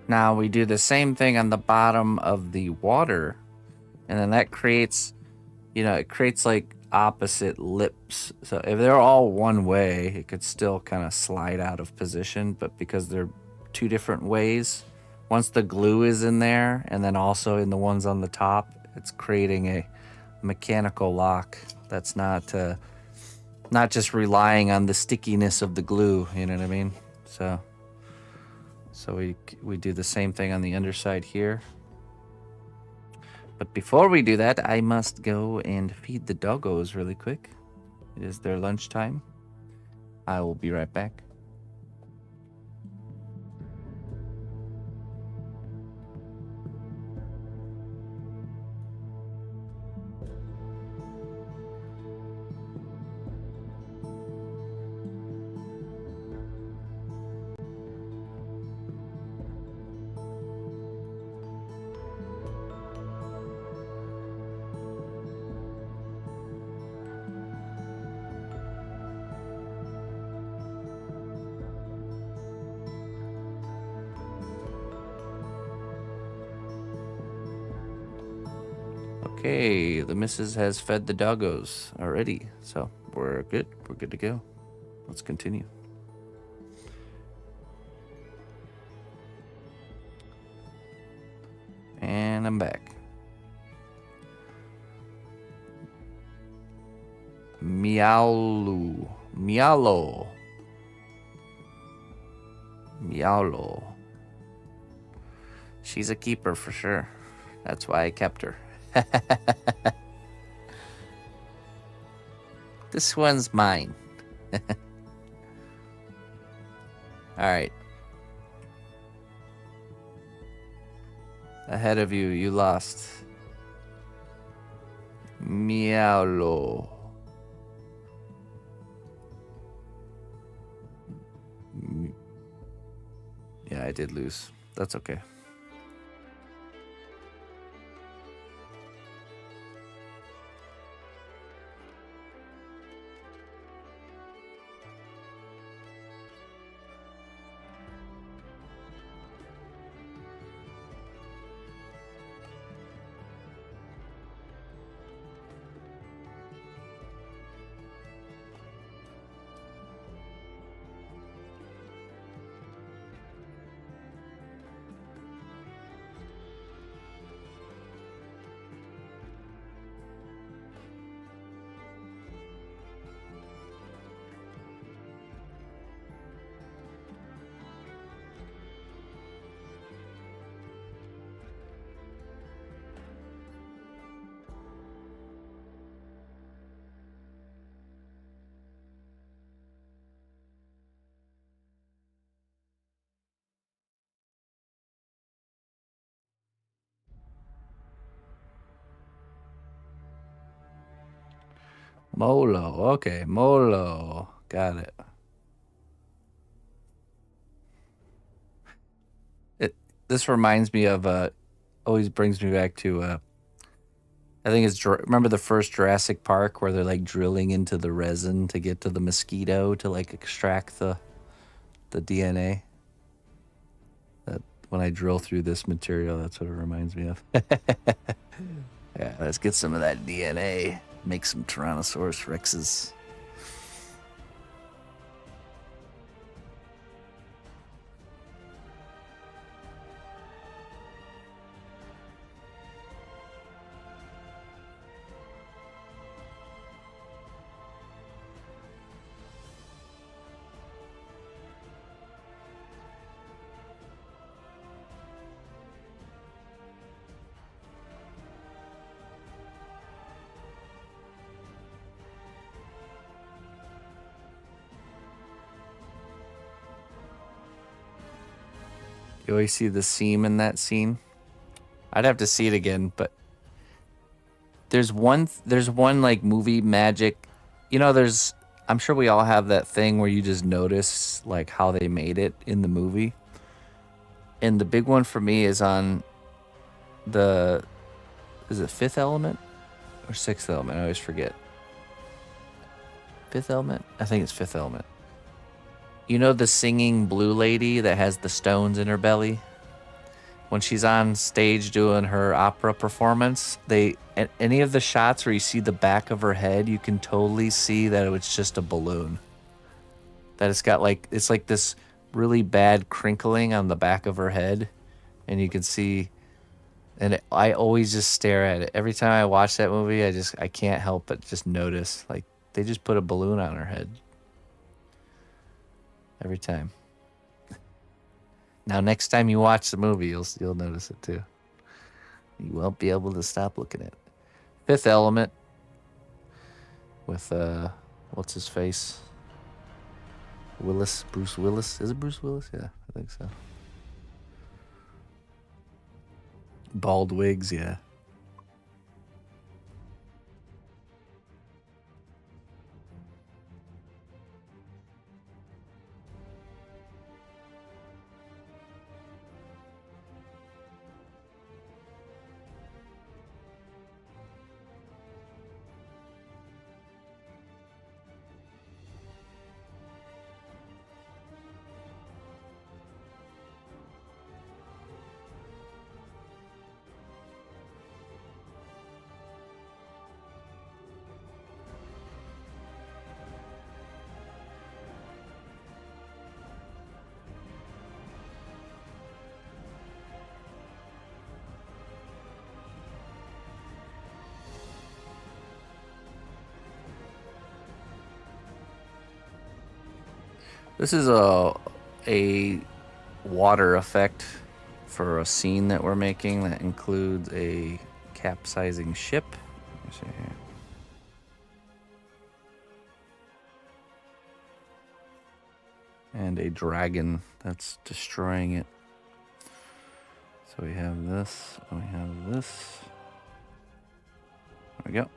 Now we do the same thing on the bottom of the water, and then that creates, it creates like opposite lips. So if they're all one way, it could still kind of slide out of position, but because they're two different ways, once the glue is in there, and then also in the ones on the top, it's creating a mechanical lock that's not just relying on the stickiness of the glue, you know what I mean? So we do the same thing on the underside here. But before we do that, I must go and feed the doggos really quick. It is their lunchtime. I will be right back. Okay, the missus has fed the doggos already, so we're good. We're good to go. Let's continue. And I'm back. Meowlo. She's a keeper for sure. That's why I kept her. This one's mine. All right. Ahead of you, you lost. Meowlo. Yeah, I did lose. That's okay. Molo. Okay, Molo. Got it. This reminds me of always brings me back to I think it's remember the first Jurassic Park where they're like drilling into the resin to get to the mosquito to like extract the DNA. That when I drill through this material, that's what it reminds me of. Yeah, let's get some of that DNA. Make some Tyrannosaurus Rexes. You always see the seam in that scene. I'd have to see it again, but there's one like movie magic. I'm sure we all have that thing where you just notice like how they made it in the movie. And the big one for me is on is it Fifth Element or Sixth Element? I always forget. Fifth Element? I think it's Fifth Element. You know the singing blue lady that has the stones in her belly? When she's on stage doing her opera performance, any of the shots where you see the back of her head, you can totally see that it's just a balloon. That it's like this really bad crinkling on the back of her head, and you can see. And I always just stare at it every time I watch that movie. I can't help but just notice, like, they just put a balloon on her head every time. Now, next time you watch the movie, you'll notice it too. You won't be able to stop looking at it. Fifth Element with what's his face? Bruce Willis. Is it Bruce Willis? Yeah, I think so. Bald wigs, yeah. This is a water effect for a scene that we're making that includes a capsizing ship. Let me see here. And a dragon that's destroying it. So we have this, and we have this. There we go.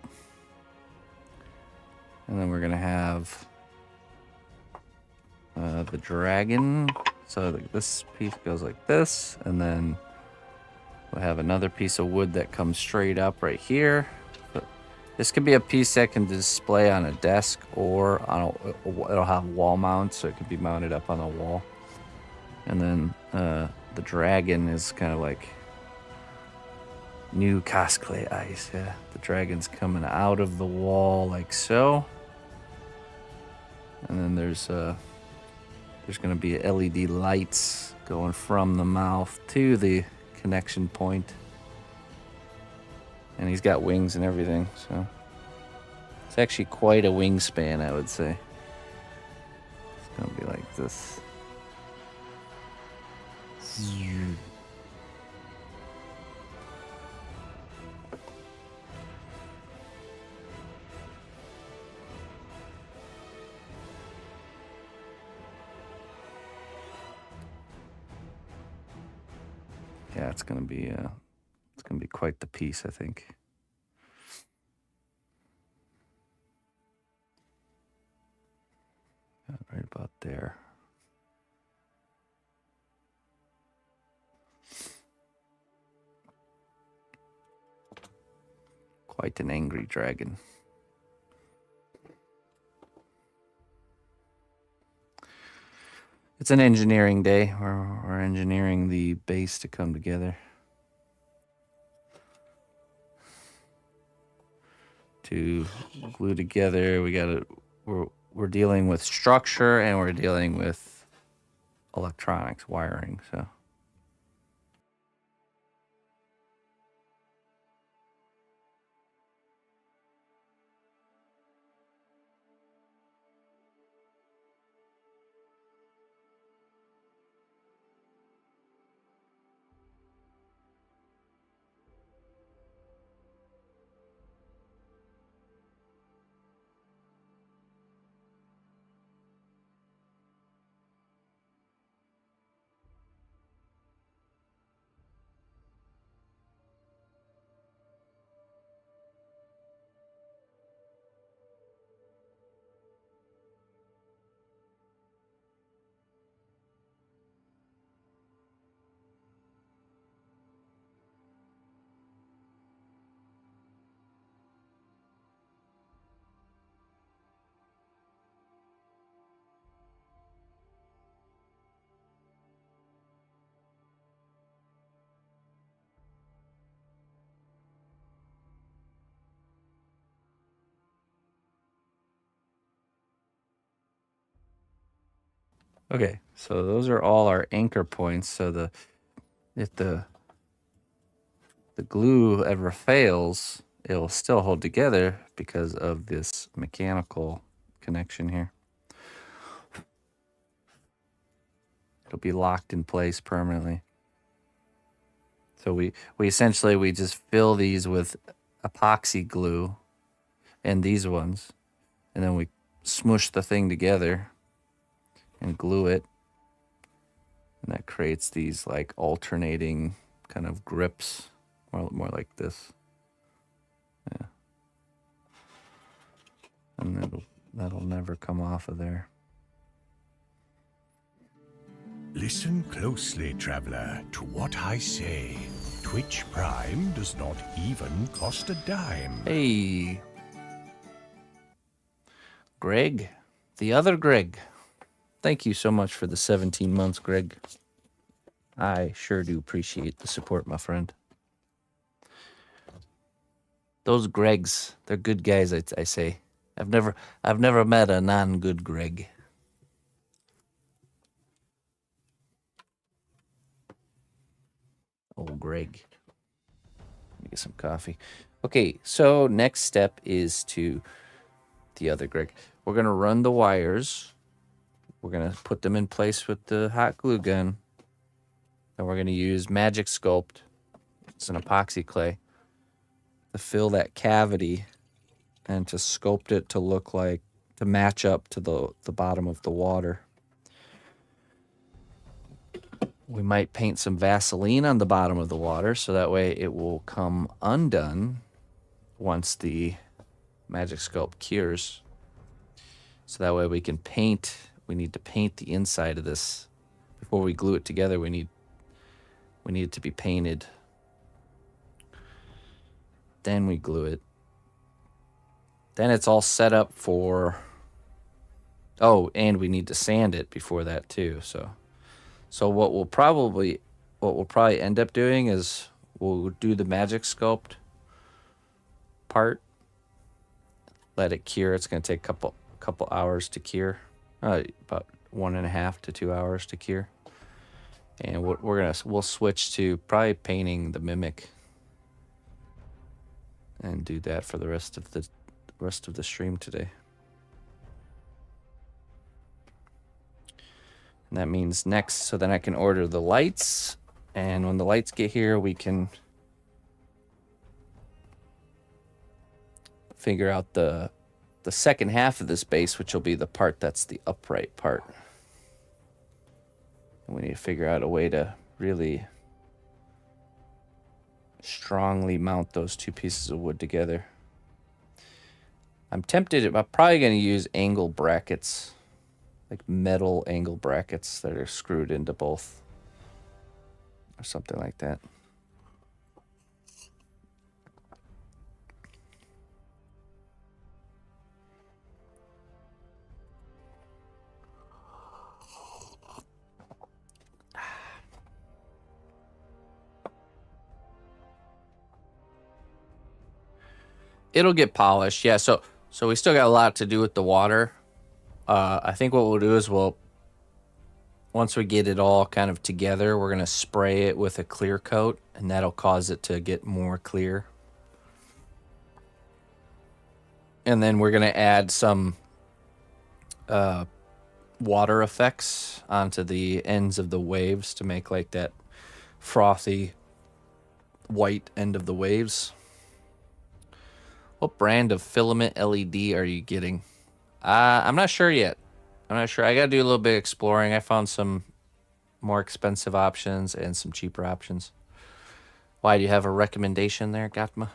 And then we're gonna have the dragon. So this piece goes like this, and then we'll have another piece of wood that comes straight up right here. But this could be a piece that can display on a desk, or on it'll have wall mounts, so it could be mounted up on a wall. And then the dragon is kind of like new cosplay ice. Yeah, the dragon's coming out of the wall like so. And then there's going to be LED lights going from the mouth to the connection point. And he's got wings and everything, so it's actually quite a wingspan, I would say. It's going to be like this. Yeah, it's gonna be quite the piece, I think. Right about there. Quite an angry dragon. It's an engineering day. We're engineering the base to come together. To glue together, we're dealing with structure, and we're dealing with electronics, wiring, so. Okay, so those are all our anchor points. So if the glue ever fails, it will still hold together because of this mechanical connection here. It'll be locked in place permanently. So we essentially just fill these with epoxy glue and these ones, and then we smush the thing together and glue it, and that creates these like alternating kind of grips, more like this. Yeah, and that'll never come off of there.
Listen closely, traveler, to what I say. Twitch Prime does not even cost a dime.
Hey, Greg, the other Greg. Thank you so much for the 17 months, Greg. I sure do appreciate the support, my friend. Those Gregs, they're good guys, I say. I've never met a non-good Greg. Oh, Greg. Let me get some coffee. Okay, so next step is to the other Greg. We're gonna run the wires. We're gonna put them in place with the hot glue gun. And we're gonna use Magic Sculpt. It's an epoxy clay to fill that cavity and to sculpt it to look like, to match up to the bottom of the water. We might paint some Vaseline on the bottom of the water so that way it will come undone once the Magic Sculpt cures. So that way we can paint. We need to paint the inside of this. Before we glue it together, we need it to be painted. Then we glue it. Then it's all set up for... Oh, and we need to sand it before that too, So what we'll probably end up doing is we'll do the Magic Sculpt part, let it cure. It's going to take a couple hours to cure, about 1.5 to 2 hours to cure. And we'll switch to probably painting the Mimic, and do that for the rest of the stream today. And that means next, so then I can order the lights, and when the lights get here, we can figure out the second half of this base, which will be the part that's the upright part. And we need to figure out a way to really strongly mount those two pieces of wood together. I'm probably going to use angle brackets, like metal angle brackets that are screwed into both, or something like that. It'll get polished, yeah. So we still got a lot to do with the water. I think what we'll do is once we get it all kind of together, we're gonna spray it with a clear coat, and that'll cause it to get more clear. And then we're gonna add some water effects onto the ends of the waves to make like that frothy white end of the waves. What brand of filament LED are you getting? I'm not sure yet. I'm not sure. I got to do a little bit of exploring. I found some more expensive options and some cheaper options. Why, do you have a recommendation there, Gatma?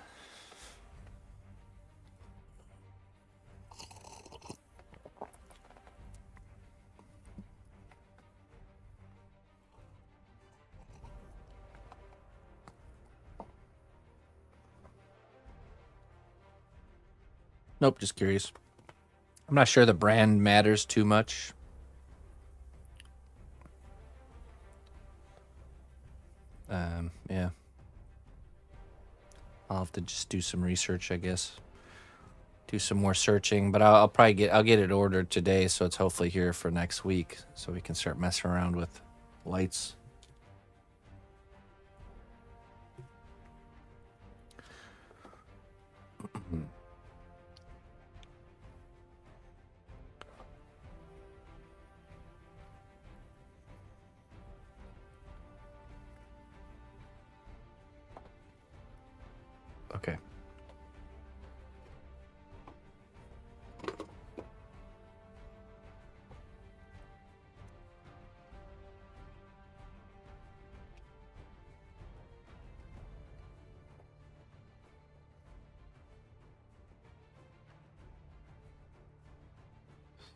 Nope, just curious. I'm not sure the brand matters too much. Yeah. I'll have to just do some research, I guess. do some more searching, but I'll probably I'll get it ordered today, so it's hopefully here for next week, so we can start messing around with lights. Okay.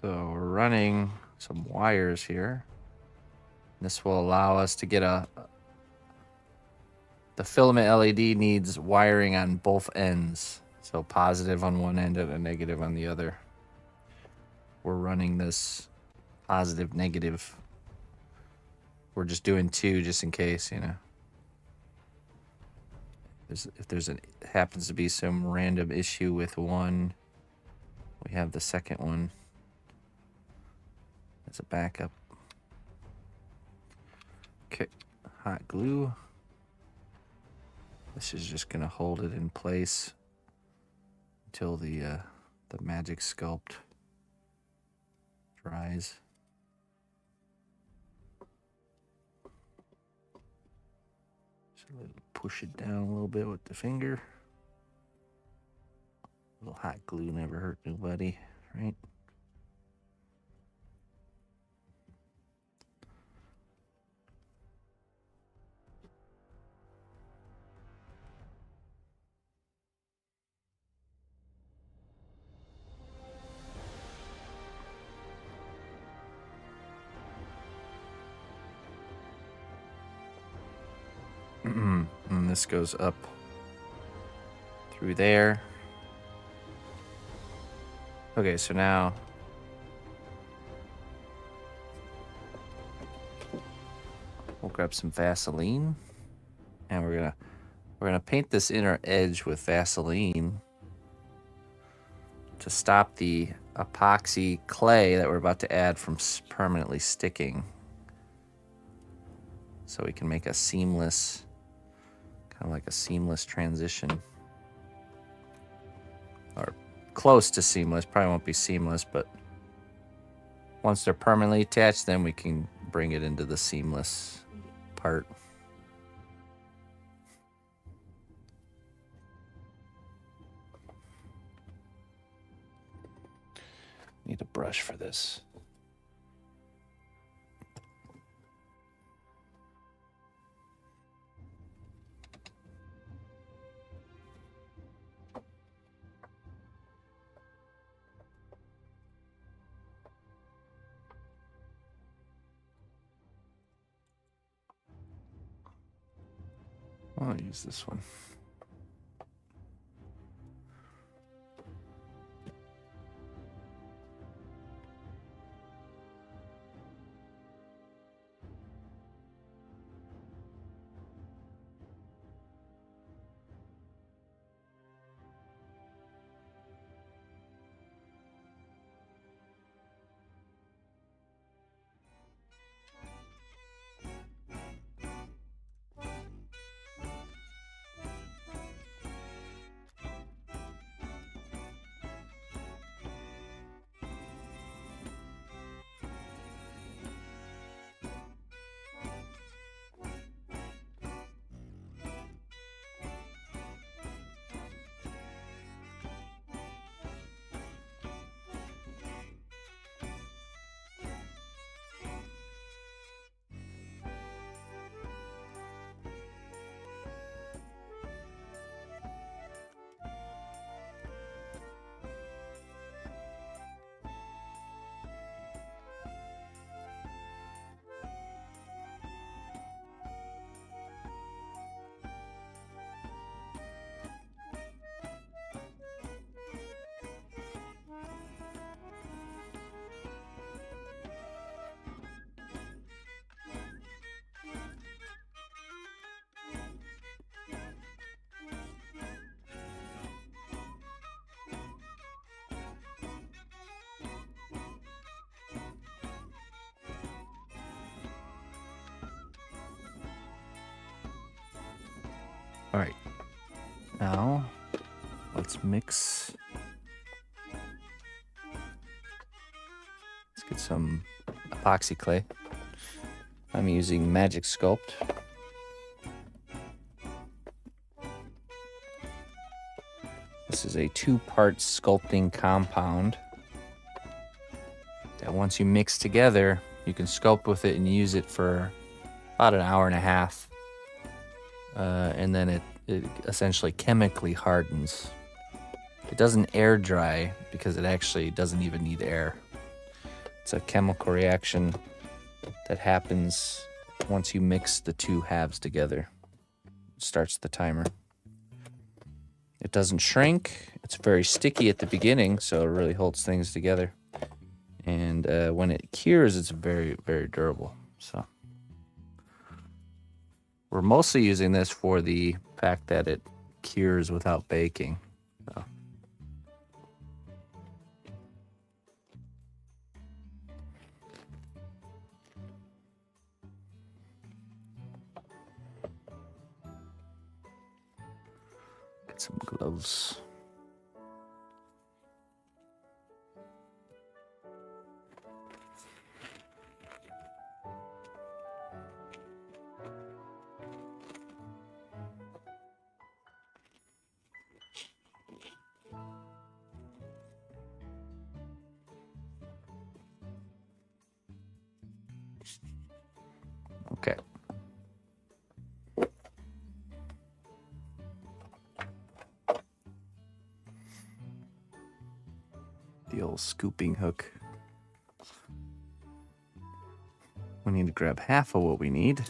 So we're running some wires here. This will allow us to get the filament LED needs wiring on both ends. So positive on one end and a negative on the other. We're running this positive, negative. We're just doing two just in case, you know. If happens to be some random issue with one, we have the second one as a backup. Okay, hot glue. This is just gonna hold it in place until the magic sculpt dries. So push it down a little bit with the finger. A little hot glue never hurt nobody, right? And this goes up through there. Okay, so now we'll grab some Vaseline, and we're gonna paint this inner edge with Vaseline to stop the epoxy clay that we're about to add from permanently sticking, so we can make a seamless, kind of like a seamless transition, or close to seamless. Probably won't be seamless, but once they're permanently attached, then we can bring it into the seamless part. Need a brush for this. I'll use this one. All right. Now, let's mix. Let's get some epoxy clay. I'm using Magic Sculpt. This is a 2-part sculpting compound that once you mix together, you can sculpt with it and use it for about an hour and a half. And then it essentially chemically hardens. It doesn't air dry because it actually doesn't even need air. It's a chemical reaction that happens once you mix the two halves together. It starts the timer. It doesn't shrink. It's very sticky at the beginning, so it really holds things together. And when it cures, it's very, very durable. So we're mostly using this for the fact that it cures without baking. So. Get some gloves. Okay. The old scooping hook. We need to grab half of what we need,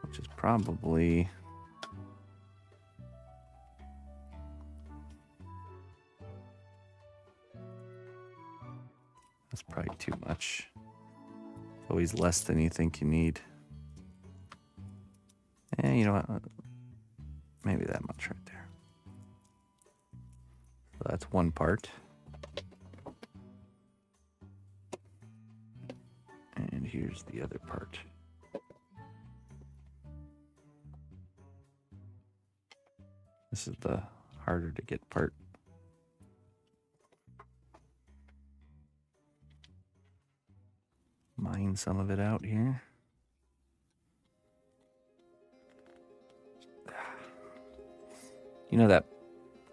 which is probably that's probably too much. It's always less than you think you need. You know what? Maybe that much right there. So that's one part. And here's the other part. This is the harder to get part. Mine some of it out here. You know that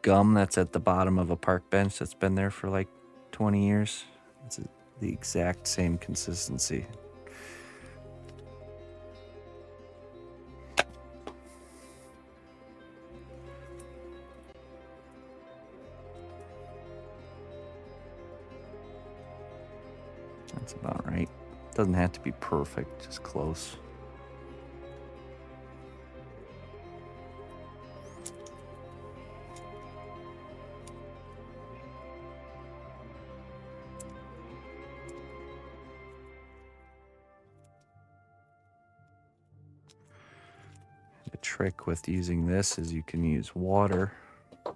gum that's at the bottom of a park bench that's been there for like 20 years? It's the exact same consistency. That's about right. Doesn't have to be perfect, just close. The trick with using this is you can use water to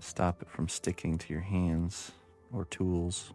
stop it from sticking to your hands or tools.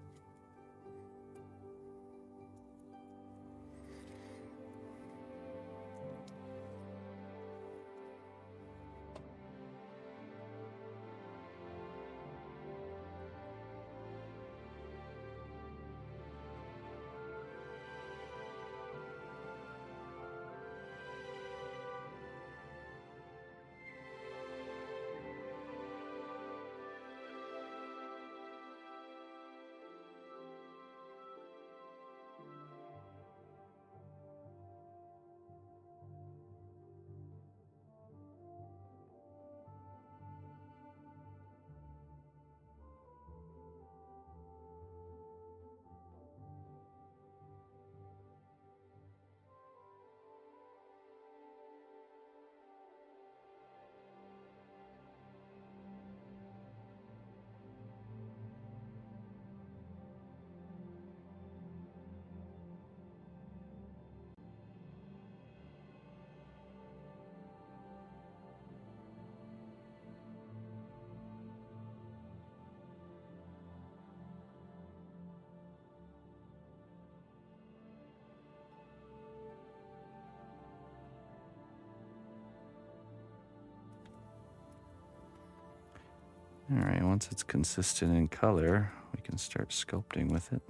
All right, once it's consistent in color, we can start sculpting with it.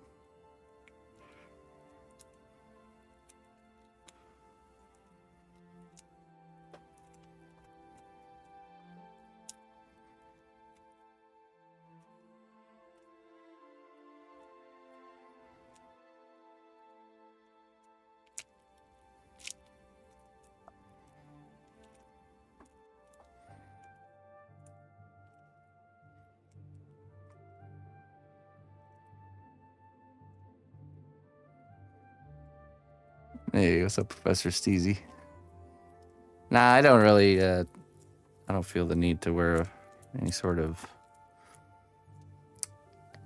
Hey, what's up, Professor Steezy? Nah, I don't really, I don't feel the need to wear any sort of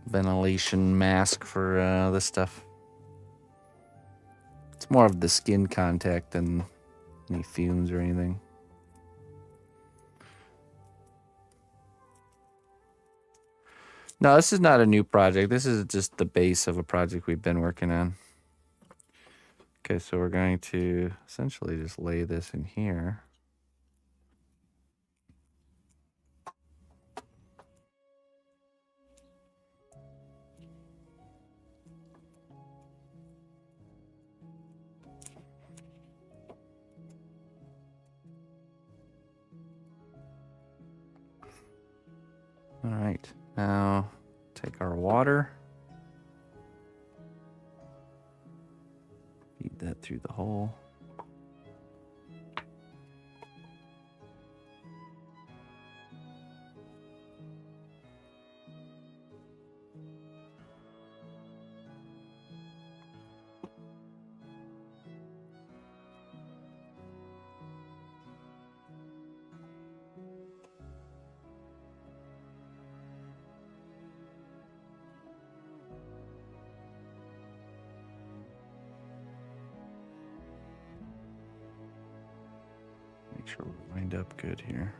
ventilation mask for this stuff. It's more of the skin contact than any fumes or anything. No, this is not a new project. This is just the base of a project we've been working on. Okay, so we're going to essentially just lay this in here. All right, now take our water. Feed that through the hole. Make sure we're lined up good here.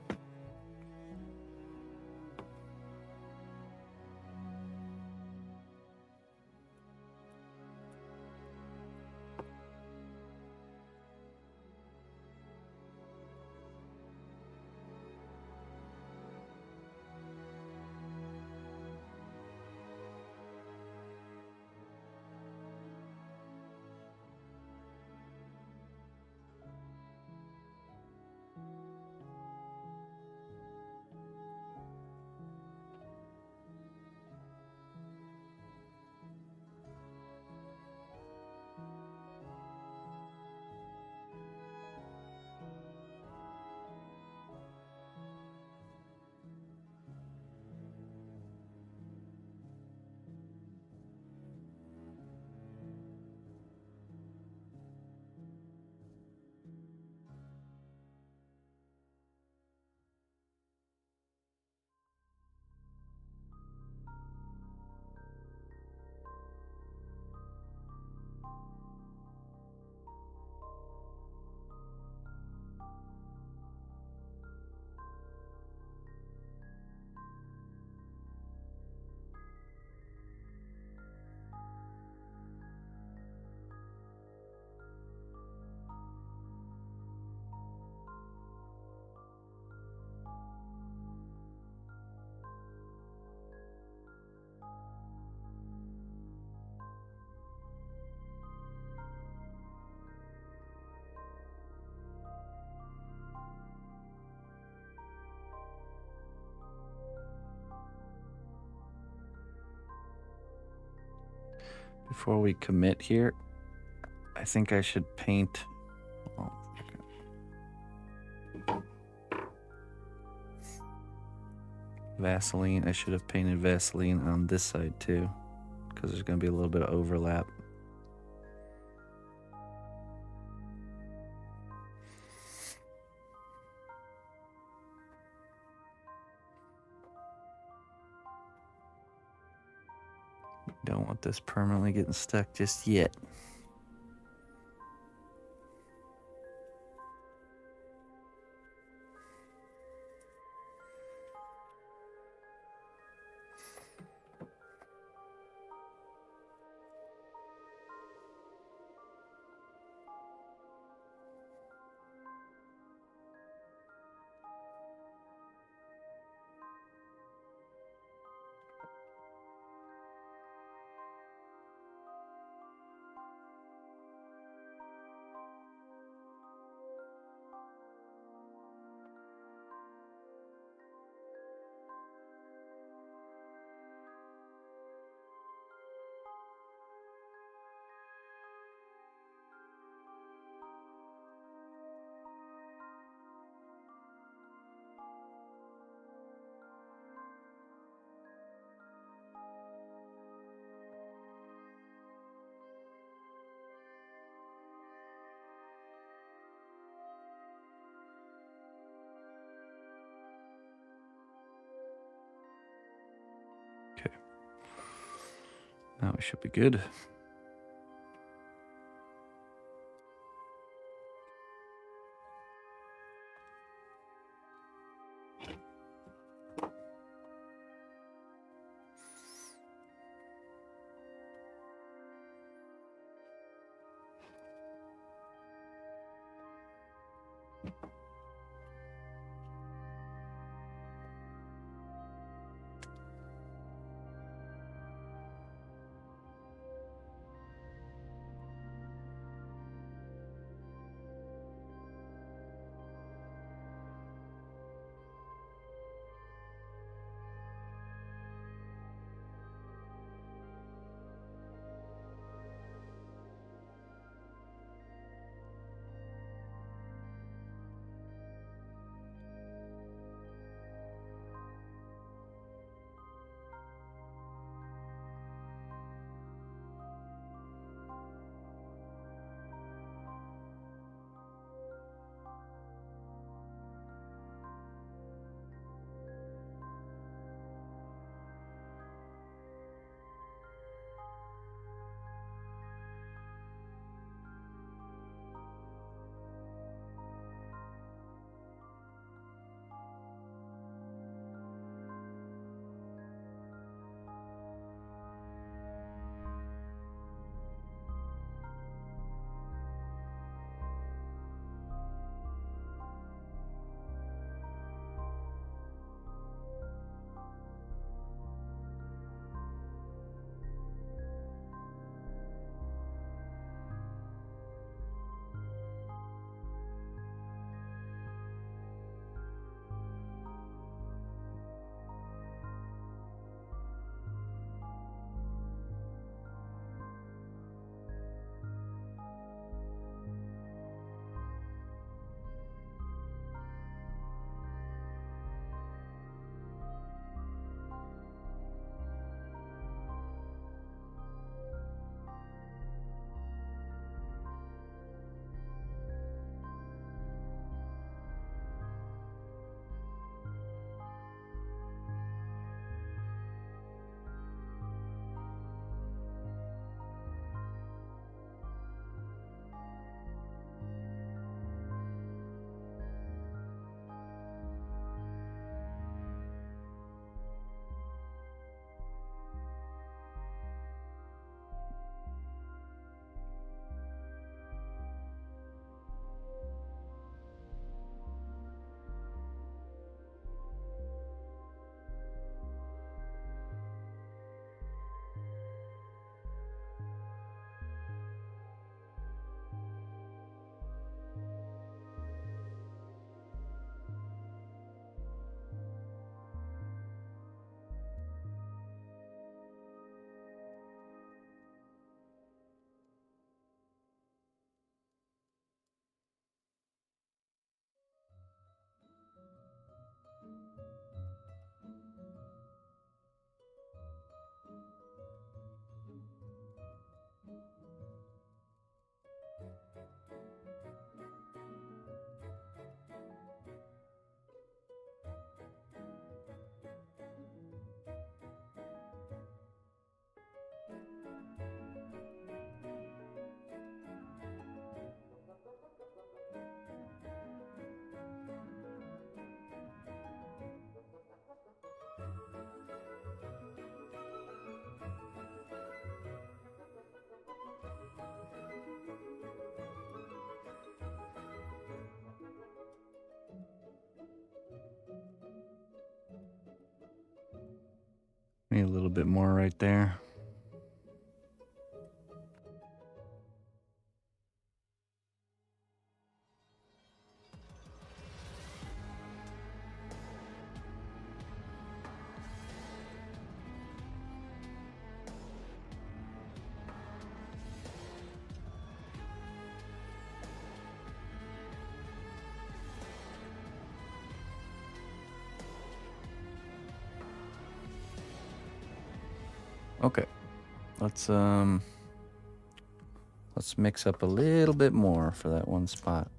Before we commit here, I think I should paint. Oh, Vaseline. I should have painted Vaseline on this side too, because there's going to be a little bit of overlap. Don't want this permanently getting stuck just yet. Now we should be good. Maybe a little bit more right there. Okay, let's mix up a little bit more for that one spot.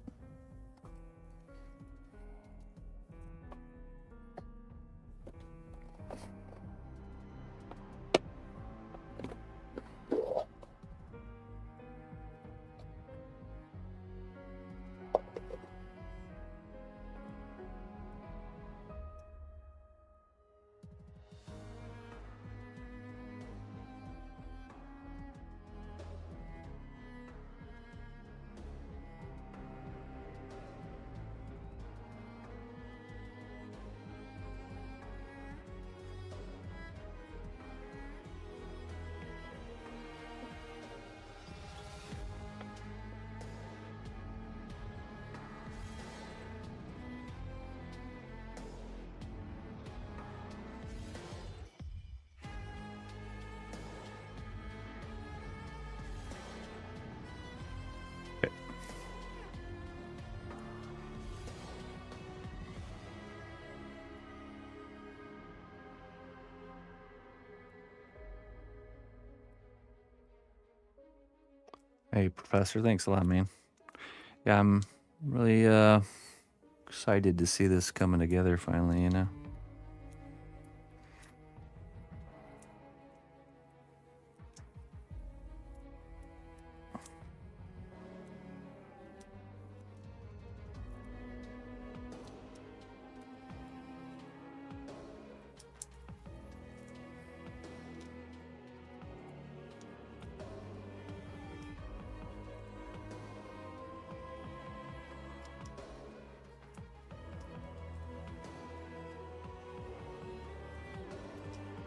Hey, Professor, thanks a lot, man. Yeah, I'm really excited to see this coming together finally, you know?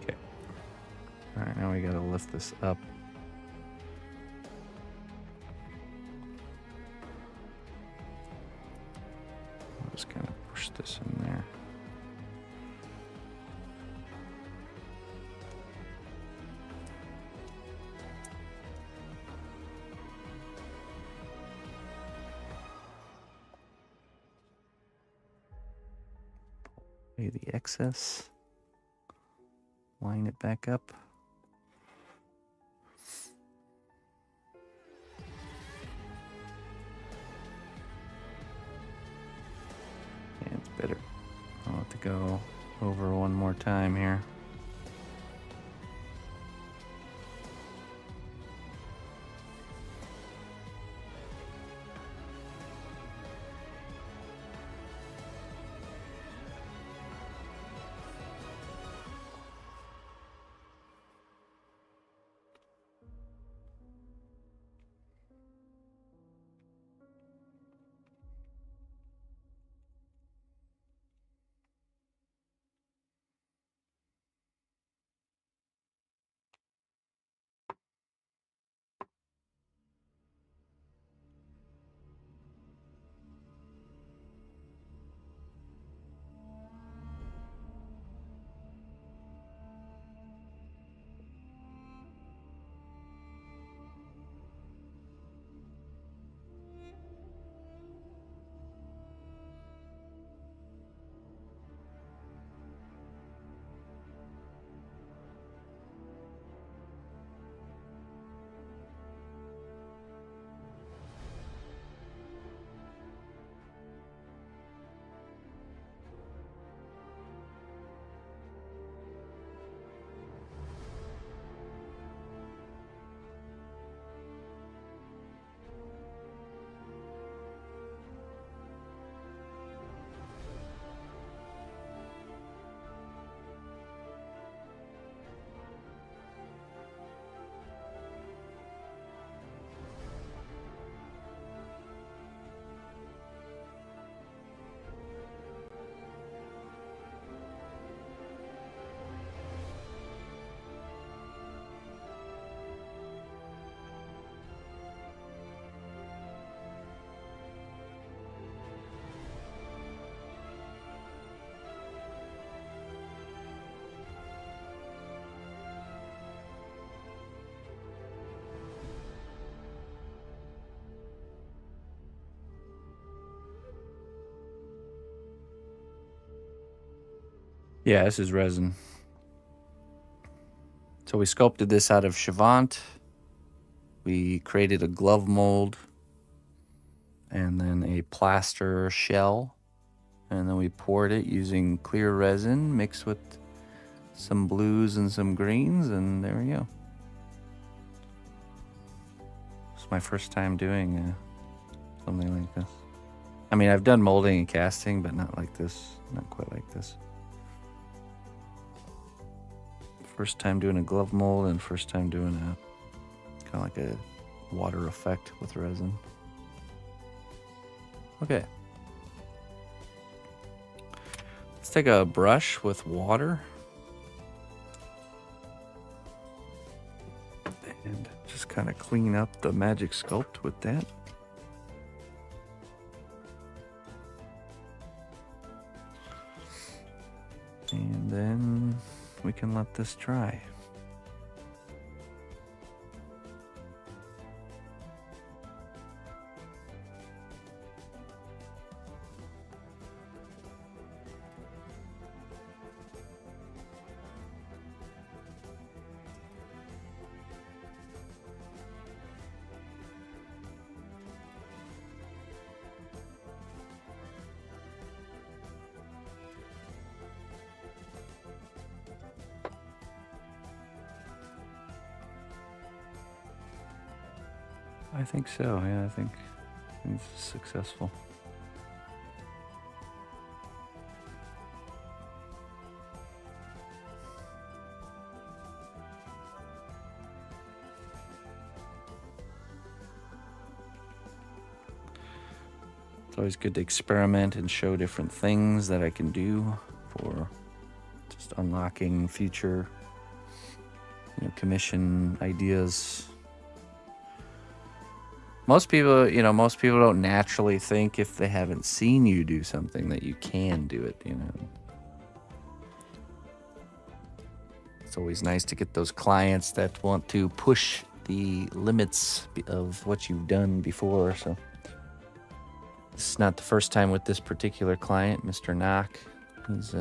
Okay. All right, now we gotta lift this up. I'll just kind of push this in there. Lay the excess. Line it back up. And it's better. I'll have to go over one more time here. Yeah, this is resin. So we sculpted this out of Chavant. We created a glove mold and then a plaster shell. And then we poured it using clear resin mixed with some blues and some greens, and there we go. It's my first time doing something like this. I mean, I've done molding and casting, but not like this, not quite like this. First time doing a glove mold and first time doing a kind of like a water effect with resin. Okay. Let's take a brush with water and just kind of clean up the magic sculpt with that. And then we can let this dry. I think so. Yeah, I think it's successful. It's always good to experiment and show different things that I can do for just unlocking future, commission ideas. Most people don't naturally think if they haven't seen you do something that you can do it, It's always nice to get those clients that want to push the limits of what you've done before. So this is not the first time with this particular client, Mr. Knock. He's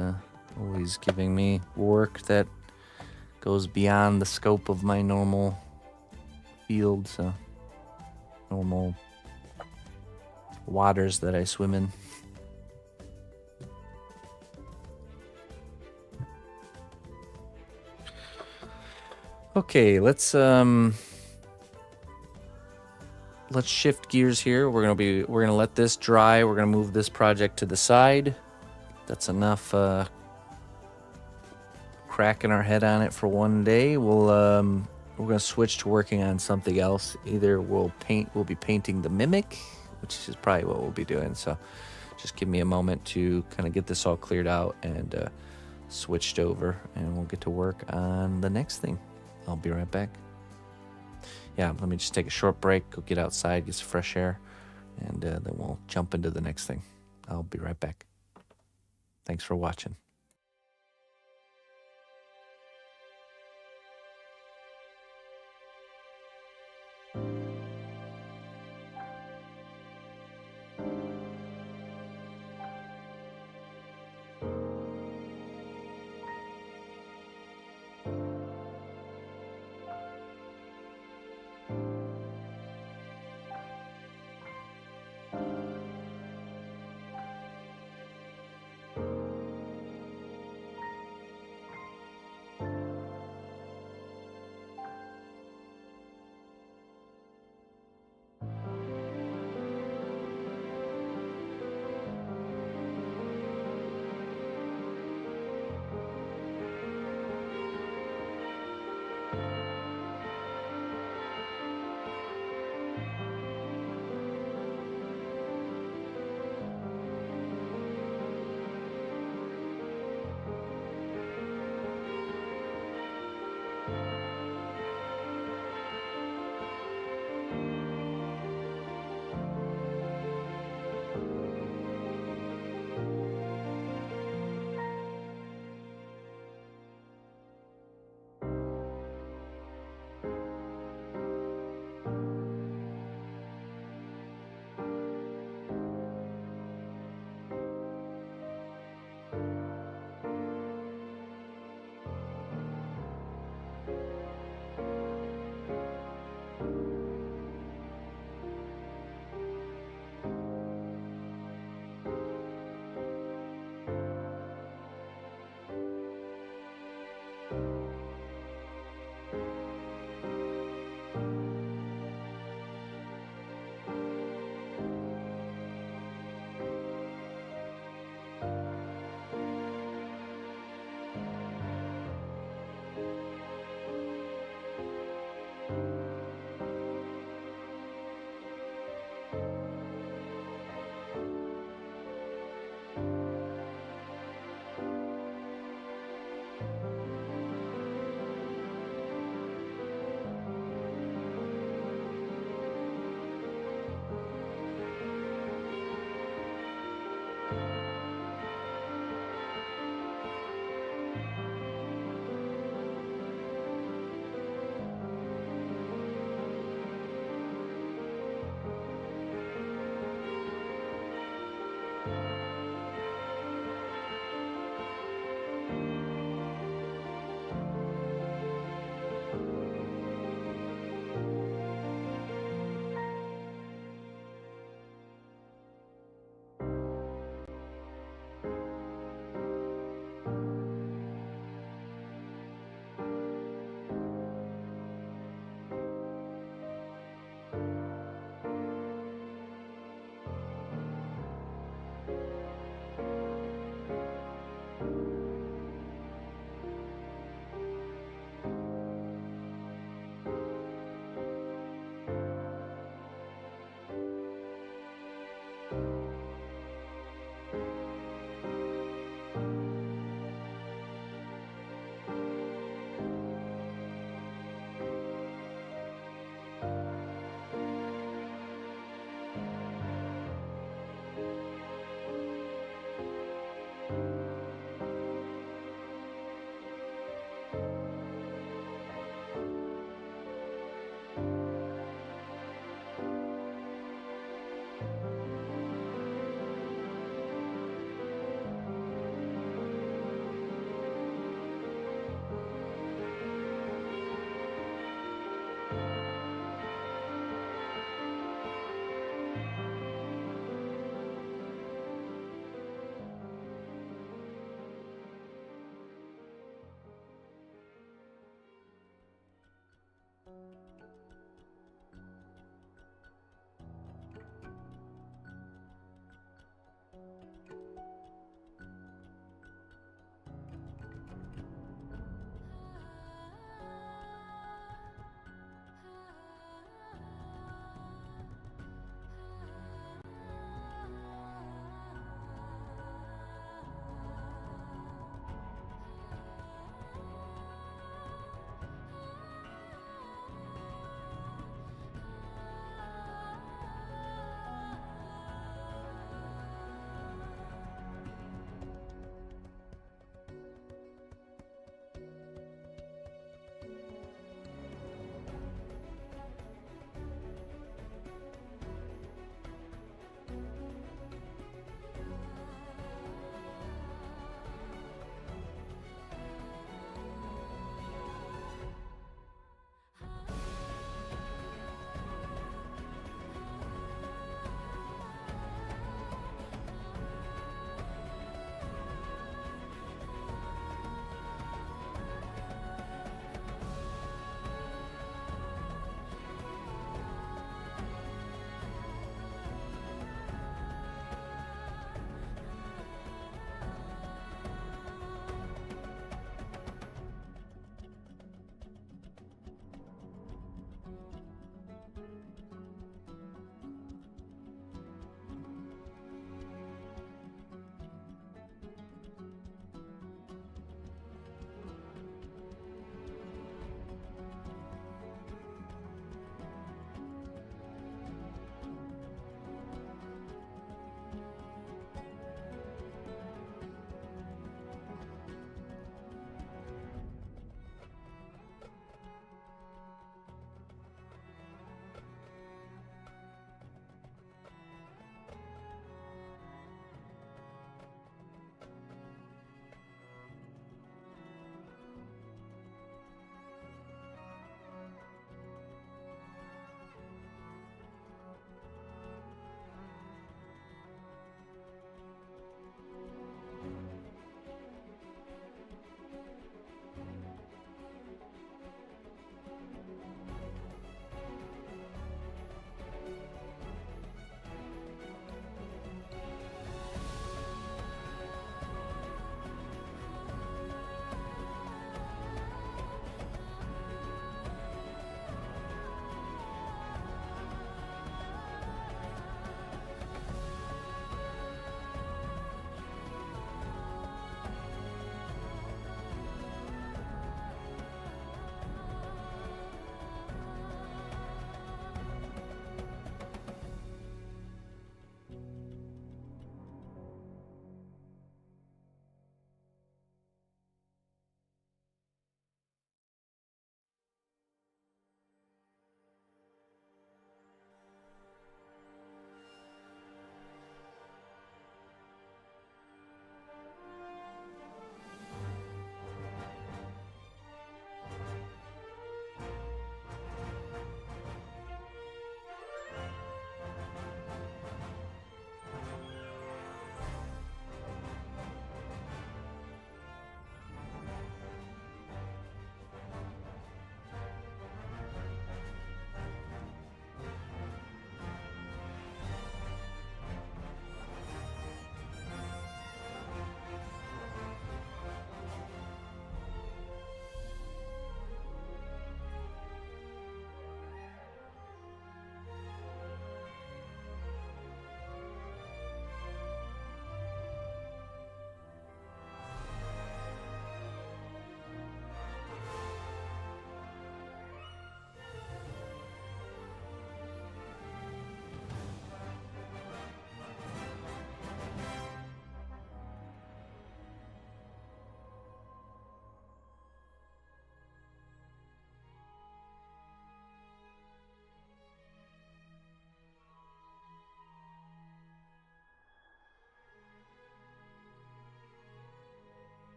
always giving me work that goes beyond the scope of my normal field, so normal waters that I swim in. Okay, let's shift gears here. We're gonna let this dry. We're gonna move this project to the side. That's enough cracking our head on it for one day. We're gonna switch to working on something else. Either we'll be painting the mimic, which is probably what we'll be doing. So just give me a moment to kind of get this all cleared out and switched over, and we'll get to work on the next thing. I'll be right back. Yeah, let me just take a short break, go get outside, get some fresh air, and then we'll jump into the next thing. I'll be right back. Thanks for watching.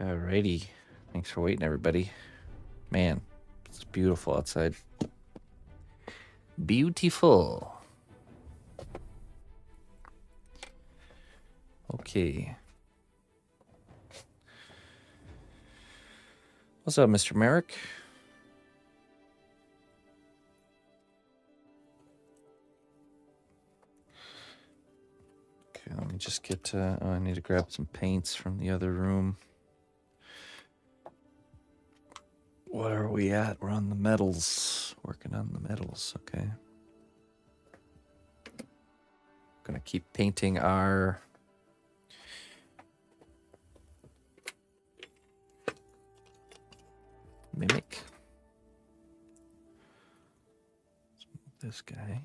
Alrighty. Thanks for waiting, everybody. Man, it's beautiful outside. Beautiful. Okay. What's up, Mr. Merrick? Okay, let me just get oh, I need to grab some paints from the other room. What are we at? We're on the metals. Working on the metals, okay. Gonna keep painting our mimic. This guy.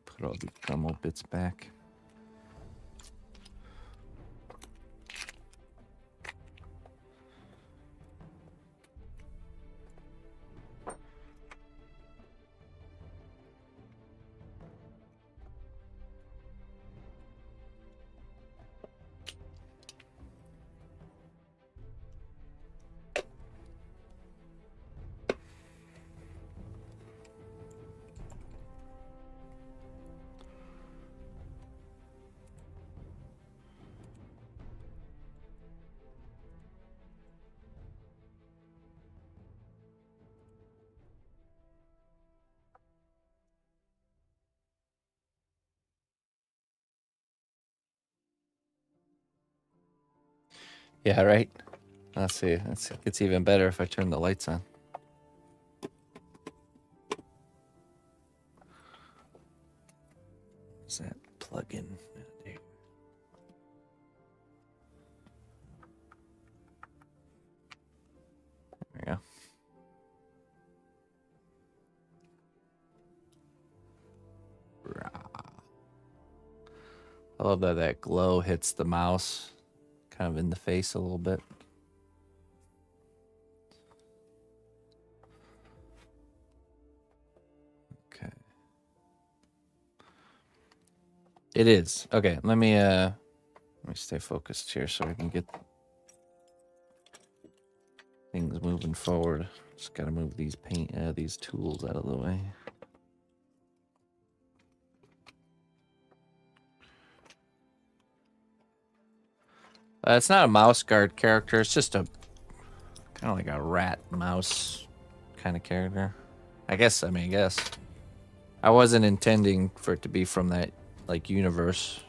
Put all the thermal bits back. Yeah, right. Let's see. It's even better if I turn the lights on. What's that plug-in? There we go. I love that that glow hits the mouse kind of in the face a little bit. Okay. It is. Okay, let me stay focused here so I can get things moving forward. Just gotta move these these tools out of the way. It's not a mouse guard character. It's just a kind of like a rat mouse kind of character. I guess. I guess. I wasn't intending for it to be from that like universe.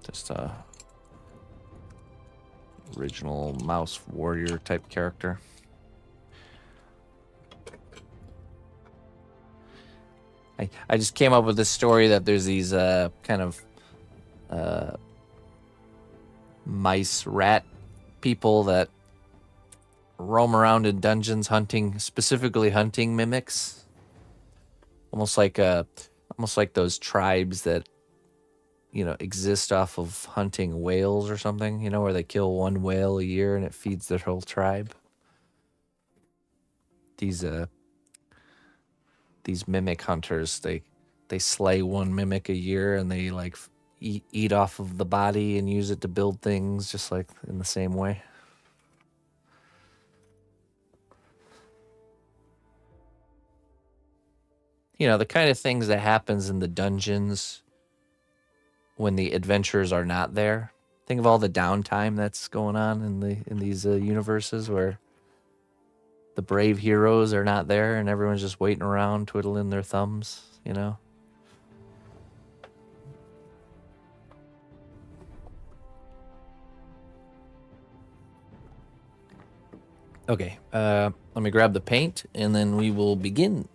Just a original mouse warrior type character. I just came up with this story that there's these kind of mice rat people that roam around in dungeons specifically hunting mimics. Almost like those tribes that exist off of hunting whales or something, where they kill one whale a year and it feeds their whole tribe. These mimic hunters, they slay one mimic a year and they like eat off of the body and use it to build things, just like in the same way. The kind of things that happens in the dungeons when the adventurers are not there. Think of all the downtime that's going on in these universes where the brave heroes are not there and everyone's just waiting around twiddling their thumbs, Okay, let me grab the paint and then we will begin.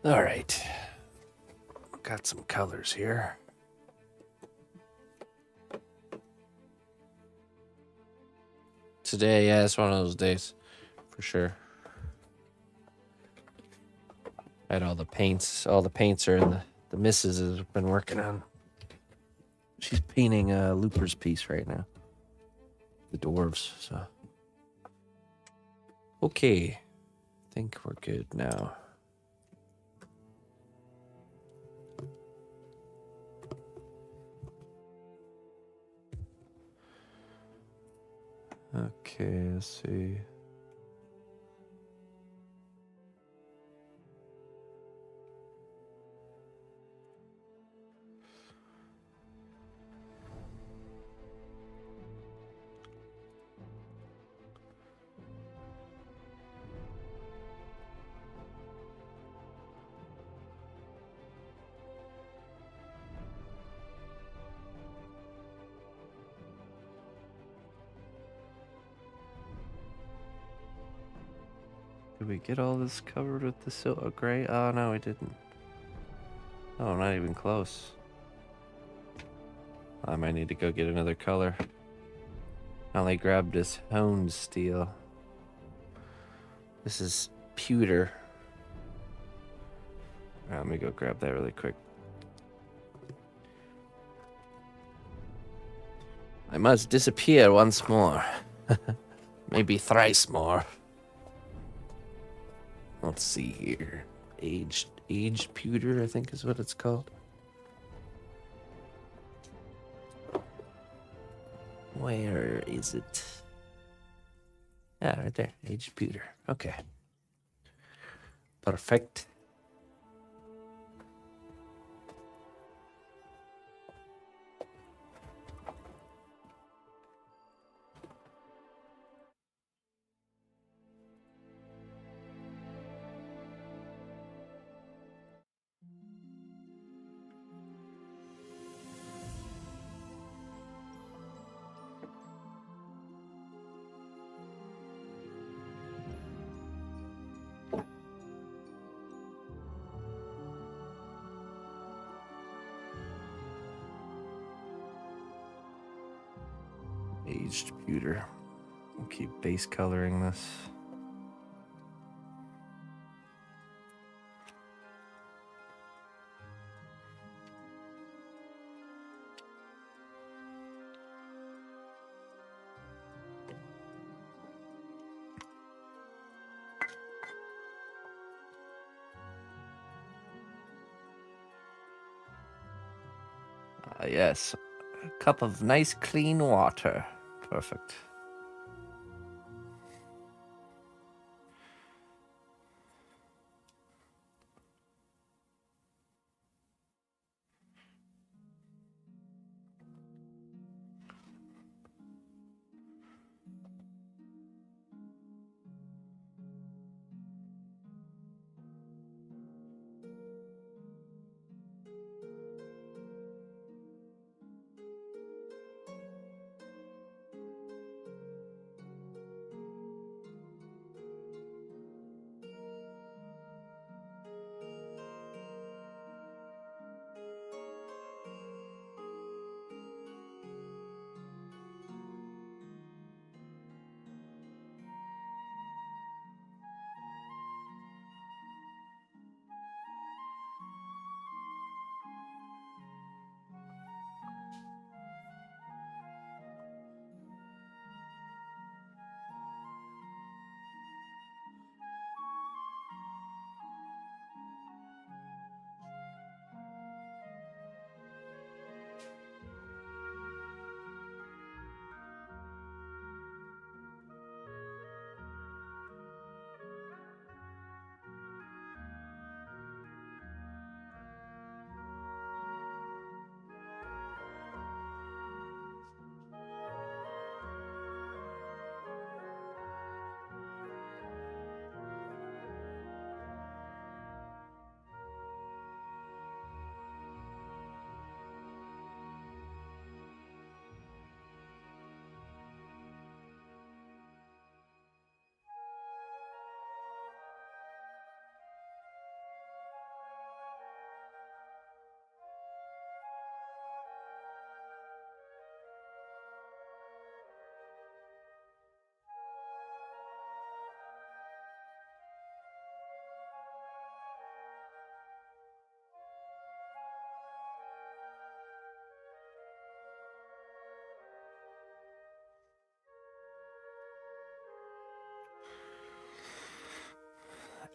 All right. Got some colors here. Today, yeah, it's one of those days, for sure. I had all the paints. All the paints are in the missus has been working on. She's painting a Looper's piece right now. The dwarves, so. Okay. I think we're good now. Okay, let's see. Did we get all this covered with the silver gray? Oh, no, we didn't. Oh, not even close. I might need to go get another color. I only grabbed this honed steel. This is pewter. All right, let me go grab that really quick. I must disappear once more. Maybe thrice more. Let's see here. Aged pewter, I think is what it's called. Where is it? Yeah, right there. Aged pewter. Okay. Perfect. Aged pewter. I'll keep base coloring this. Yes, a cup of nice clean water. Perfect.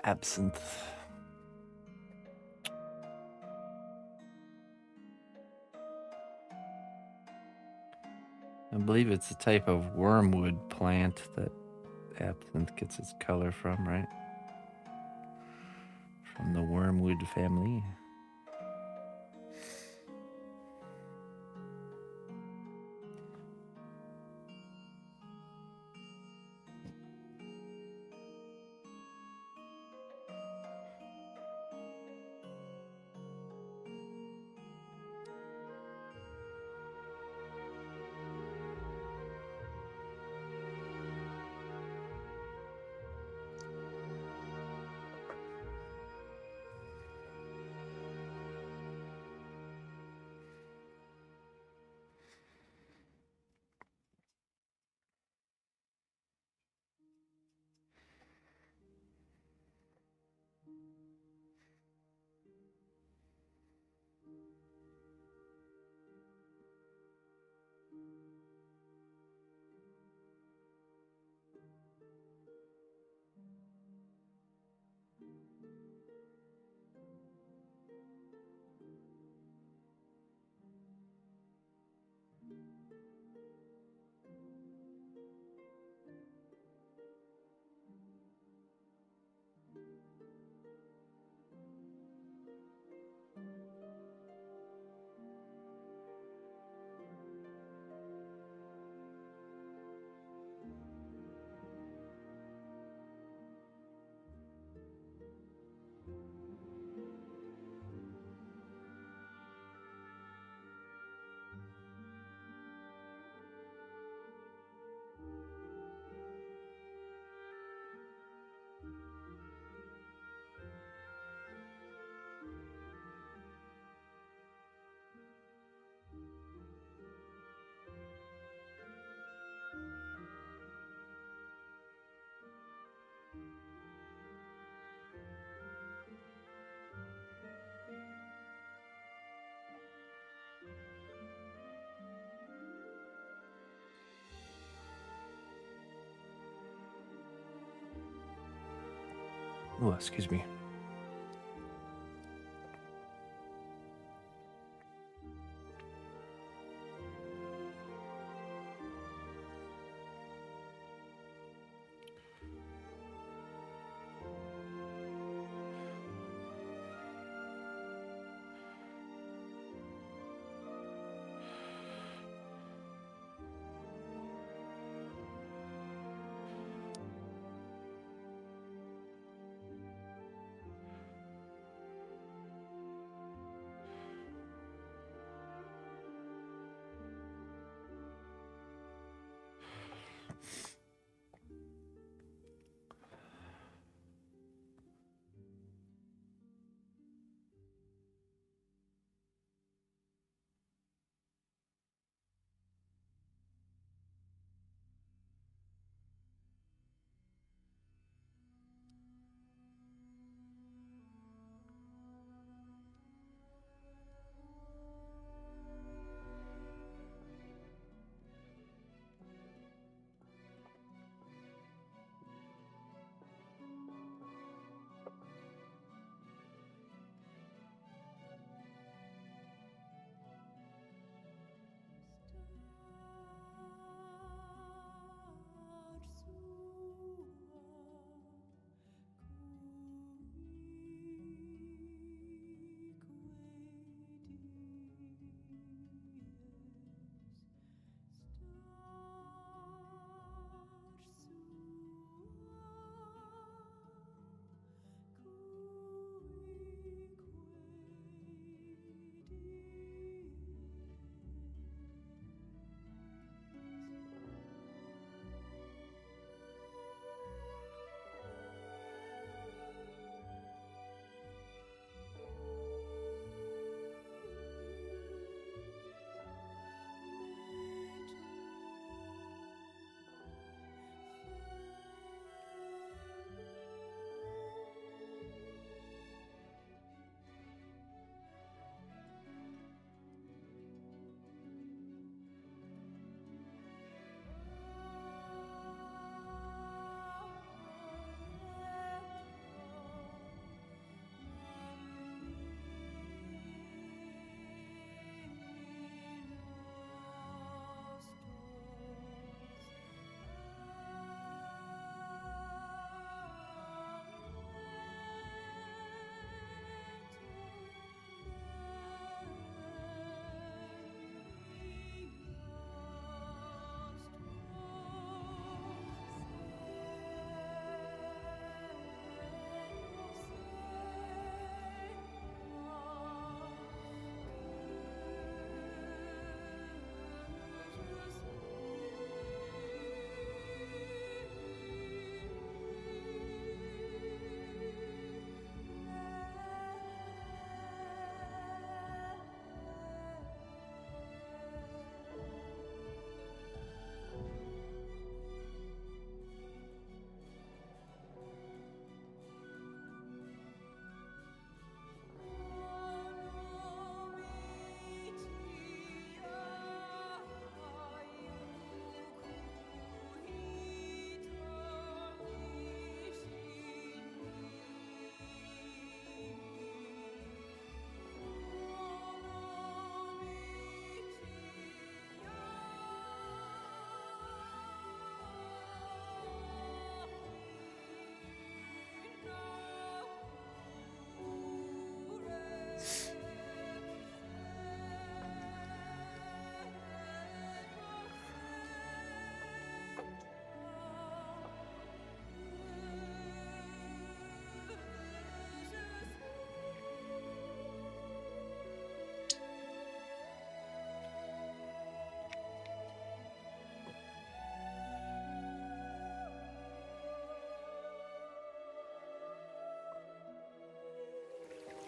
absinthe. I believe it's a type of wormwood plant that absinthe gets its color from, right? From the wormwood family. Oh, excuse me.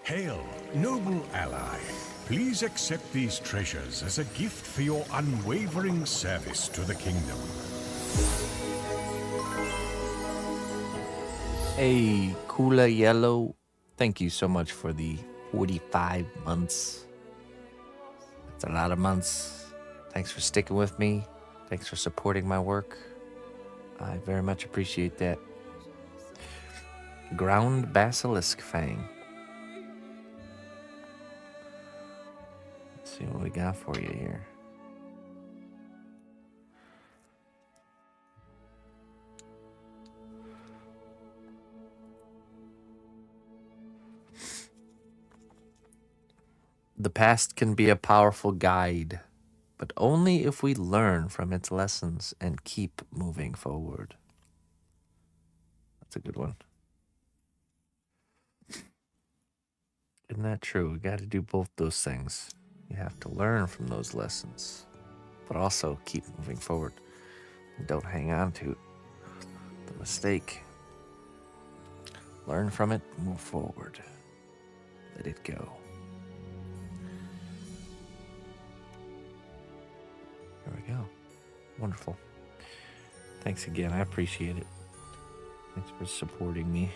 Hail, noble ally. Please accept these treasures as a gift for your unwavering service to the kingdom.
Hey, Kula Yellow. Thank you so much for the 45 months. That's a lot of months. Thanks for sticking with me. Thanks for supporting my work. I very much appreciate that. Ground Basilisk Fang. Let's see what we got for you here. The past can be a powerful guide, but only if we learn from its lessons and keep moving forward. That's a good one. Isn't that true? We got to do both those things. You have to learn from those lessons, but also keep moving forward. And don't hang on to the mistake. Learn from it, move forward. Let it go. There we go. Wonderful. Thanks again. I appreciate it. Thanks for supporting me.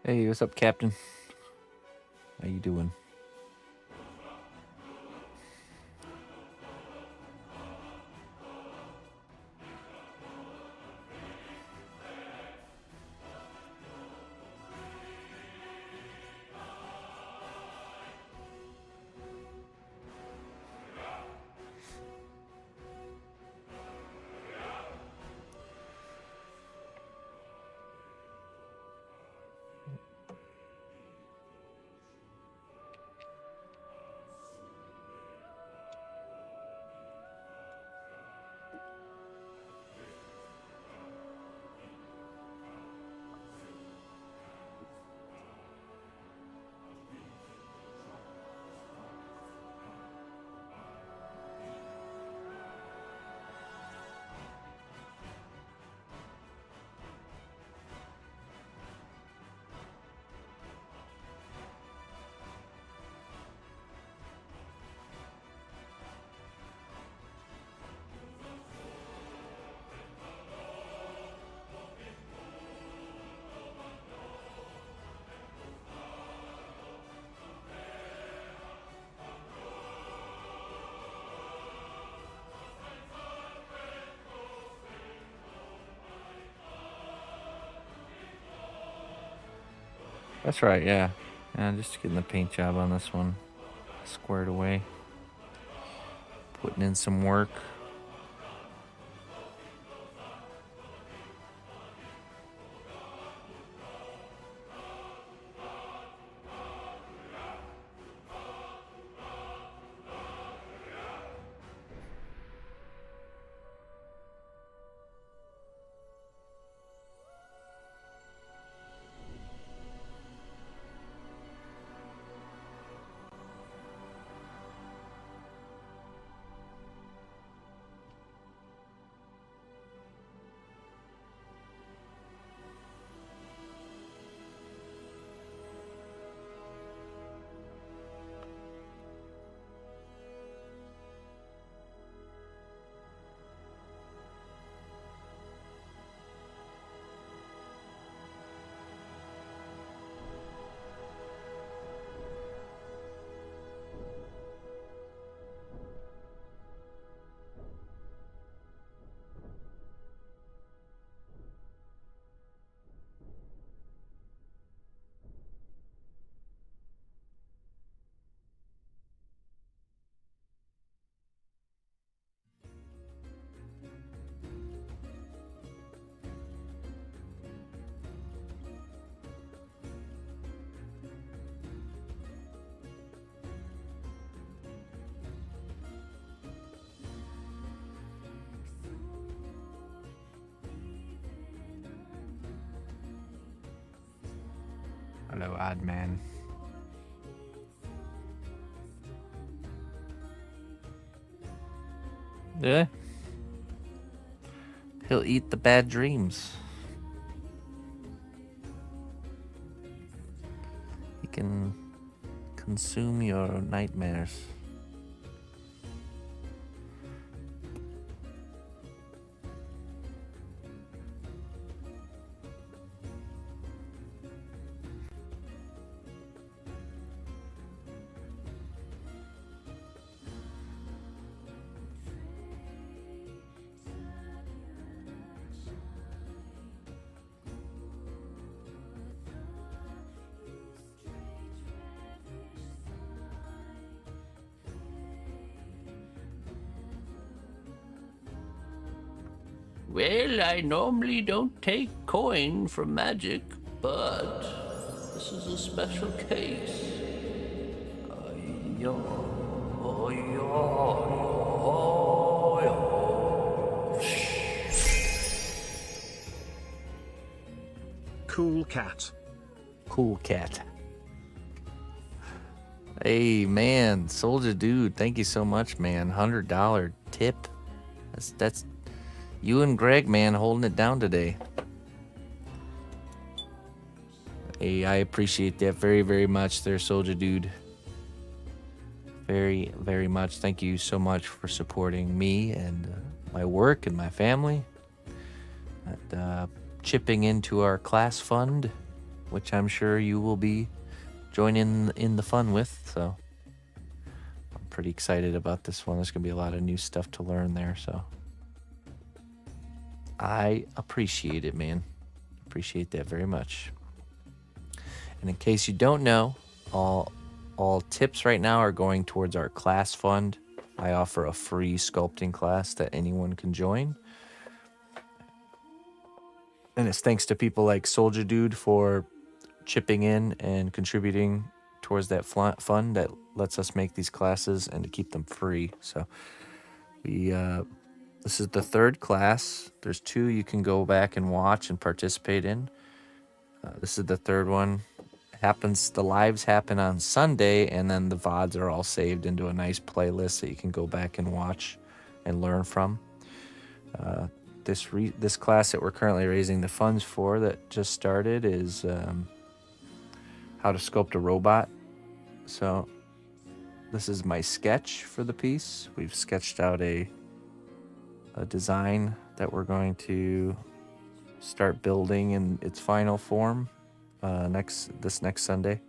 Hey, what's up, Captain? How you doing? That's right, yeah. Yeah, just getting the paint job on this one squared away. Putting in some work. Hello, odd man. Yeah. He'll eat the bad dreams. He can consume your nightmares.
Well, I normally don't take coin from magic, but this is a special case.
Cool cat.
Cool cat. Hey, man, Soldier Dude, thank you so much, man. $100 tip. That's you and Greg, man, holding it down today. Hey, I appreciate that very, very much there, Soldier Dude. Very, very much. Thank you so much for supporting me and my work and my family. And chipping into our class fund which I'm sure you will be joining in the fun with. So I'm pretty excited about this one. There's going to be a lot of new stuff to learn there. So I appreciate it, man. Appreciate that very much. And in case you don't know, all tips right now are going towards our class fund. I offer a free sculpting class that anyone can join. And it's thanks to people like Soldier Dude for chipping in and contributing towards that fund that lets us make these classes and to keep them free. So this is the third class. There's 2 you can go back and watch and participate in. This is the third one. The lives happen on Sunday, and then the VODs are all saved into a nice playlist that you can go back and watch and learn from. This class that we're currently raising the funds for that just started is how to sculpt a robot. So this is my sketch for the piece. We've sketched out a design that we're going to start building in its final form this next Sunday.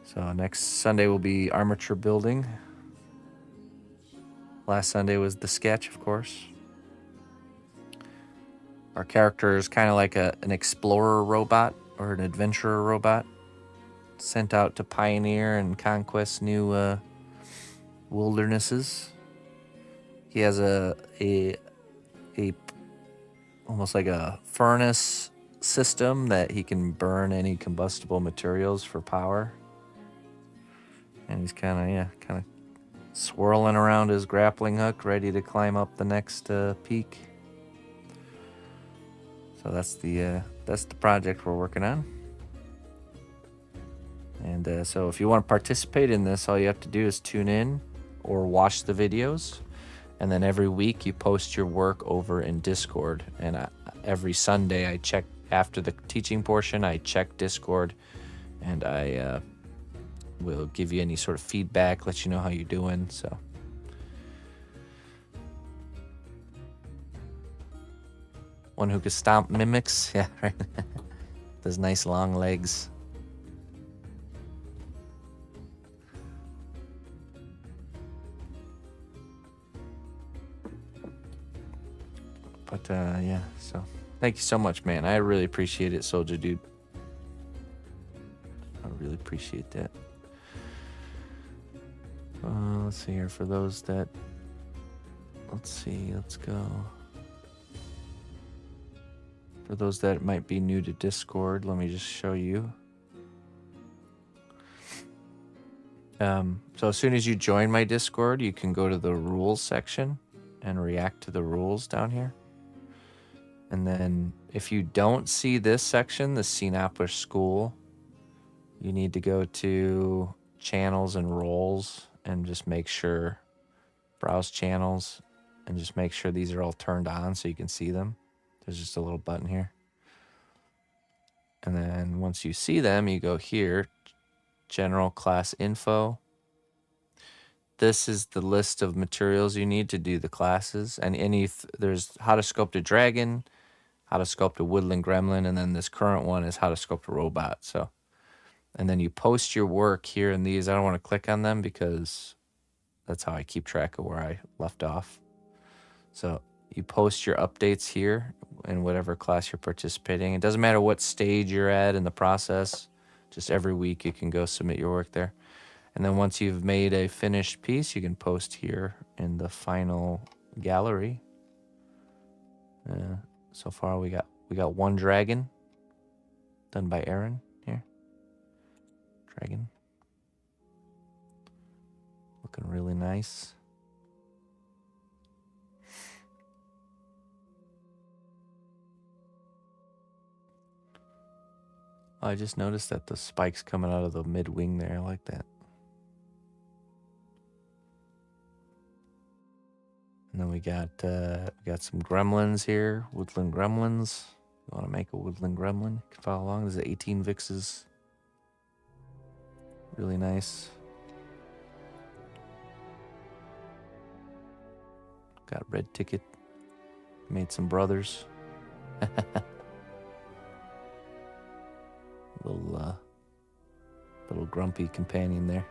So next Sunday will be armature building. Last Sunday was the sketch, of course. Our character is kind of like an explorer robot or an adventurer robot, sent out to pioneer and conquest new wildernesses. He has a almost like a furnace system that he can burn any combustible materials for power. And he's kind of swirling around his grappling hook, ready to climb up the next peak. So that's the project we're working on. And so if you want to participate in this, all you have to do is tune in or watch the videos. And then every week you post your work over in Discord. And every Sunday I check, after the teaching portion, I check Discord. And I will give you any sort of feedback, let you know how you're doing. So one who could stomp mimics. Yeah, right. Those nice long legs. But yeah, so thank you so much, man. I really appreciate it, Soldier Dude. I really appreciate that. Let's see here. For those that... Let's go. For those that might be new to Discord, let me just show you. So as soon as you join my Discord, you can go to the rules section and react to the rules down here. And then if you don't see this section, the cnotbusch school, you need to go to channels and roles and just make sure, browse channels, and just make sure these are all turned on so you can see them. There's just a little button here. And then once you see them, you go here, general class info. This is the list of materials you need to do the classes. And there's how to sculpt a dragon, how to sculpt a woodland gremlin, and then this current one is how to sculpt a robot. So, and then you post your work here in these. I don't want to click on them because that's how I keep track of where I left off. So you post your updates here in whatever class you're participating. It doesn't matter what stage you're at in the process. Just every week you can go submit your work there. And then once you've made a finished piece, you can post here in the final gallery. So far we got one dragon done by Aaron here. Dragon. Looking really nice. I just noticed that the spike's coming out of the mid wing there. I like that. And then we got some gremlins here, woodland gremlins. You want to make a woodland gremlin? You can follow along. This is 18 Vixes. Really nice. Got red ticket. Made some brothers. Little grumpy companion there.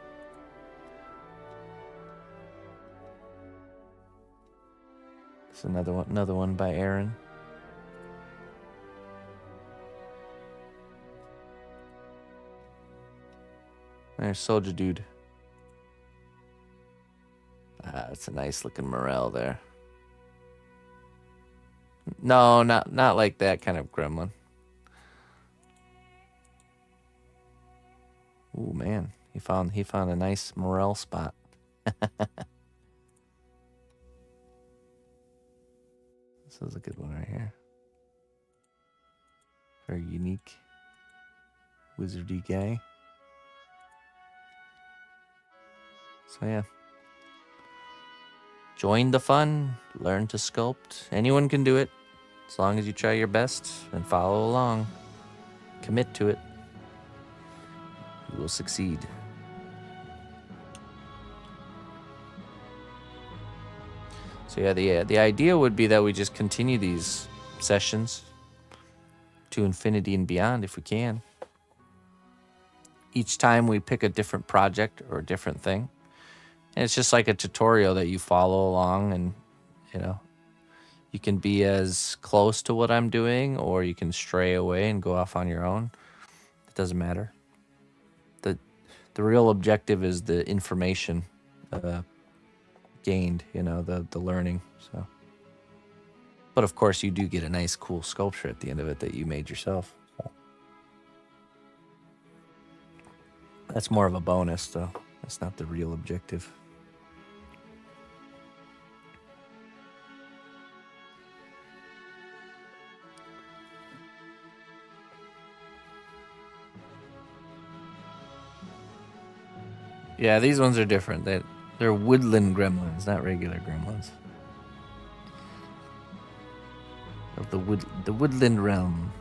It's another one by Aaron. There's Soldier Dude. It's a nice looking morel there. No, not like that kind of gremlin. Ooh, man, he found a nice morel spot. This is a good one right here. Very unique, wizardy guy. So yeah, join the fun. Learn to sculpt. Anyone can do it, as long as you try your best and follow along. Commit to it. You will succeed. So yeah, the idea would be that we just continue these sessions to infinity and beyond if we can. Each time we pick a different project or a different thing. And it's just like a tutorial that you follow along, and you can be as close to what I'm doing, or you can stray away and go off on your own. It doesn't matter. The real objective is the information gained, the learning. So, but of course you do get a nice cool sculpture at the end of it that you made yourself. So. That's more of a bonus though. That's not the real objective. Yeah, these ones are different. They're woodland gremlins, not regular gremlins. Of the woodland realm.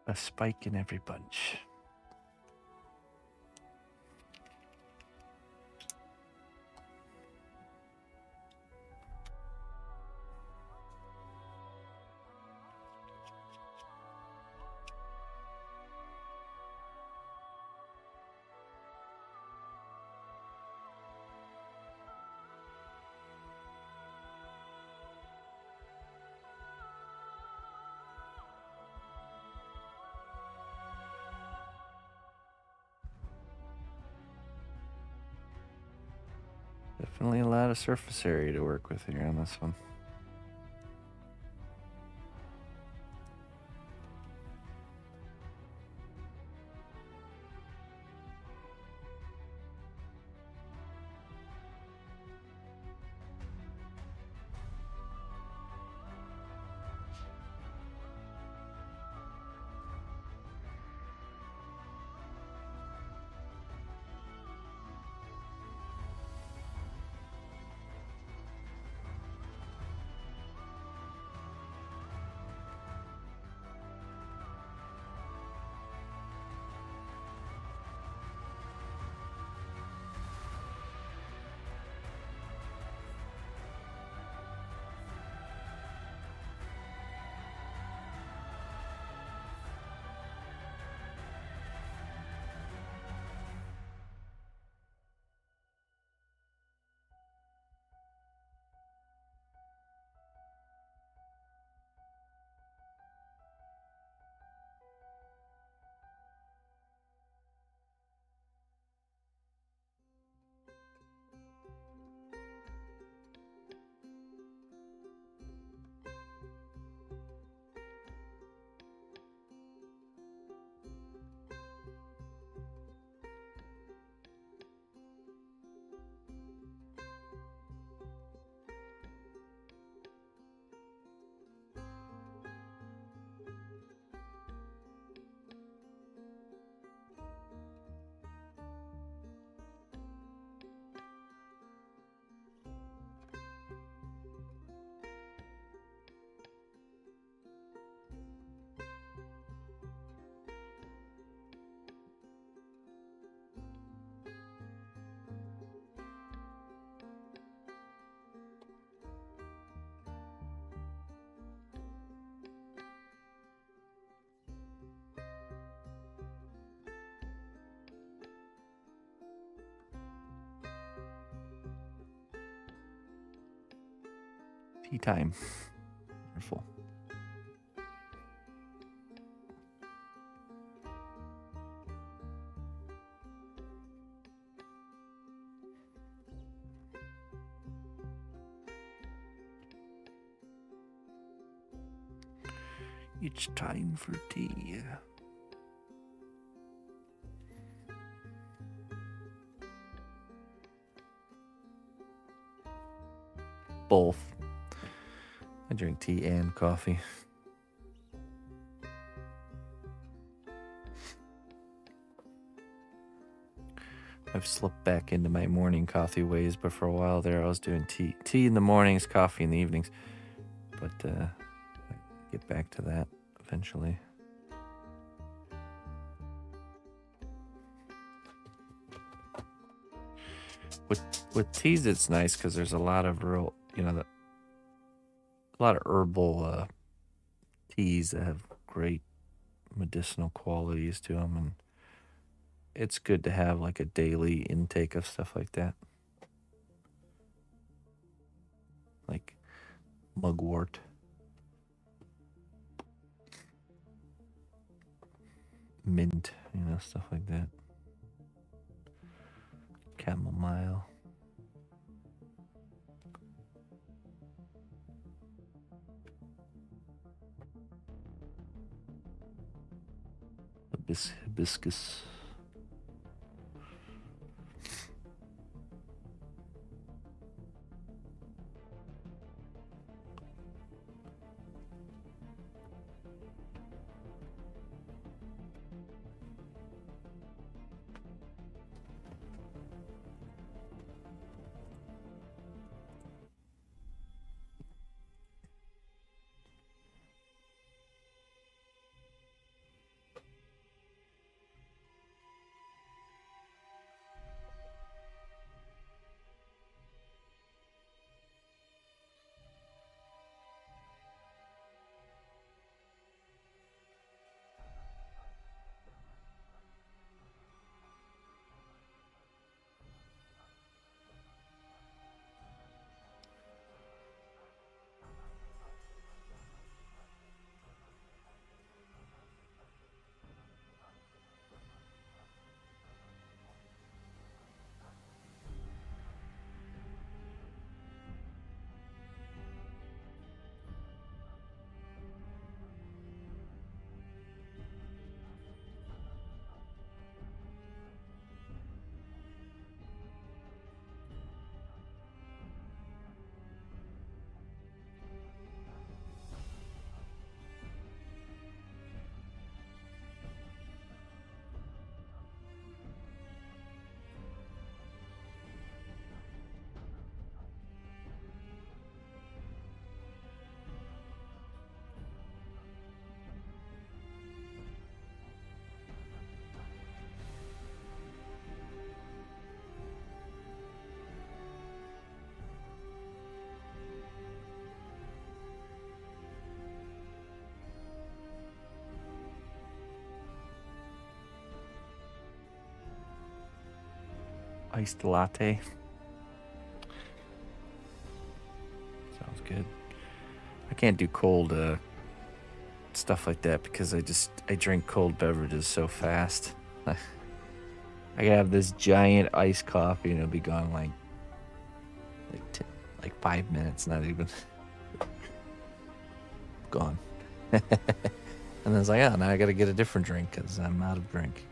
A spike in every bunch. Definitely a lot of surface area to work with here on this one. Tea time. Wonderful. It's time for tea. Both. I drink tea and coffee. I've slipped back into my morning coffee ways, but for a while there I was doing tea. Tea in the mornings, coffee in the evenings. But I get back to that eventually. With teas, it's nice because there's a lot of real, a lot of herbal teas that have great medicinal qualities to them, and it's good to have like a daily intake of stuff like that, like mugwort, mint, stuff like that, chamomile. Hibiscus. iced latte. Sounds good. I can't do cold stuff like that because I drink cold beverages so fast. I can have this giant iced coffee and it'll be gone like 5 minutes, not even gone. And then it's like, oh, now I gotta get a different drink because I'm out of drink.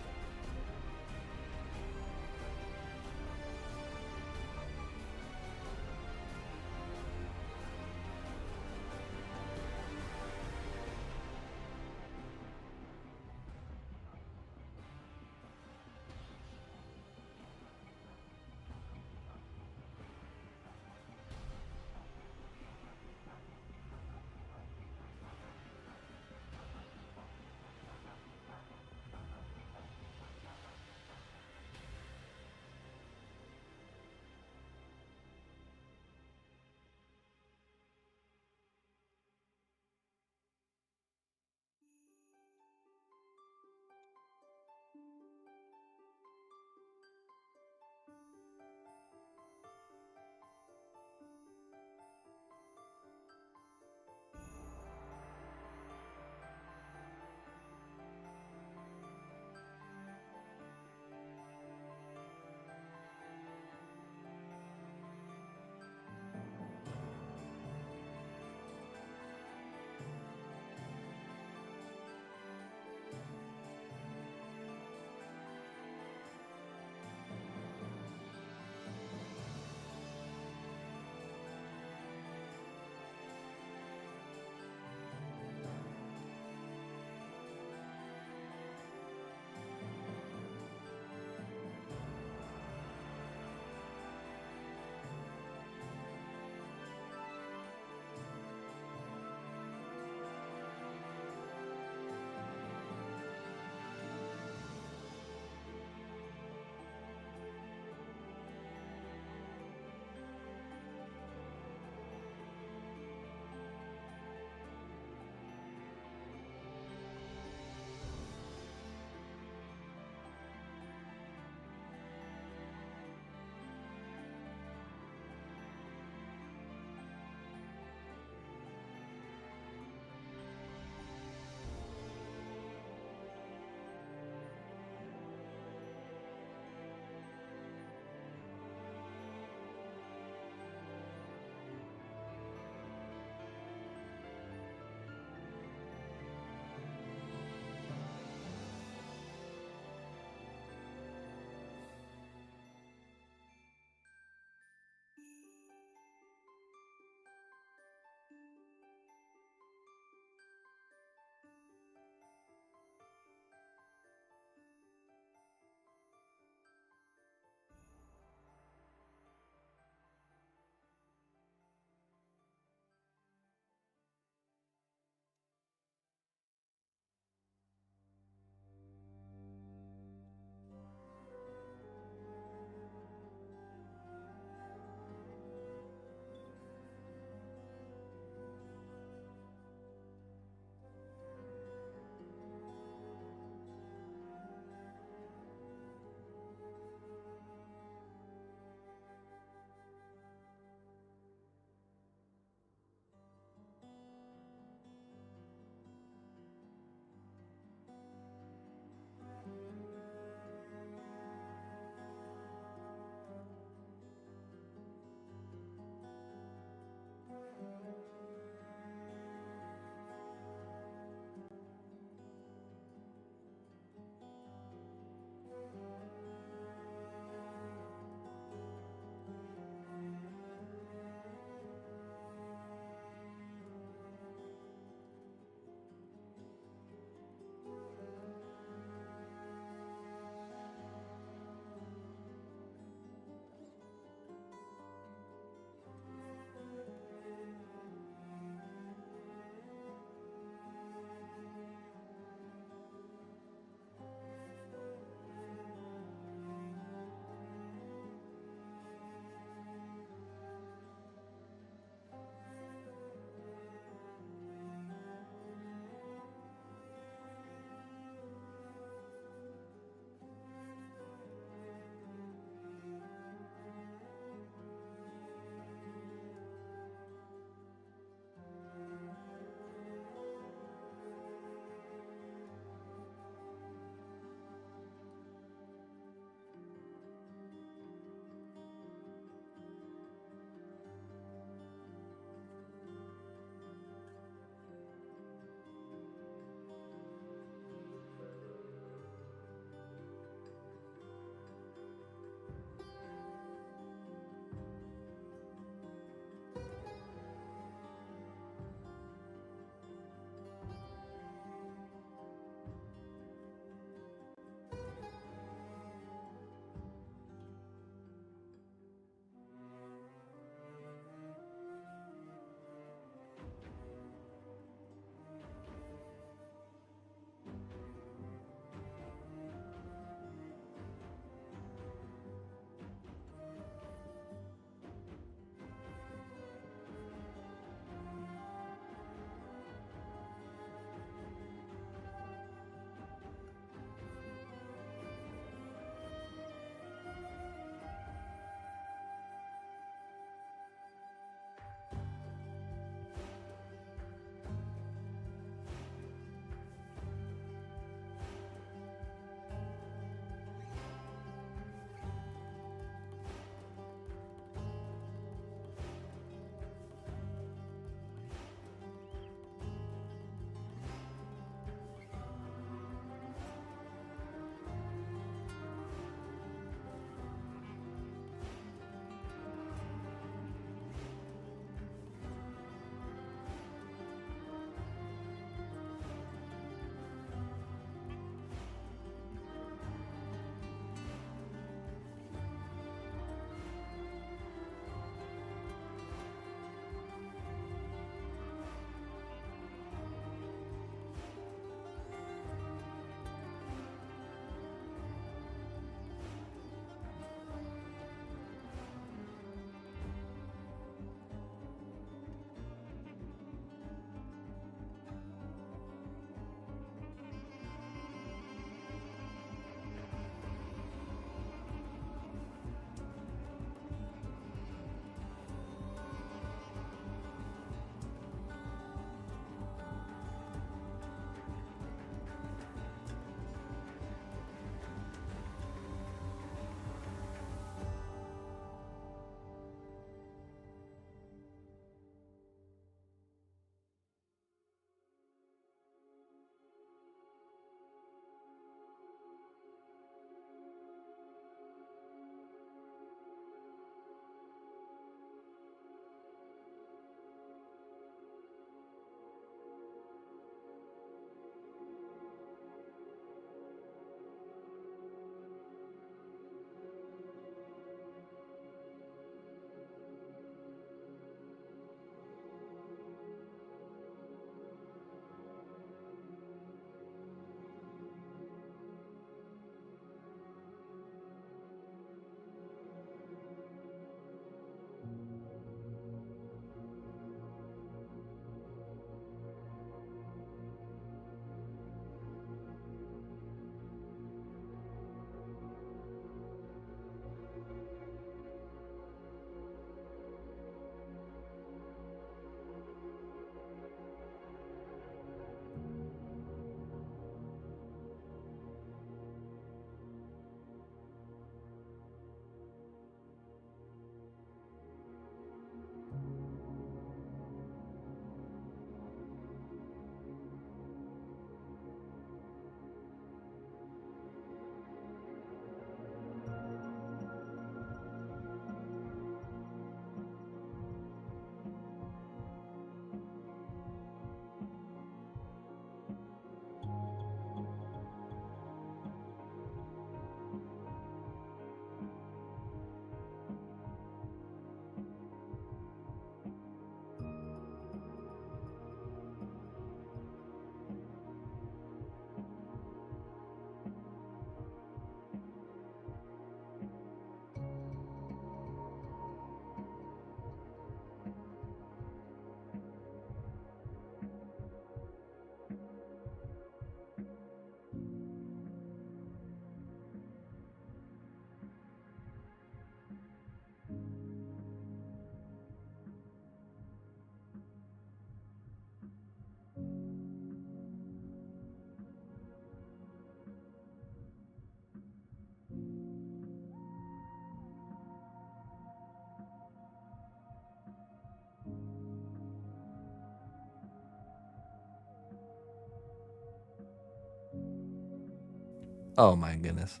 Oh my goodness.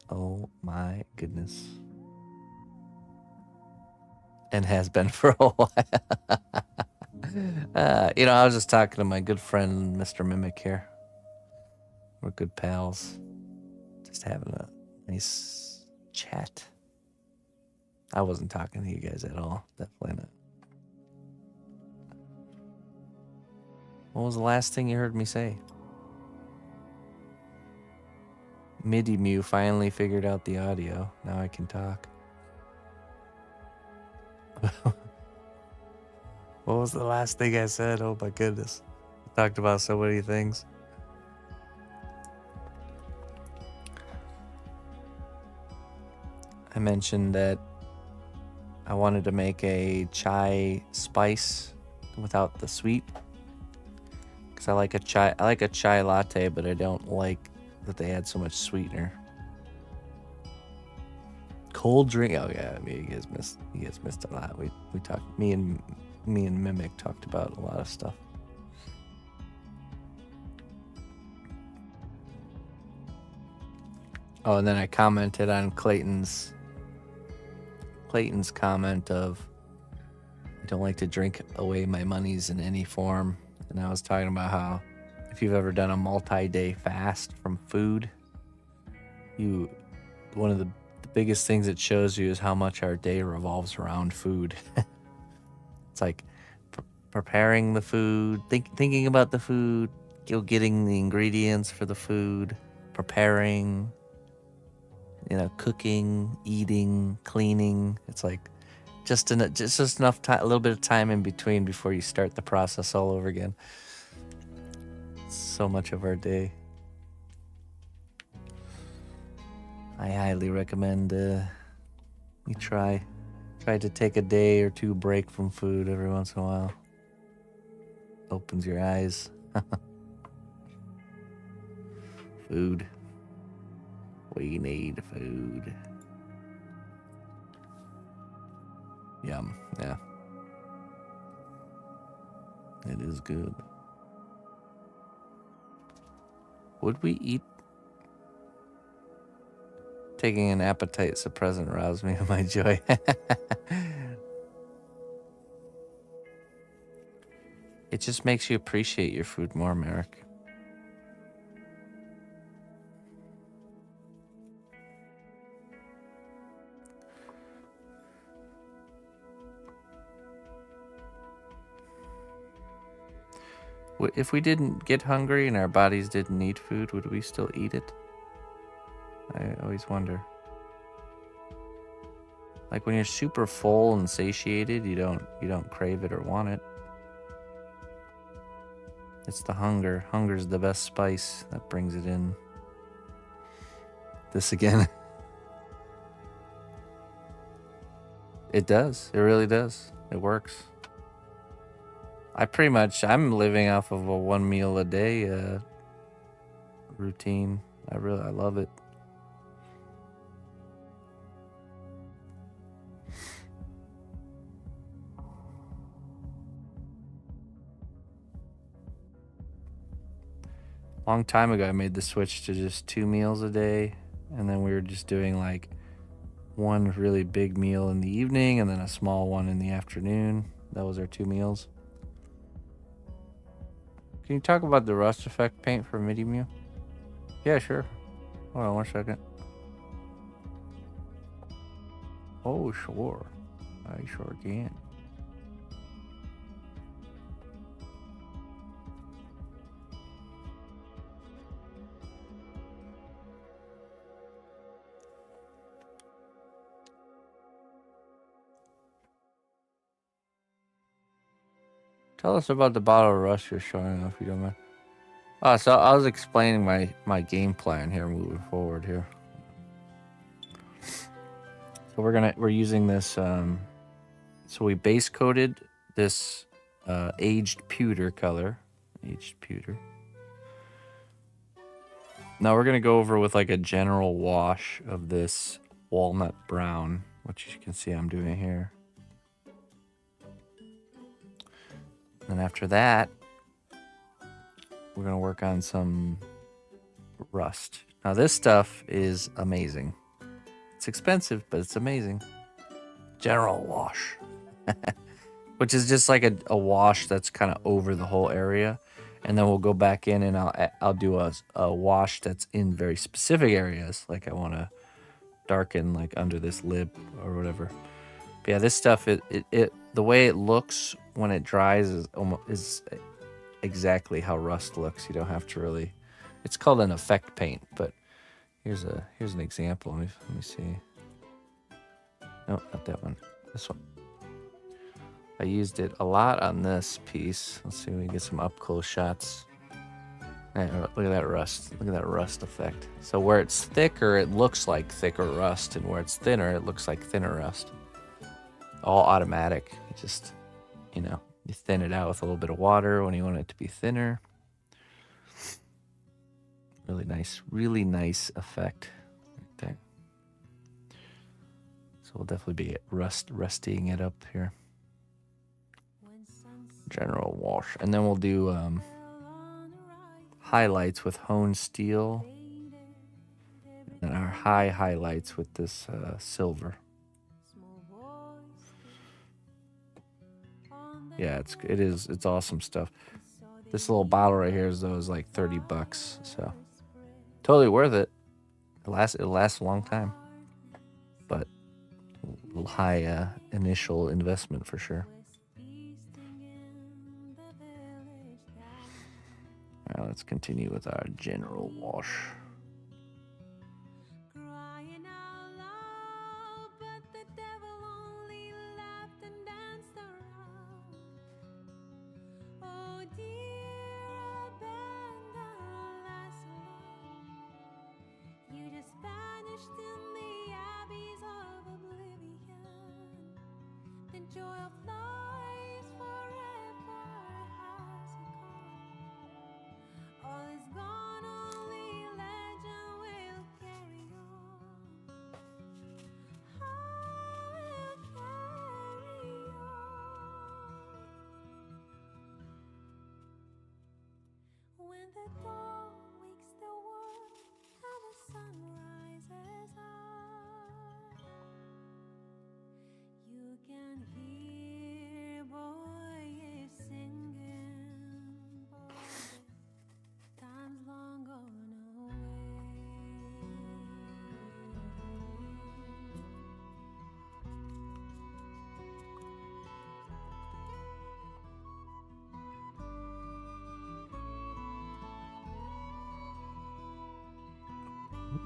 Oh my goodness. And has been for a while. You know, I was just talking to my good friend, Mr. Mimic here. We're good pals. Just having a nice chat. I wasn't talking to you guys at all. Definitely not. What was the last thing you heard me say? MIDI Mew finally figured out the audio. Now I can talk. What was the last thing I said? Oh my goodness. I talked about so many things. I mentioned that I wanted to make a chai spice without the sweet. Because I like a chai latte, but I don't like that they add so much sweetener. Cold drink. Oh yeah, I mean, you guys missed a lot. We talked. Me and Mimic talked about a lot of stuff. Oh, and then I commented on Clayton's comment of, I don't like to drink away my monies in any form. And I was talking about how if you've ever done a multi-day fast from food, one of the biggest things it shows you is how much our day revolves around food. It's like preparing the food, thinking about the food, getting the ingredients for the food, preparing, cooking, eating, cleaning. It's like just enough time, a little bit of time in between before you start the process all over again. So much of our day. I highly recommend you try to take a day or two break from food every once in a while. Opens your eyes. Food. We need food. Yum. Yeah. It is good. Would we eat? Taking an appetite suppressant roused me of my joy. It just makes you appreciate your food more, Merrick. If we didn't get hungry and our bodies didn't need food, would we still eat it? I always wonder. Like when you're super full and satiated, you don't crave it or want it. It's the hunger. Hunger's the best spice that brings it in. This again. It does. It really does. It works. I'm living off of a 1 meal a day routine. I love it. Long time ago, I made the switch to just 2 meals a day, and then we were just doing like one really big meal in the evening and then a small one in the afternoon. That was our 2 meals. Can you talk about the rust effect paint for MIDI Mew? Yeah, sure. Hold on 1 second. Oh, sure. I sure can. Tell us about the bottle of rust you're showing off, if you don't mind. Oh, so I was explaining my game plan here moving forward here. So we're using this, so we base coated this aged pewter color. Aged pewter. Now we're gonna go over with like a general wash of this walnut brown, which you can see I'm doing here. And after that, we're going to work on some rust. Now this stuff is amazing. It's expensive, but it's amazing. General wash. Which is just like a wash that's kind of over the whole area. And then we'll go back in and I'll do a wash that's in very specific areas. Like I want to darken like under this lip or whatever. But yeah, this stuff, the way it looks when it dries is exactly how rust looks. You don't have to really, it's called an effect paint, but here's an example. Let me see. No, not that one. This one. I used it a lot on this piece. Let's see if we can get some up close shots. Right, look at that rust. Look at that rust effect. So where it's thicker, it looks like thicker rust, and where it's thinner, it looks like thinner rust. All automatic. You just, you thin it out with a little bit of water when you want it to be thinner. Really nice effect right there. So we'll definitely be rustying it up here. General wash. And then we'll do highlights with honed steel. And our highlights with this silver. Yeah, it's awesome stuff. This little bottle right here is like $30, so totally worth it. It'll last a long time, but a little high initial investment for sure. All right, let's continue with our general wash.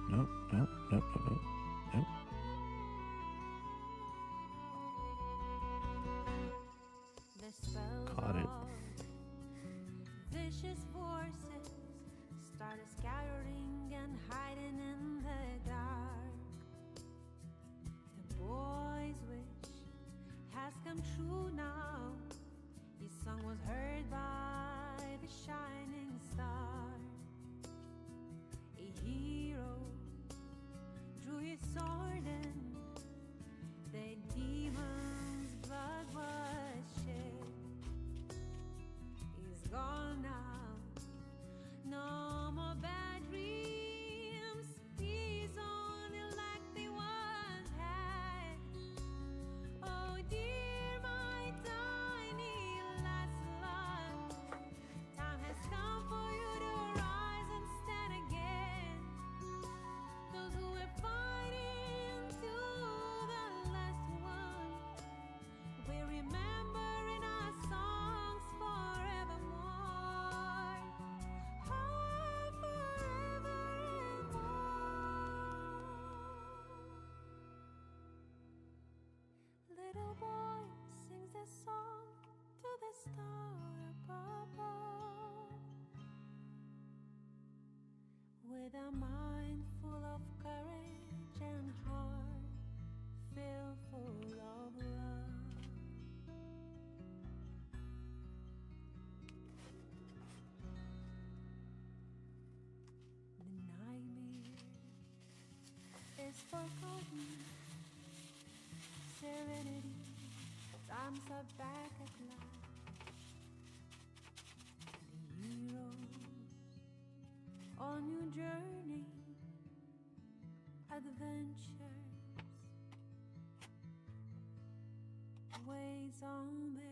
Nope. Caught it.
Vicious forces started scattering and hiding in the dark. The boy's wish has come true now. His song was heard by the shining star. A hero drew his sword and the demon's blood was shed. He's gone now, no more bad dreams. He's only like they once had. Oh dear, my tiny Lancelot, time has come for you to rise and stand again. Those who were fighting to the last one, we remember in our songs forevermore. Oh, forevermore. Little boy sings a song to the star above, with a mind full of courage and heart filled full of love. The nightmare is forgotten. Serenity, times are back at last. The heroes on your journey, adventures, ways on their way.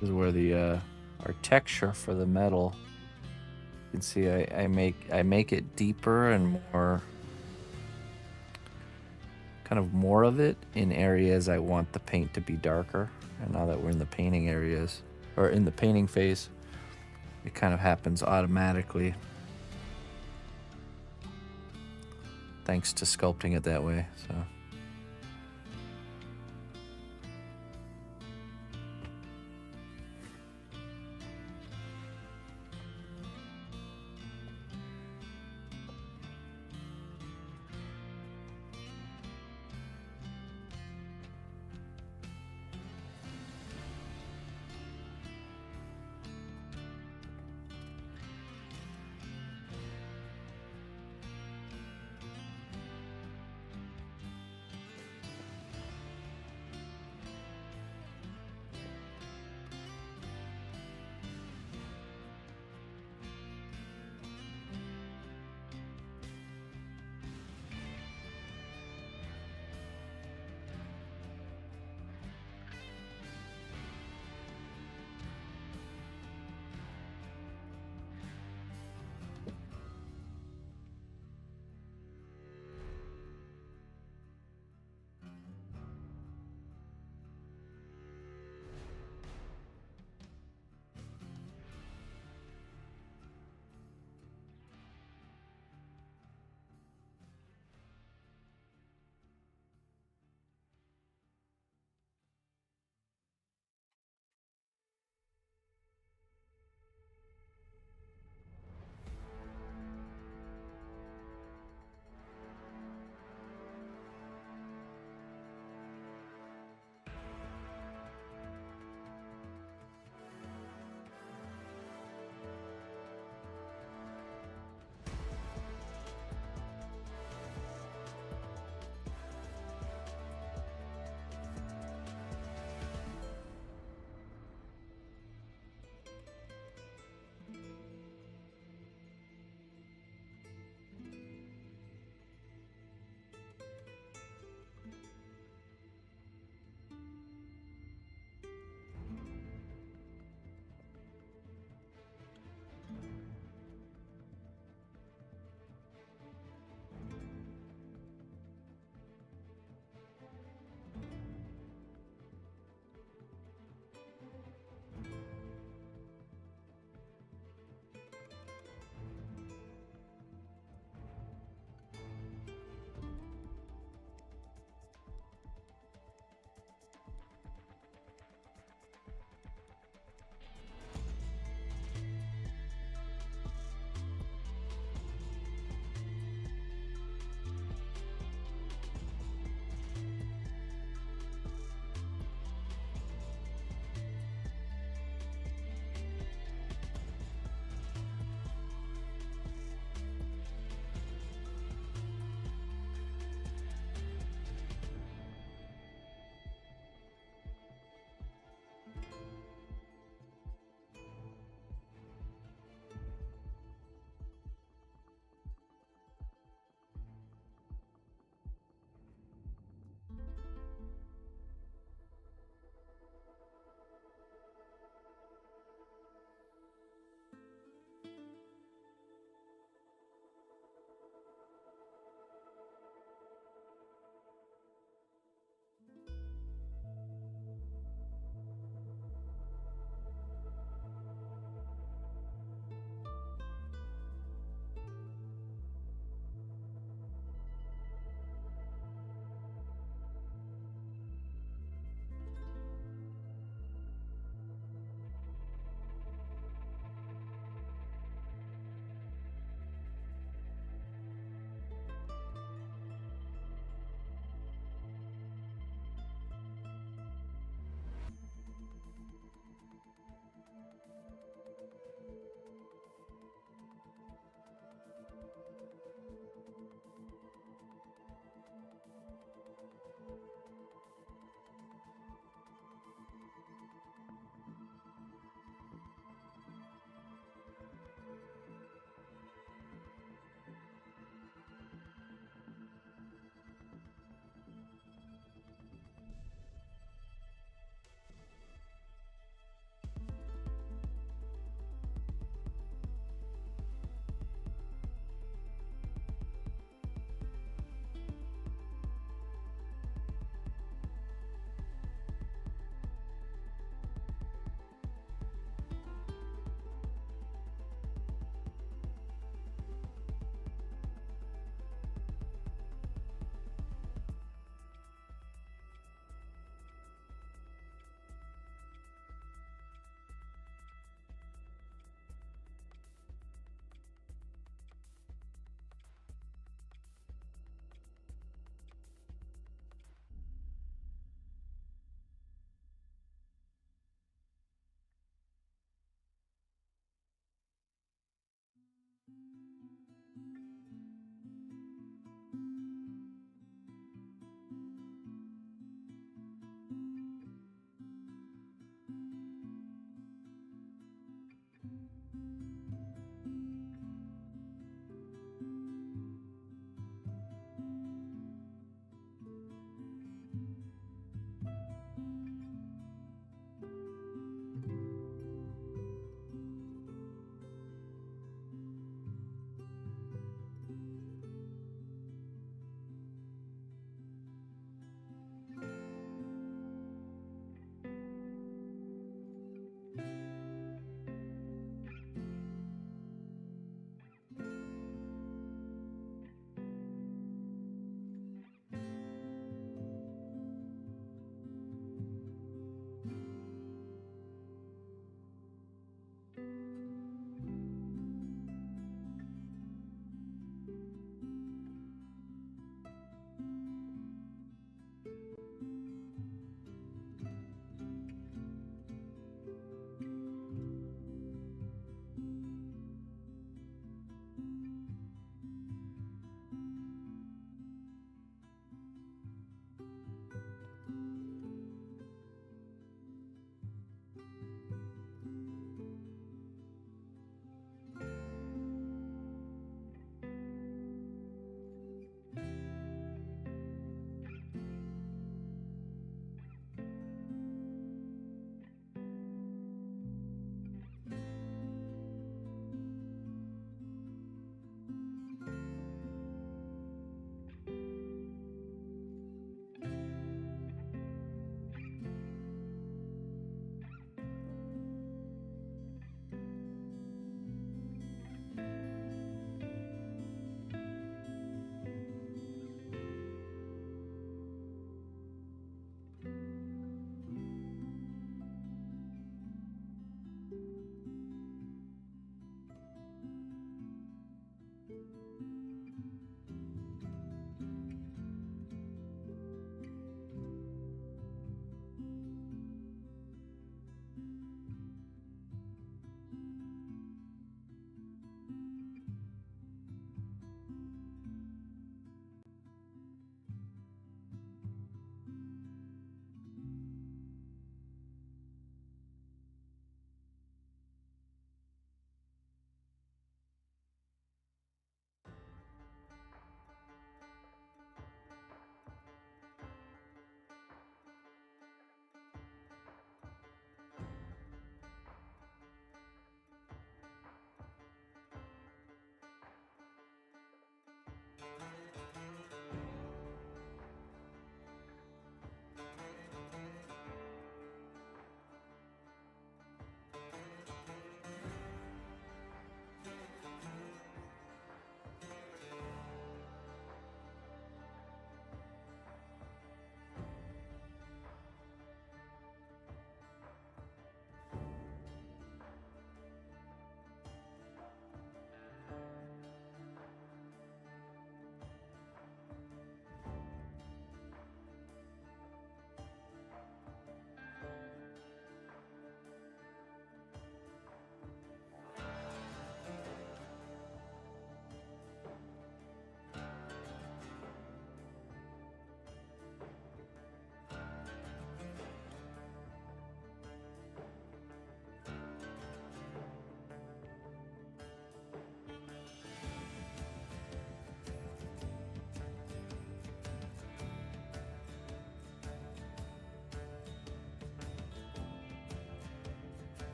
This is where the our texture for the metal. You can see I make it deeper and more, kind of more of it in areas I want the paint to be darker. And now that we're in the painting areas, or in the painting phase, it kind of happens automatically, thanks to sculpting it that way. So.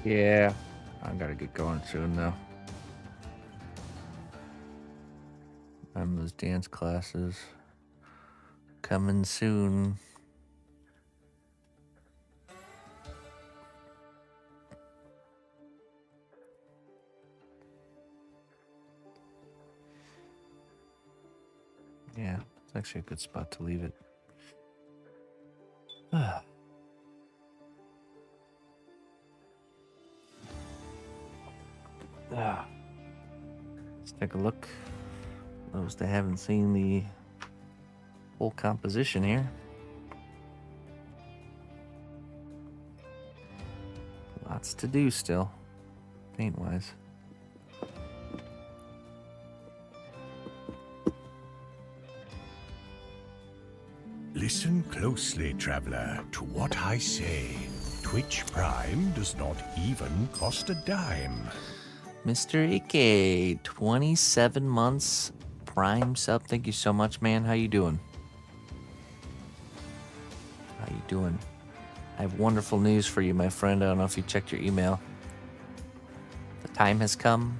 Yeah, I gotta get going soon though. Those dance classes coming soon. Yeah, it's actually a good spot to leave it. Let's take a look. Those that haven't seen the full composition here. Lots to do still, paint-wise.
Listen closely, traveler, to what I say. Twitch Prime does not even cost a dime.
Mr. Ike, 27 months Prime sub. Thank you so much, man. How you doing? How you doing? I have wonderful news for you, my friend. I don't know if you checked your email. The time has come.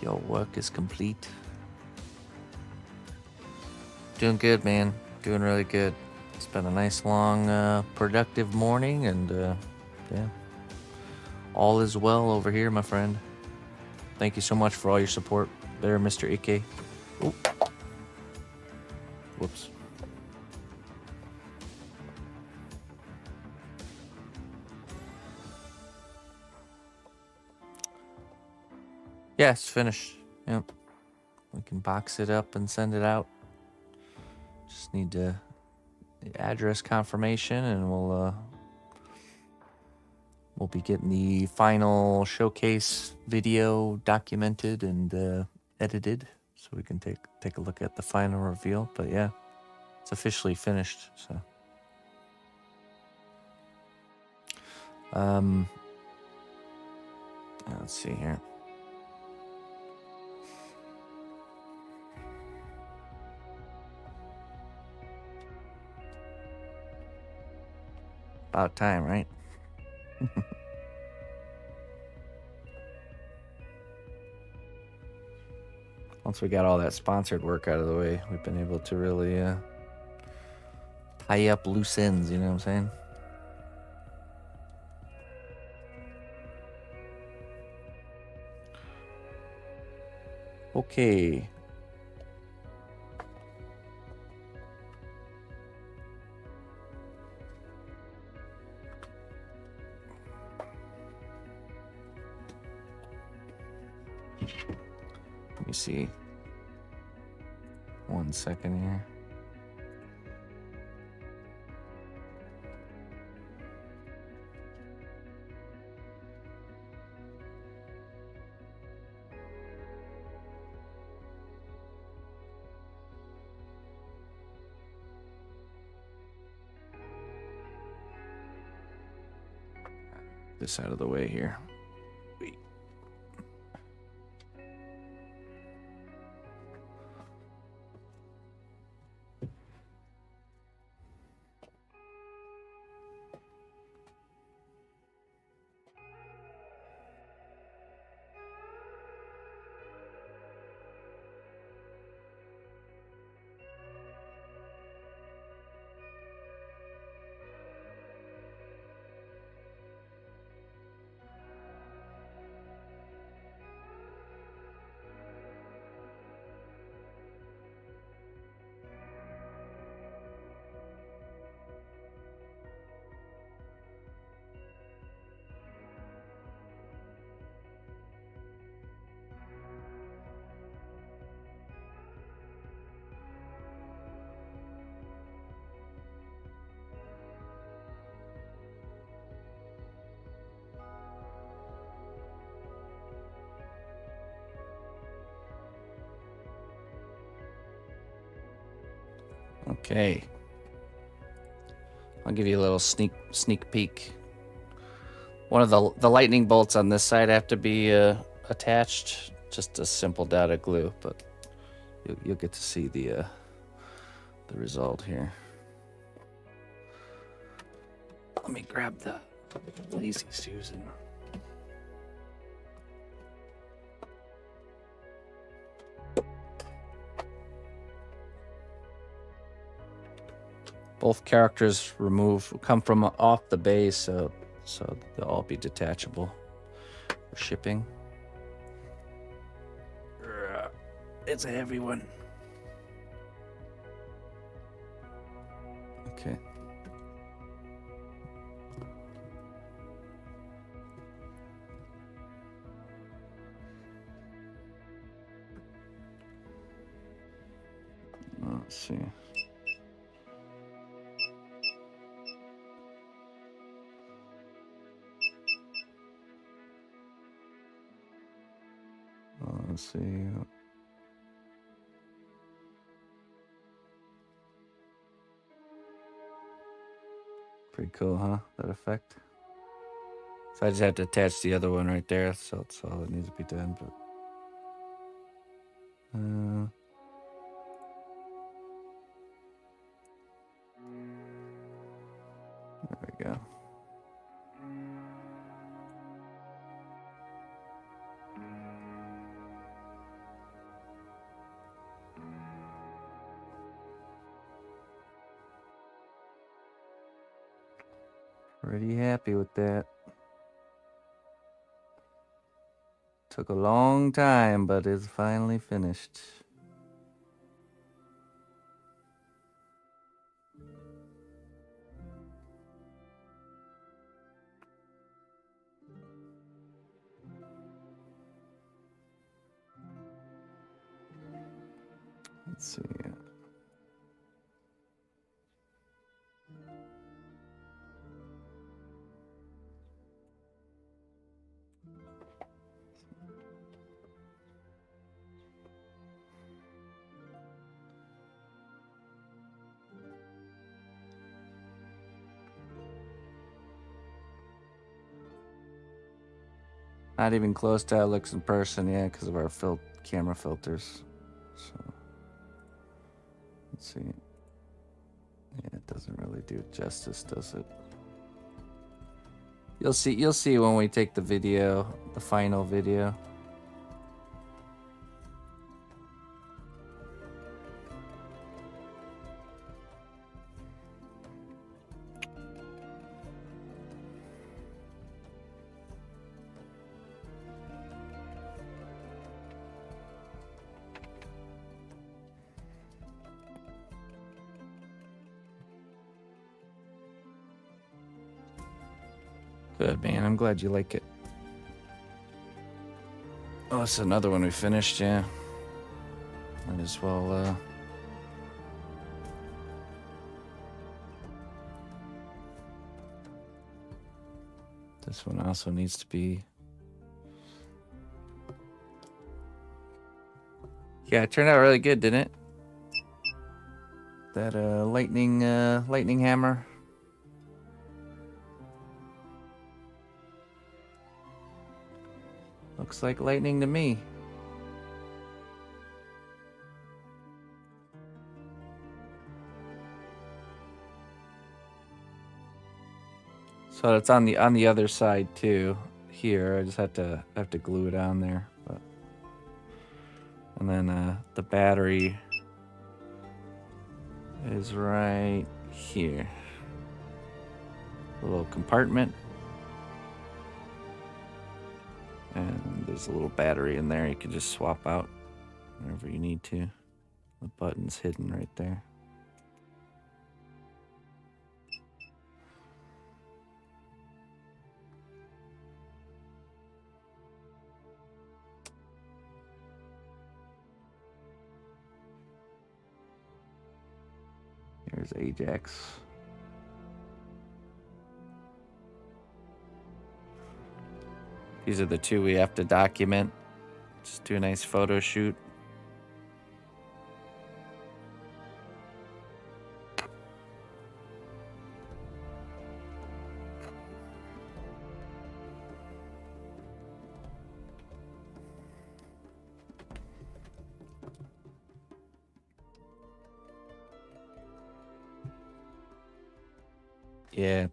Your work is complete. Doing good, man. Doing really good. It's been a nice, long, productive morning, and yeah, all is well over here, my friend. Thank you so much for all your support there, Mr. Ike. Oop. Whoops. Yeah, it's finished. Yep. We can box it up and send it out. Just need the address confirmation, and we'll be getting the final showcase video documented and edited, so we can take a look at the final reveal. But yeah, it's officially finished. So let's see here. About time, right? Once we got all that sponsored work out of the way, we've been able to really tie up loose ends, you know what I'm saying? Okay. Let me see. 1 second here. This out of the way here. Wait. Okay. I'll give you a little sneak peek. One of the lightning bolts on this side have to be attached. Just a simple dot of glue, but you'll get to see the result here. Let me grab the Lazy Susan. Both characters come from off the base, so they'll all be detachable for shipping. It's a heavy one. Okay. Let's see. Let's see. Pretty cool, huh? That effect. So I just have to attach the other one right there. So that's all that needs to be done. But there we go. Pretty happy with that. Took a long time, but it's finally finished. Let's see. Not even close to how it looks in person, yeah, because of our camera filters. So let's see. Yeah, it doesn't really do it justice, does it? You'll see when we take the video, the final video. Good, man. I'm glad you like it. Oh, it's another one we finished, yeah. Might as well, this one also needs to be... Yeah, it turned out really good, didn't it? That, lightning hammer. Looks like lightning to me. So it's on the other side too. Here, I just have to glue it on there. But and then the battery is right here. A little compartment. And there's a little battery in there you can just swap out whenever you need to. The button's hidden right there. Here's Ajax. These are the two we have to document. Just do a nice photo shoot. Yeah.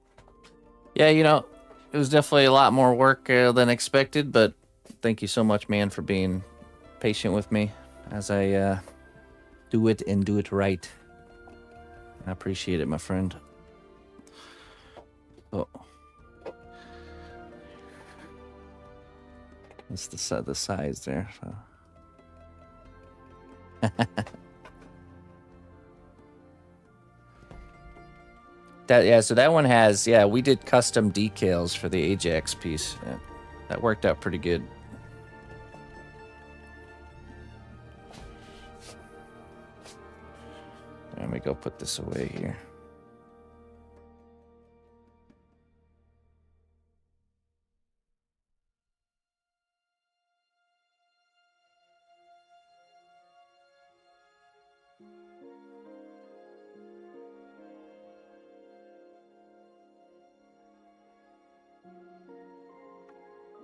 Yeah, you know, it was definitely a lot more work than expected, but thank you so much, man, for being patient with me as I do it and do it right. I appreciate it, my friend. Oh. That's the size there. So. So that one has, we did custom decals for the Ajax piece. That worked out pretty good. Let me go put this away here.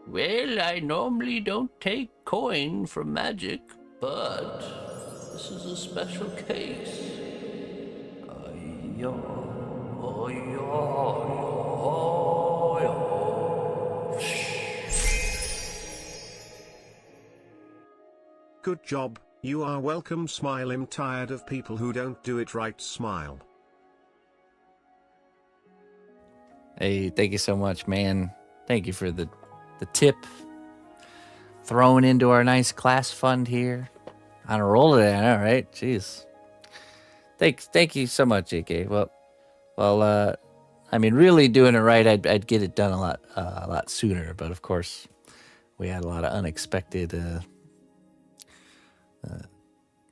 Well, I normally don't take coin for magic, but this is a special case.
Good job, you are welcome. Smile. I'm tired of people who don't do it right. Smile.
Hey, thank you so much, man. Thank you for the tip thrown into our nice class fund here. On a roll today, I know, right? Jeez. Thank you so much, JK. Well, I mean, really doing it right, I'd get it done a lot sooner. But of course, we had a lot of unexpected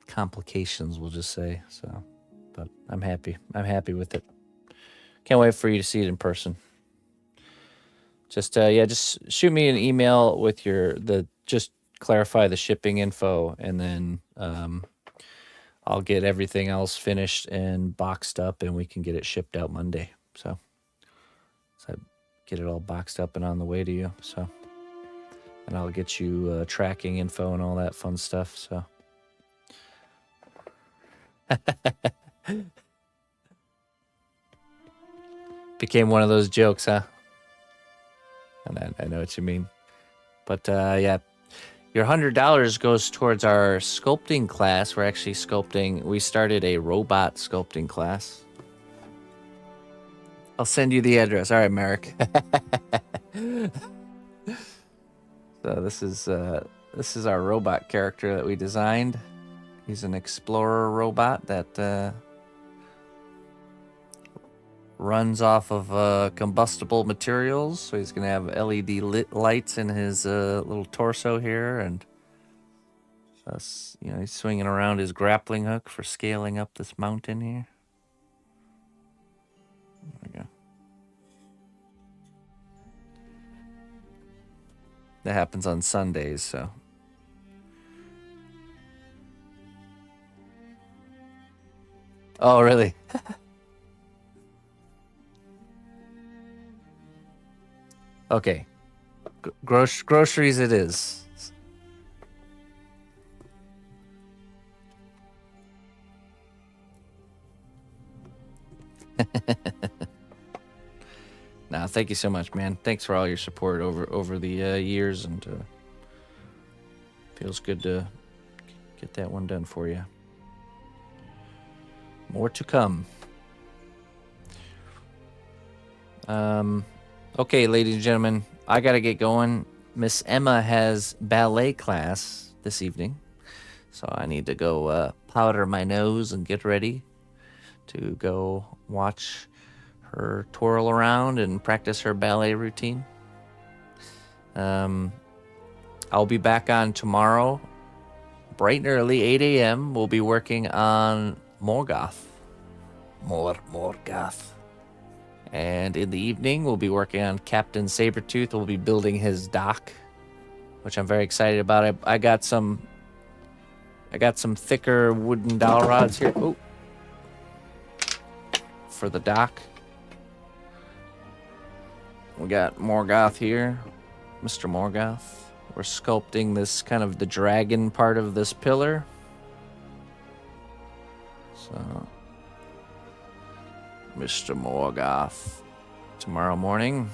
complications, we'll just say. So, but I'm happy. I'm happy with it. Can't wait for you to see it in person. Just shoot me an email with just clarify the shipping info, and then I'll get everything else finished and boxed up, and we can get it shipped out Monday. So get it all boxed up and on the way to you. So, and I'll get you tracking info and all that fun stuff. So. Became one of those jokes, huh? And I know what you mean. But your $100 goes towards our sculpting class. We're actually sculpting. We started a robot sculpting class. I'll send you the address. All right, Merrick. So this is our robot character that we designed. He's an explorer robot that runs off of combustible materials. So he's going to have LED lit lights in his little torso here. And, he's swinging around his grappling hook for scaling up this mountain here. There we go. That happens on Sundays, so. Oh, really? Okay. Groceries it is. Nah, thank you so much, man. Thanks for all your support over the years, and feels good to get that one done for you. More to come. Okay, ladies and gentlemen, I gotta get going. Miss Emma has ballet class this evening, so I need to go powder my nose and get ready to go watch her twirl around and practice her ballet routine. I'll be back on tomorrow, bright and early, 8 a.m. We'll be working on Morgoth. Morgoth. And in the evening, we'll be working on Captain Sabretooth. We'll be building his dock, which I'm very excited about. I got some thicker wooden dowel rods here. Ooh. For the dock. We got Morgoth here, Mr. Morgoth. We're sculpting this kind of the dragon part of this pillar. So, Mr. Morgoth. tomorrow morning.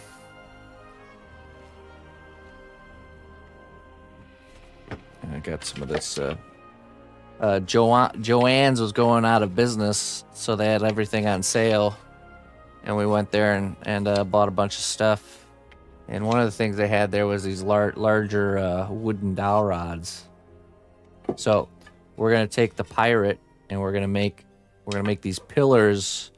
And I got some of this. Joann's was going out of business, so they had everything on sale. And we went there and bought a bunch of stuff. And one of the things they had there was these larger wooden dowel rods. So we're gonna take the pirate and we're gonna make these pillars,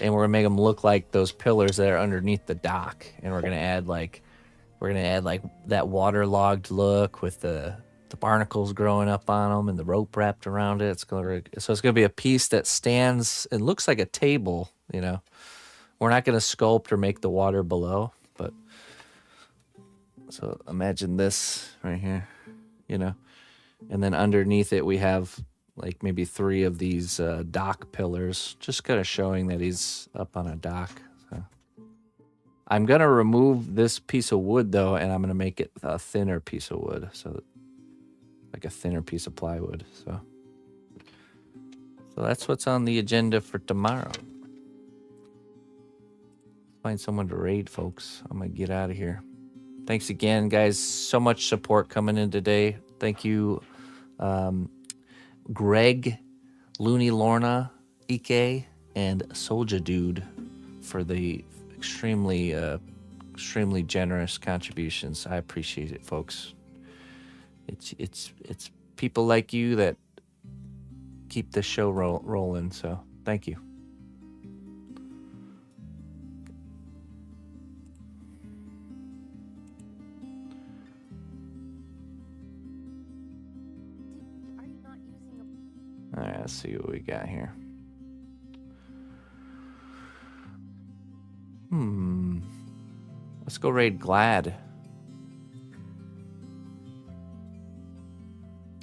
and we're gonna make them look like those pillars that are underneath the dock. And we're gonna add like that waterlogged look with the barnacles growing up on them and the rope wrapped around it. It's gonna be a piece that stands and looks like a table. You know, we're not gonna sculpt or make the water below, but so imagine this right here, you know, and then underneath it we have like maybe 3 of these dock pillars, just kind of showing that he's up on a dock. So I'm gonna remove this piece of wood though, and I'm gonna make it a thinner piece of wood, so like a thinner piece of plywood. So that's what's on the agenda for tomorrow. Find someone to raid, folks. I'm gonna get out of here. Thanks again, guys. So much support coming in today. Thank you, Greg, Looney Lorna, Ike, and Soulja Dude for the extremely generous contributions. I appreciate it, folks. It's people like you that keep the show rolling. So thank you.
Are you not using
All right, let's see what we got here. Let's go raid Glad.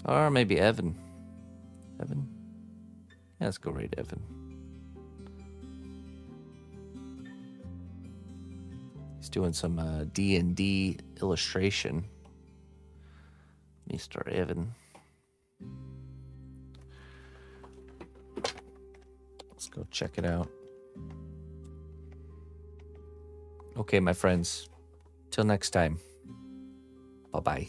Or maybe Evan. Evan? Yeah, let's go raid Evan. He's doing some D&D illustration. Mr. Evan. Let's go check it out. Okay, my friends. Till next time. Bye-bye.